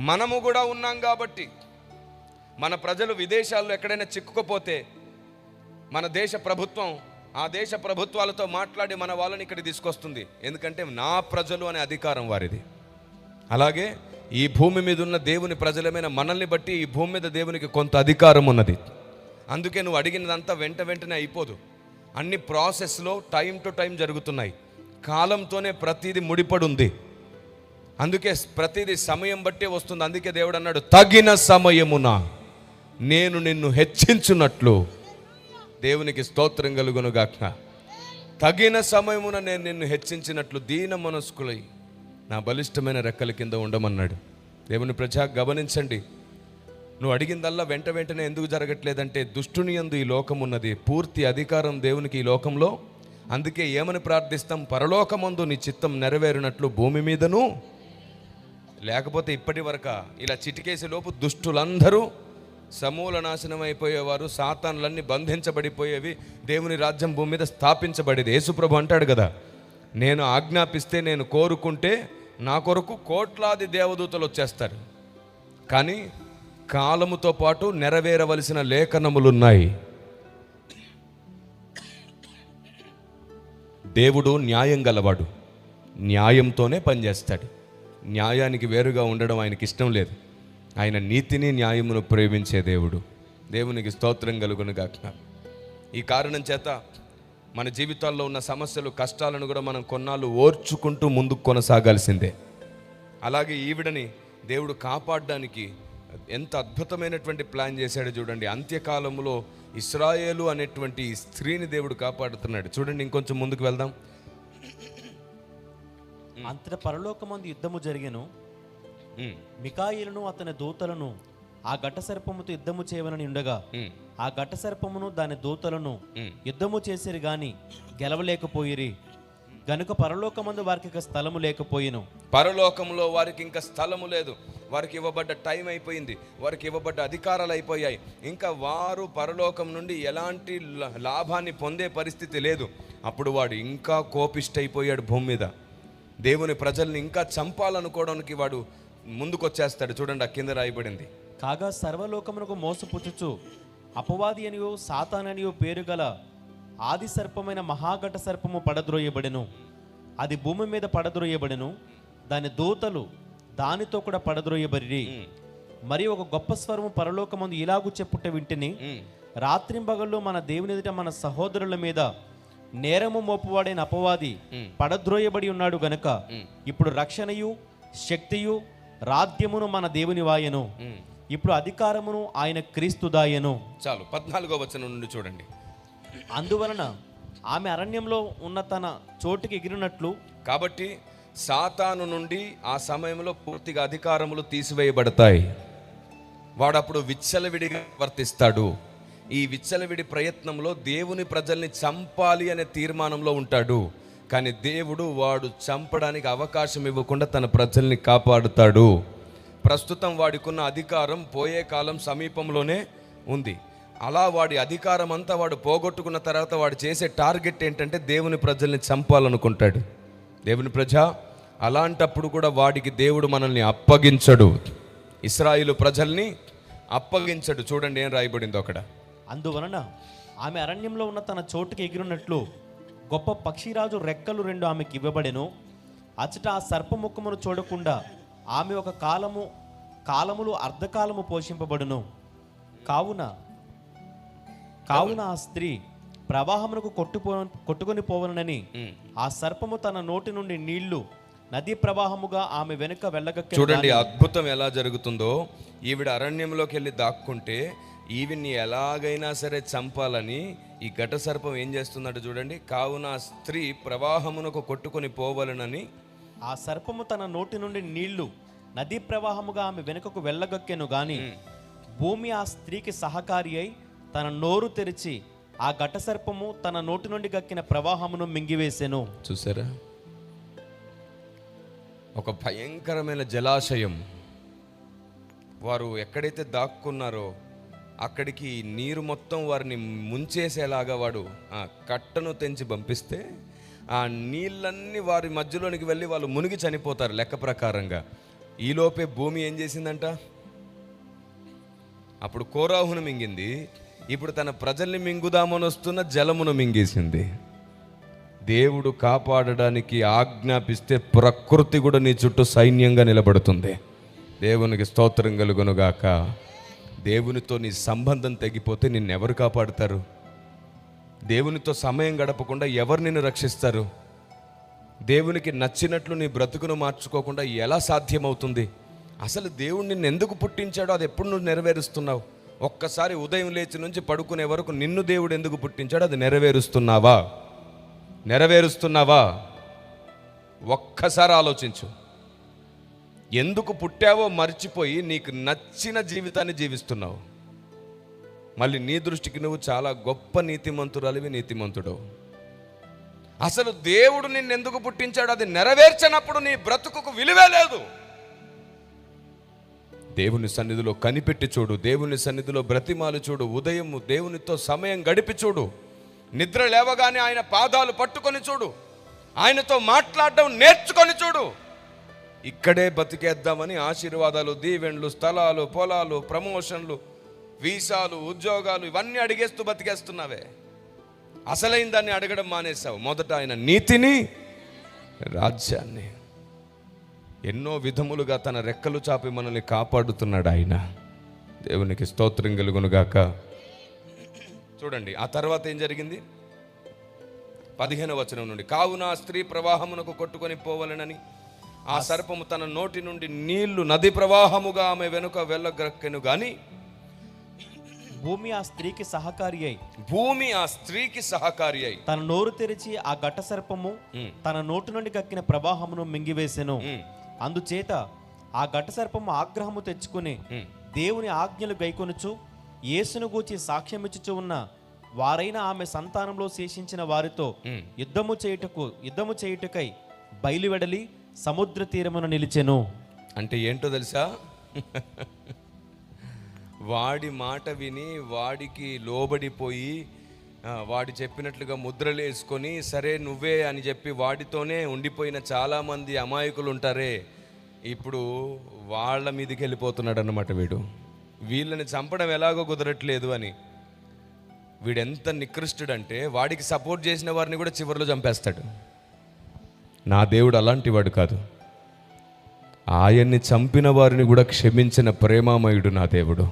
A: మనము కూడా ఉన్నాం కాబట్టి మన ప్రజలు విదేశాల్లో ఎక్కడైనా చిక్కుకుపోతే మన దేశ ప్రభుత్వం ఆ దేశ ప్రభుత్వాలతో మాట్లాడి మన వాళ్ళని ఇక్కడికి తీసుకొస్తుంది. ఎందుకంటే నా ప్రజలు అనే అధికారం వారిది. అలాగే ఈ భూమి మీద ఉన్న దేవుని ప్రజలమైన మనల్ని బట్టి ఈ భూమి మీద దేవునికి కొంత అధికారం ఉన్నది. అందుకే నువ్వు అడిగినదంతా వెంటనే అయిపోదు. అన్ని ప్రాసెస్లో టైం టు టైం జరుగుతున్నాయి. కాలంతోనే ప్రతిదీ ముడిపడి ఉంది. అందుకే ప్రతిదీ సమయం బట్టే వస్తుంది. అందుకే దేవుడు అన్నాడు, తగిన సమయమున నేను నిన్ను హెచ్చించున్నట్లు. దేవునికి స్తోత్రం కలుగునుగాక. తగిన సమయమున నేను నిన్ను హెచ్చించినట్లు దీన మనస్కులై నా బలిష్టమైన రెక్కల కింద ఉండమన్నాడు. దేవుని ప్రజ గమనించండి, నువ్వు అడిగిందల్లా వెంటనే ఎందుకు జరగట్లేదంటే దుష్టుని యందు ఈ లోకం ఉన్నది, పూర్తి అధికారం దేవునికి ఈ లోకంలో. అందుకే ఏమని ప్రార్థిస్తాం? పరలోకమందు నీ చిత్తం నెరవేరినట్లు భూమి మీదను. లేకపోతే ఇప్పటి వరకు ఇలా చిటికేసే లోపు దుష్టులందరూ సమూల నాశనం అయిపోయేవారు, సాతానులన్నీ బంధించబడిపోయేవి, దేవుని రాజ్యం భూమి మీద స్థాపించబడేది. యేసుప్రభు అంటాడు కదా, నేను ఆజ్ఞాపిస్తే, నేను కోరుకుంటే నా కొరకు కోట్లాది దేవదూతలు వచ్చేస్తారు. కానీ కాలముతో పాటు నెరవేరవలసిన లేఖనములున్నాయి. దేవుడు న్యాయం గలవాడు, న్యాయంతోనే పనిచేస్తాడు. న్యాయానికి వేరుగా ఉండడం ఆయనకి ఇష్టం లేదు. ఆయన నీతిని న్యాయమును ప్రేమించే దేవుడు. దేవునికి స్తోత్రం కలుగును గాక. ఈ కారణం చేత మన జీవితాల్లో ఉన్న సమస్యలు, కష్టాలను కూడా మనం కొన్నాళ్ళు ఓర్చుకుంటూ ముందుకు కొనసాగాల్సిందే. అలాగే ఈవిడని దేవుడు కాపాడడానికి ఎంత అద్భుతమైనటువంటి ప్లాన్ చేశాడు చూడండి. అంత్యకాలంలో ఇశ్రాయేలు అనేటువంటి స్త్రీని దేవుడు కాపాడుతున్నాడు. చూడండి, ఇంకొంచెం ముందుకు వెళ్దాం.
B: అంతట పరలోకమందు యుద్ధము జరిగెను. మికాయేలును అతని దూతలను ఆ ఘట సర్పముతో యుద్ధము చేయవలని ఉండగా ఆ ఘట సర్పమును దాని దూతలను యుద్ధము చేసిరి గాని గెలవలేకపోయిరి. గనుక పరలోకమందు వారికి ఇక స్థలము లేకపోయిను.
A: పరలోకంలో వారికి ఇంకా స్థలము లేదు. వారికి ఇవ్వబడ్డ టైం అయిపోయింది, వారికి ఇవ్వబడ్డ అధికారాలు అయిపోయాయి. ఇంకా వారు పరలోకం నుండి ఎలాంటి లాభాన్ని పొందే పరిస్థితి లేదు. అప్పుడు వాడు ఇంకా కోపిష్టైపోయాడు భూమి మీద. దేవుని ప్రజల్ని ఇంకా చంపాలనుకోవడానికి వాడు ముందుకొచ్చేస్తాడు. చూడండి, ఆ కింద రాయబడింది,
B: కాగా సర్వలోకమునకు మోసపుచ్చుచు అపవాది అనియో సాతాననియో పేరు గల ఆది సర్పమైన మహాఘట సర్పము పడద్రోయబడెను. అది భూమి మీద పడద్రోయబడెను, దాని దూతలు దానితో కూడా పడద్రోయబడి. మరి ఒక గొప్ప స్వరము పరలోకమందు ఇలాగు చెప్పుట వింటిని, రాత్రింబగళ్ళు మన దేవుని ఎదుట మన సహోదరుల మీద నేరము మోపువాడైన అపవాది పడద్రోయబడి ఉన్నాడు గనుక ఇప్పుడు రక్షణయు శక్తియు రాజ్యమును మన దేవుని వాయను, ఇప్పుడు అధికారమును ఆయన క్రీస్తుదాయను.
A: చాలు, 14వ వచనం నుండి చూడండి.
B: అందువలన ఆమె అరణ్యంలో ఉన్న తన చోటుకి ఎగిరినట్లు.
A: కాబట్టి సాతాను నుండి ఆ సమయంలో పూర్తిగా అధికారములు తీసివేయబడతాయి. వాడు అప్పుడు విచ్చలవిడిగా వర్తిస్తాడు. ఈ విచ్చలవిడి ప్రయత్నంలో దేవుని ప్రజల్ని చంపాలి అనే తీర్మానంలో ఉంటాడు. కానీ దేవుడు వాడు చంపడానికి అవకాశం ఇవ్వకుండా తన ప్రజల్ని కాపాడుతాడు. ప్రస్తుతం వాడికున్న అధికారం పోయే కాలం సమీపంలోనే ఉంది. అలా వాడి అధికారం అంతా వాడు పోగొట్టుకున్న తర్వాత వాడు చేసే టార్గెట్ ఏంటంటే దేవుని ప్రజల్ని చంపాలనుకుంటాడు. దేవుని ప్రజ, అలాంటప్పుడు కూడా వాడికి దేవుడు మనల్ని అప్పగించడు, ఇశ్రాయేలు ప్రజల్ని అప్పగించడు. చూడండి ఏం రాయబడిందో అక్కడ.
B: అందువలన ఆమె అరణ్యంలో ఉన్న తన చోటుకి ఎగిరినట్లు గొప్ప పక్షిరాజు రెక్కలు 2 ఆమెకి ఇవ్వబడెను. అచట ఆ సర్పముఖమును చూడకుండా ఆమె ఒక కాలములు అర్ధకాలము పోషింపబడును. కావున ఆ స్త్రీ ప్రవాహమునకు కొట్టుకొని పోవనని ఆ సర్పము తన నోటి నుండి నీళ్లు నదీ ప్రవాహముగా ఆమె వెనుక వెళ్ళగక్కెను.
A: చూడండి అద్భుతం ఎలా జరుగుతుందో. ఈవిడ అరణ్యంలోకి వెళ్ళి దాక్కుంటే ఈవిని ఎలాగైనా సరే చంపాలని ఈ ఘట సర్పం ఏం చేస్తుందంటే చూడండి, కావున ఆ స్త్రీ ప్రవాహమునకు కొట్టుకొని పోవలనని
B: ఆ సర్పము తన నోటి నుండి నీళ్లు నదీ ప్రవాహముగా ఆమె వెనుకకు వెళ్ళగక్కెను గాని భూమి ఆ స్త్రీకి సహకారి అయి తన నోరు తెరిచి ఆ ఘట సర్పము తన నోటి నుండి గక్కిన ప్రవాహమును మింగివేసెను.
A: చూసారా, ఒక భయంకరమైన జలాశయం. వారు ఎక్కడైతే దాక్కున్నారో అక్కడికి నీరు మొత్తం వారిని ముంచేసేలాగా వాడు ఆ కట్టను తెంచి పంపిస్తే ఆ నీళ్ళన్నీ వారి మధ్యలోనికి వెళ్ళి వాళ్ళు మునిగి చనిపోతారు లెక్క ప్రకారంగా. ఈలోపే భూమి ఏం చేసిందంట, అప్పుడు కోరాహును మింగింది. ఇప్పుడు తన ప్రజల్ని మింగుదామని వస్తున్న జలమును మింగేసింది. దేవుడు కాపాడడానికి ఆజ్ఞాపిస్తే ప్రకృతి కూడా నీ చుట్టూ సైన్యంగా నిలబడుతుంది. దేవునికి స్తోత్రం కలుగునుగాక. దేవునితో నీ సంబంధం తెగిపోతే నిన్నెవరు కాపాడుతారు? దేవునితో సమయం గడపకుండా ఎవరు నిన్ను రక్షిస్తారు? దేవునికి నచ్చినట్లు నీ బ్రతుకును మార్చుకోకుండా ఎలా సాధ్యమవుతుంది? అసలు దేవుడు నిన్ను ఎందుకు పుట్టించాడో అది ఎప్పుడు నువ్వు నెరవేరుస్తున్నావు? ఒక్కసారి ఉదయం లేచి నుంచి పడుకునే వరకు నిన్ను దేవుడు ఎందుకు పుట్టించాడో అది నెరవేరుస్తున్నావా? ఒక్కసారి ఆలోచించు. ఎందుకు పుట్టావో మర్చిపోయి నీకు నచ్చిన జీవితాన్ని జీవిస్తున్నావు. మళ్ళీ నీ దృష్టికి నువ్వు చాలా గొప్ప నీతిమంతురాలివి, నీతిమంతుడవు. అసలు దేవుడు నిన్నెందుకు పుట్టించాడు అది నెరవేర్చినప్పుడు నీ బ్రతుకుకు విలువే లేదు. దేవుని సన్నిధిలో కనిపెట్టి చూడు, దేవుని సన్నిధిలో బ్రతిమాలు చూడు, ఉదయం దేవునితో సమయం గడిపి చూడు, నిద్ర లేవగానే ఆయన పాదాలు పట్టుకొని చూడు, ఆయనతో మాట్లాడడం నేర్చుకొని చూడు. ఇక్కడే బతికేద్దామని ఆశీర్వాదాలు, దీవెన్లు, స్థలాలు, పొలాలు, ప్రమోషన్లు, వీసాలు, ఉద్యోగాలు ఇవన్నీ అడిగేస్తూ బతికేస్తున్నావే. అసలైన దాన్ని అడగడం మానేశావు. మొదట ఆయన నీతిని, రాజ్యాన్ని. ఎన్నో విధములుగా తన రెక్కలు చాపి మనల్ని కాపాడుతున్నాడు ఆయన. దేవునికి స్తోత్రం కలుగునుగాక. చూడండి ఆ తర్వాత ఏం జరిగింది. 15వ వచనం నుండి, కావున ఆ స్త్రీ ప్రవాహమునకు కొట్టుకొని పోవలెనని ఆ సర్పము తన నోటి నుండి నీళ్లు నది ప్రవాహముగా ఆమె వెనుక వెళ్ళగ్రక్కెను గాని
B: భూమి ఆ స్త్రీకి సహకారి అయి తన నోరు తెరిచి ఆ ఘట సర్పము తన నోటి నుండి కక్కిన ప్రవాహమును మింగివేసెను. అందుచేత ఆ ఘట సర్పము ఆగ్రహము తెచ్చుకుని దేవుని ఆజ్ఞలు గైకొనుచు యేసును గూర్చి సాక్ష్యమిచ్చుచు ఉన్న వారైన ఆమె సంతానంలో శేషించిన వారితో యుద్ధము చేయుటకై బయలువెడలి సముద్ర తీరమున నిలిచెను.
A: అంటే ఏంటో తెలుసా, వాడి మాట విని వాడికి లోబడిపోయి వాడి చెప్పినట్లుగా ముద్రలు వేసుకొని సరే నువ్వే అని చెప్పి వాడితోనే ఉండిపోయిన చాలామంది అమాయకులు ఉంటారే, ఇప్పుడు వాళ్ళ మీదకి వెళ్ళిపోతున్నాడు అన్నమాట. వీళ్ళని చంపడం ఎలాగో కుదరట్లేదు అని వీడెంత నికృష్టుడంటే వాడికి సపోర్ట్ చేసిన వారిని కూడా చివరిలో చంపేస్తాడు. నా దేవుడు అలాంటి వాడు కాదు. ఆయన్ని చంపిన వారిని కూడా క్షమించిన ప్రేమామయుడు నా దేవుడు.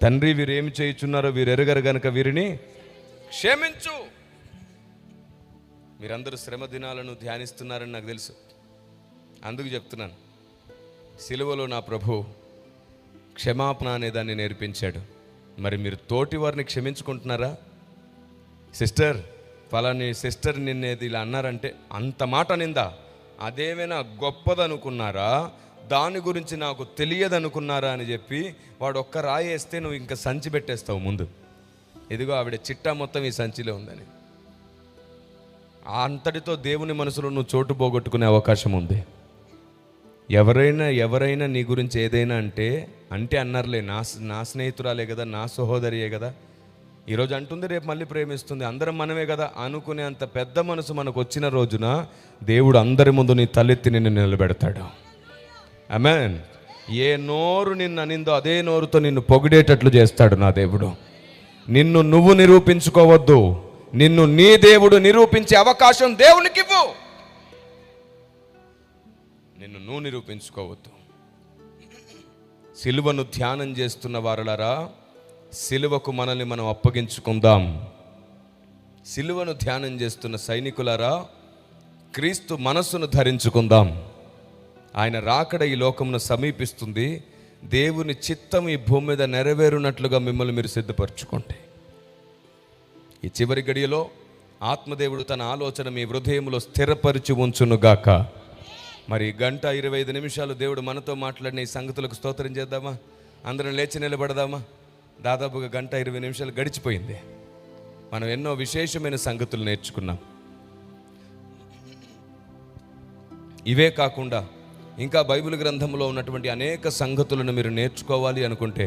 A: తండ్రి వీరేమి చేయుచున్నారో వీరెరగరు గనుక వీరిని క్షమించు. మీరందరూ శ్రమ దినాలను ధ్యానిస్తున్నారని నాకు తెలుసు, అందుకు చెప్తున్నాను. సిలువలో నా ప్రభు క్షమాపణ అనే దాన్ని నేర్పించాడు. మరి మీరు తోటి వారిని క్షమించుకుంటున్నారా? సిస్టర్ ఫలాని సిస్టర్ నిన్నేది ఇలా అన్నారంటే అంత మాట నిందా, అదేమైనా గొప్పదనుకున్నారా, దాని గురించి నాకు తెలియదనుకున్నారా అని చెప్పి వాడు ఒక్క రాయి వేస్తే నువ్వు ఇంకా సంచి పెట్టేస్తావు ముందు. ఇదిగో ఆవిడ చిట్టా మొత్తం ఈ సంచిలో ఉందని. అంతటితో దేవుని మనసులో నువ్వు చోటు పోగొట్టుకునే అవకాశం ఉంది. ఎవరైనా నీ గురించి ఏదైనా అంటే అన్నారులే, నా స్నేహితురాలే కదా, నా సహోదరియే కదా, ఈరోజు అంటుంది రేపు మళ్ళీ ప్రేమిస్తుంది, అందరం మనమే కదా అనుకునే అంత పెద్ద మనసు మనకు వచ్చిన రోజున దేవుడు అందరి ముందు నీ తలెత్తి నిన్ను నిలబెడతాడు. ఆమేన్. ఏ నోరు నిన్ను అనిందో అదే నోరుతో నిన్ను పొగిడేటట్లు చేస్తాడు నా దేవుడు. నిన్ను నువ్వు నిరూపించుకోవద్దు, నిన్ను నీ దేవుడు నిరూపించే అవకాశం దేవునికి ఇవ్వు. నిన్ను నువ్వు నిరూపించుకోవద్దు. సిలువను ధ్యానం చేస్తున్న వారలారా, సిలువకు మనల్ని మనం అప్పగించుకుందాం. సిలువను ధ్యానం చేస్తున్న సైనికులారా, క్రీస్తు మనస్సును ధరించుకుందాం. ఆయన రాకడ ఈ లోకమును సమీపిస్తుంది. దేవుని చిత్తం ఈ భూమి మీద నెరవేరునట్లుగా మిమ్మల్ని మీరు సిద్ధపరచుకోండి. ఈ చివరి గడియలో ఆత్మదేవుడు తన ఆలోచన మీ హృదయంలో స్థిరపరిచి ఉంచునుగాక. మరి 1:25 దేవుడు మనతో మాట్లాడిన ఈ సంగతులకు స్తోత్రం చేద్దామా? అందరం లేచి నిలబడదామా? దాదాపుగా 1:20 గడిచిపోయింది. మనం ఎన్నో విశేషమైన సంగతులు నేర్చుకున్నాం. ఇవే కాకుండా ఇంకా బైబిల్ గ్రంథంలో ఉన్నటువంటి అనేక సంగతులను మీరు నేర్చుకోవాలి అనుకుంటే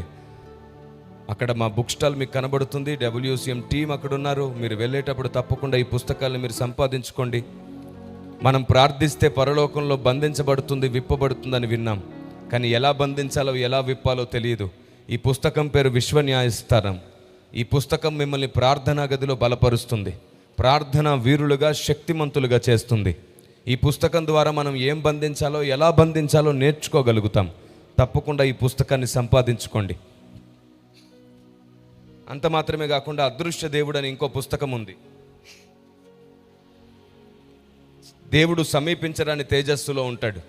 A: అక్కడ మా బుక్ స్టాల్ మీకు కనబడుతుంది. WCM టీం అక్కడ ఉన్నారు. మీరు వెళ్ళేటప్పుడు తప్పకుండా ఈ పుస్తకాలను మీరు సంపాదించుకోండి. మనం ప్రార్థిస్తే పరలోకంలో బంధించబడుతుంది, విప్పబడుతుందని విన్నాం. కానీ ఎలా బంధించాలో ఎలా విప్పాలో తెలియదు. ఈ పుస్తకం పేరు విశ్వ న్యాయస్థానం. ఈ పుస్తకం మిమ్మల్ని ప్రార్థనా గదిలో బలపరుస్తుంది, ప్రార్థనా వీరులుగా, శక్తిమంతులుగా చేస్తుంది. ఈ పుస్తకం ద్వారా మనం ఏం బంధించాలో ఎలా బంధించాలో నేర్చుకోగలుగుతాం. తప్పకుండా ఈ పుస్తకాన్ని సంపాదించుకోండి. అంత మాత్రమే కాకుండా అదృశ్య దేవుడు అని ఇంకో పుస్తకం ఉంది. దేవుడు సమీపించడాని తేజస్సులో ఉంటాడు.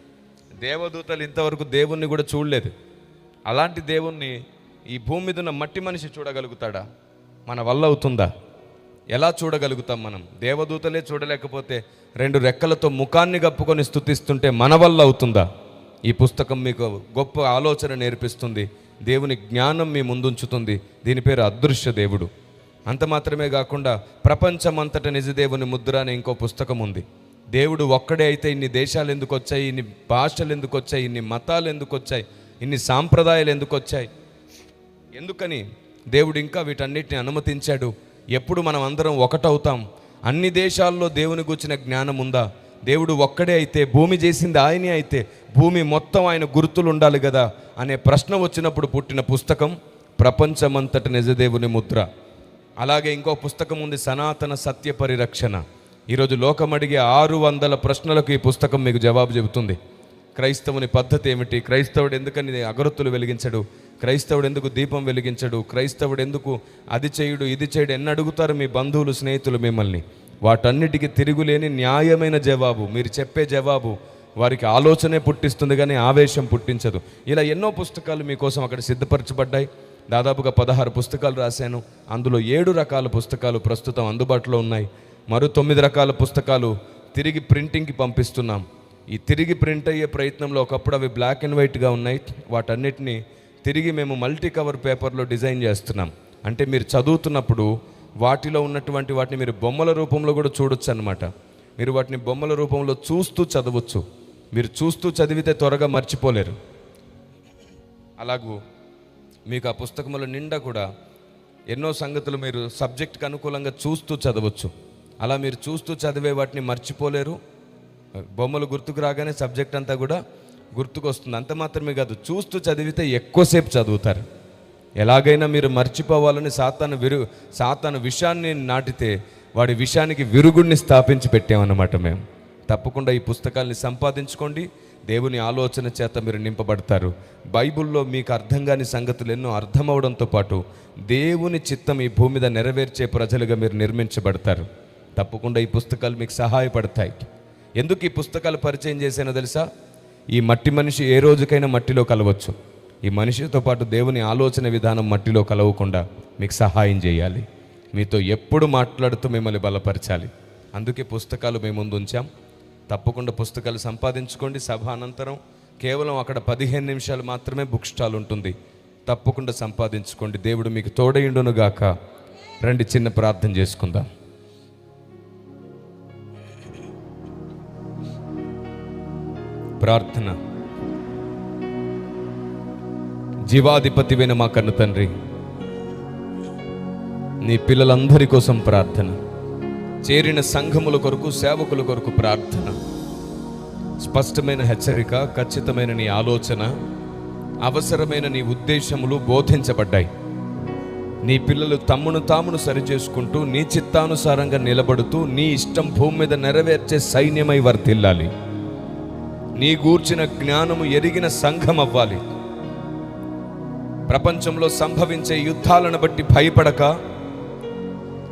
A: దేవదూతలు ఇంతవరకు దేవుణ్ణి కూడా చూడలేదు. అలాంటి దేవుణ్ణి ఈ భూమి మీద ఉన్న మట్టి మనిషి చూడగలుగుతాడా? మన వల్ల అవుతుందా? ఎలా చూడగలుగుతాం మనం? దేవదూతలే చూడలేకపోతే 2 రెక్కలతో ముఖాన్ని కప్పుకొని స్తుతిస్తుంటే మన వల్ల అవుతుందా? ఈ పుస్తకం మీకు గొప్ప ఆలోచన నేర్పిస్తుంది, దేవుని జ్ఞానం మీ ముందుంచుతుంది. దీని పేరు అదృశ్య దేవుడు. అంత మాత్రమే కాకుండా ప్రపంచమంతట నిజదేవుని ముద్ర అనే ఇంకో పుస్తకం ఉంది. దేవుడు ఒక్కడే అయితే ఇన్ని దేశాలు ఎందుకు వచ్చాయి, ఇన్ని భాషలు ఎందుకు వచ్చాయి, ఇన్ని మతాలు ఎందుకు వచ్చాయి, ఇన్ని సాంప్రదాయాలు ఎందుకు వచ్చాయి, ఎందుకని దేవుడు ఇంకా వీటన్నిటిని అనుమతించాడు? ఎప్పుడు మనం అందరం ఒకటవుతాం? అన్ని దేశాల్లో దేవుని గూర్చిన జ్ఞానం ఉందా? దేవుడు ఒక్కడే అయితే, భూమి చేసింది ఆయనే అయితే, భూమి మొత్తం ఆయన గుర్తులు ఉండాలి కదా అనే ప్రశ్న వచ్చినప్పుడు పుట్టిన పుస్తకం ప్రపంచమంతట నిజదేవుని ముద్ర. అలాగే ఇంకో పుస్తకం ఉంది, సనాతన సత్య పరిరక్షణ. ఈరోజు లోకం అడిగే 600 ప్రశ్నలకు ఈ పుస్తకం మీకు జవాబు చెబుతుంది. క్రైస్తవుని పద్ధతి ఏమిటి, క్రైస్తవుడు ఎందుకని అగరొత్తులు వెలిగించడు, క్రైస్తవుడు ఎందుకు దీపం వెలిగించడు, క్రైస్తవుడు ఎందుకు అది చేయుడు ఇది చేయడు ఎన్ని అడుగుతారు మీ బంధువులు స్నేహితులు మిమ్మల్ని. వాటన్నిటికీ తిరుగులేని న్యాయమైన జవాబు, మీరు చెప్పే జవాబు వారికి ఆలోచనే పుట్టిస్తుంది కానీ ఆవేశం పుట్టించదు. ఇలా ఎన్నో పుస్తకాలు మీకోసం అక్కడ సిద్ధపరచబడ్డాయి. దాదాపుగా 16 పుస్తకాలు రాశాను. అందులో 7 రకాల పుస్తకాలు ప్రస్తుతం అందుబాటులో ఉన్నాయి. మరో 9 రకాల పుస్తకాలు తిరిగి ప్రింటింగ్కి పంపిస్తున్నాం. ఈ తిరిగి ప్రింట్ అయ్యే ప్రయత్నంలో ఒకప్పుడు అవి బ్లాక్ అండ్ వైట్గా ఉన్నాయి. వాటన్నిటిని తిరిగి మేము మల్టీ కవర్ పేపర్లో డిజైన్ చేస్తున్నాం. అంటే మీరు చదువుతున్నప్పుడు వాటిలో ఉన్నటువంటి వాటిని మీరు బొమ్మల రూపంలో కూడా చూడొచ్చు అన్నమాట. మీరు వాటిని బొమ్మల రూపంలో చూస్తూ చదవచ్చు. మీరు చూస్తూ చదివితే త్వరగా మర్చిపోలేరు. అలాగూ మీకు ఆ పుస్తకముల నిండా కూడా ఎన్నో సంగతులు మీరు సబ్జెక్ట్కి అనుకూలంగా చూస్తూ చదవచ్చు. అలా మీరు చూస్తూ చదివే వాటిని మర్చిపోలేరు. బొమ్మలు గుర్తుకు రాగానే సబ్జెక్ట్ అంతా కూడా గుర్తుకొస్తుంది. అంత మాత్రమే కాదు, చూస్తూ చదివితే ఎక్కువసేపు చదువుతారు. ఎలాగైనా మీరు మర్చిపోవాలని సాతాను విషయాన్ని నాటితే వాడి విషయానికి విరుగుడిని స్థాపించి పెట్టామన్నమాట మేము. తప్పకుండా ఈ పుస్తకాల్ని సంపాదించుకోండి. దేవుని ఆలోచన చేత మీరు నింపబడతారు. బైబిల్లో మీకు అర్థం కాని సంగతులు ఎన్నో అర్థమవడంతో పాటు దేవుని చిత్తం ఈ భూమి మీద నెరవేర్చే ప్రజలుగా మీరు నిర్మించబడతారు. తప్పకుండా ఈ పుస్తకాలు మీకు సహాయపడతాయి. ఎందుకు ఈ పుస్తకాలు పరిచయం చేశానో తెలుసా? ఈ మట్టి మనిషి ఏ రోజుకైనా మట్టిలో కలవచ్చు. ఈ మనిషితో పాటు దేవుని ఆలోచన విధానం మట్టిలో కలవకుండా మీకు సహాయం చేయాలి. మీతో ఎప్పుడు మాట్లాడుతూ మిమ్మల్ని బలపరచాలి. అందుకే పుస్తకాలు మేము ముందు ఉంచాం. తప్పకుండా పుస్తకాలు సంపాదించుకోండి. సభ అనంతరం కేవలం అక్కడ 15 నిమిషాలు మాత్రమే బుక్ స్టాల్ ఉంటుంది. తప్పకుండా సంపాదించుకోండి. దేవుడు మీకు తోడయుండును గాక. రండి చిన్న ప్రార్థన చేసుకుందాం. ప్రార్థన. జీవాధిపతివైన మా కన్న తండ్రి, నీ పిల్లలందరి కోసం ప్రార్థన, చేరిన సంఘముల కొరకు సేవకుల కొరకు ప్రార్థన. స్పష్టమైన హెచ్చరిక, ఖచ్చితమైన నీ ఆలోచన, అవసరమైన నీ ఉద్దేశములు బోధించబడ్డాయి. నీ పిల్లలు తమ్మును తామును సరిచేసుకుంటూ నీ చిత్తానుసారంగా నిలబడుతూ నీ ఇష్టం భూమి మీద నెరవేర్చే సైన్యమై వర్ధిల్లాలి. నీ గూర్చిన జ్ఞానము ఎరిగిన సంఘం అవ్వాలి. ప్రపంచంలో సంభవించే యుద్ధాలను బట్టి భయపడక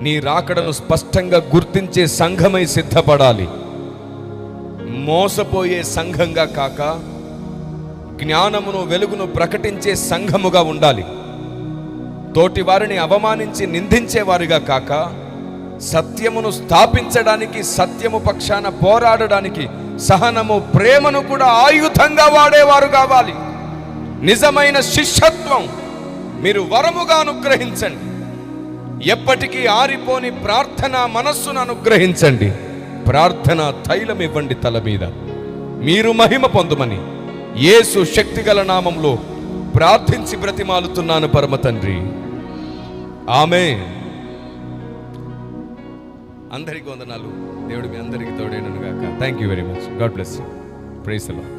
A: నీ రాకడను స్పష్టంగా గుర్తించే సంఘమై సిద్ధపడాలి. మోసపోయే సంఘంగా కాక జ్ఞానమును వెలుగును ప్రకటించే సంఘముగా ఉండాలి. తోటి వారిని అవమానించి నిందించేవారిగా కాక సత్యమును స్థాపించడానికి, సత్యము పక్షాన పోరాడడానికి సహనము, ప్రేమను కూడా ఆయుధంగా వాడేవారు కావాలి. నిజమైన శిష్యత్వం మీరు వరముగా అనుగ్రహించండి. ఎప్పటికీ ఆరిపోని ప్రార్థన మనస్సును అనుగ్రహించండి. ప్రార్థన తైలం ఇవ్వండి తల మీద. మీరు మహిమ పొందుమని యేసు శక్తిగల నామంలో ప్రార్థించి బ్రతిమాలుతున్నాను పరమ తండ్రి. ఆమేన్. అందరికీ వందనాలు. దేవుడు మీ అందరికీ తోడేయును గాక. Thank you very much. God bless you. Praise the lord.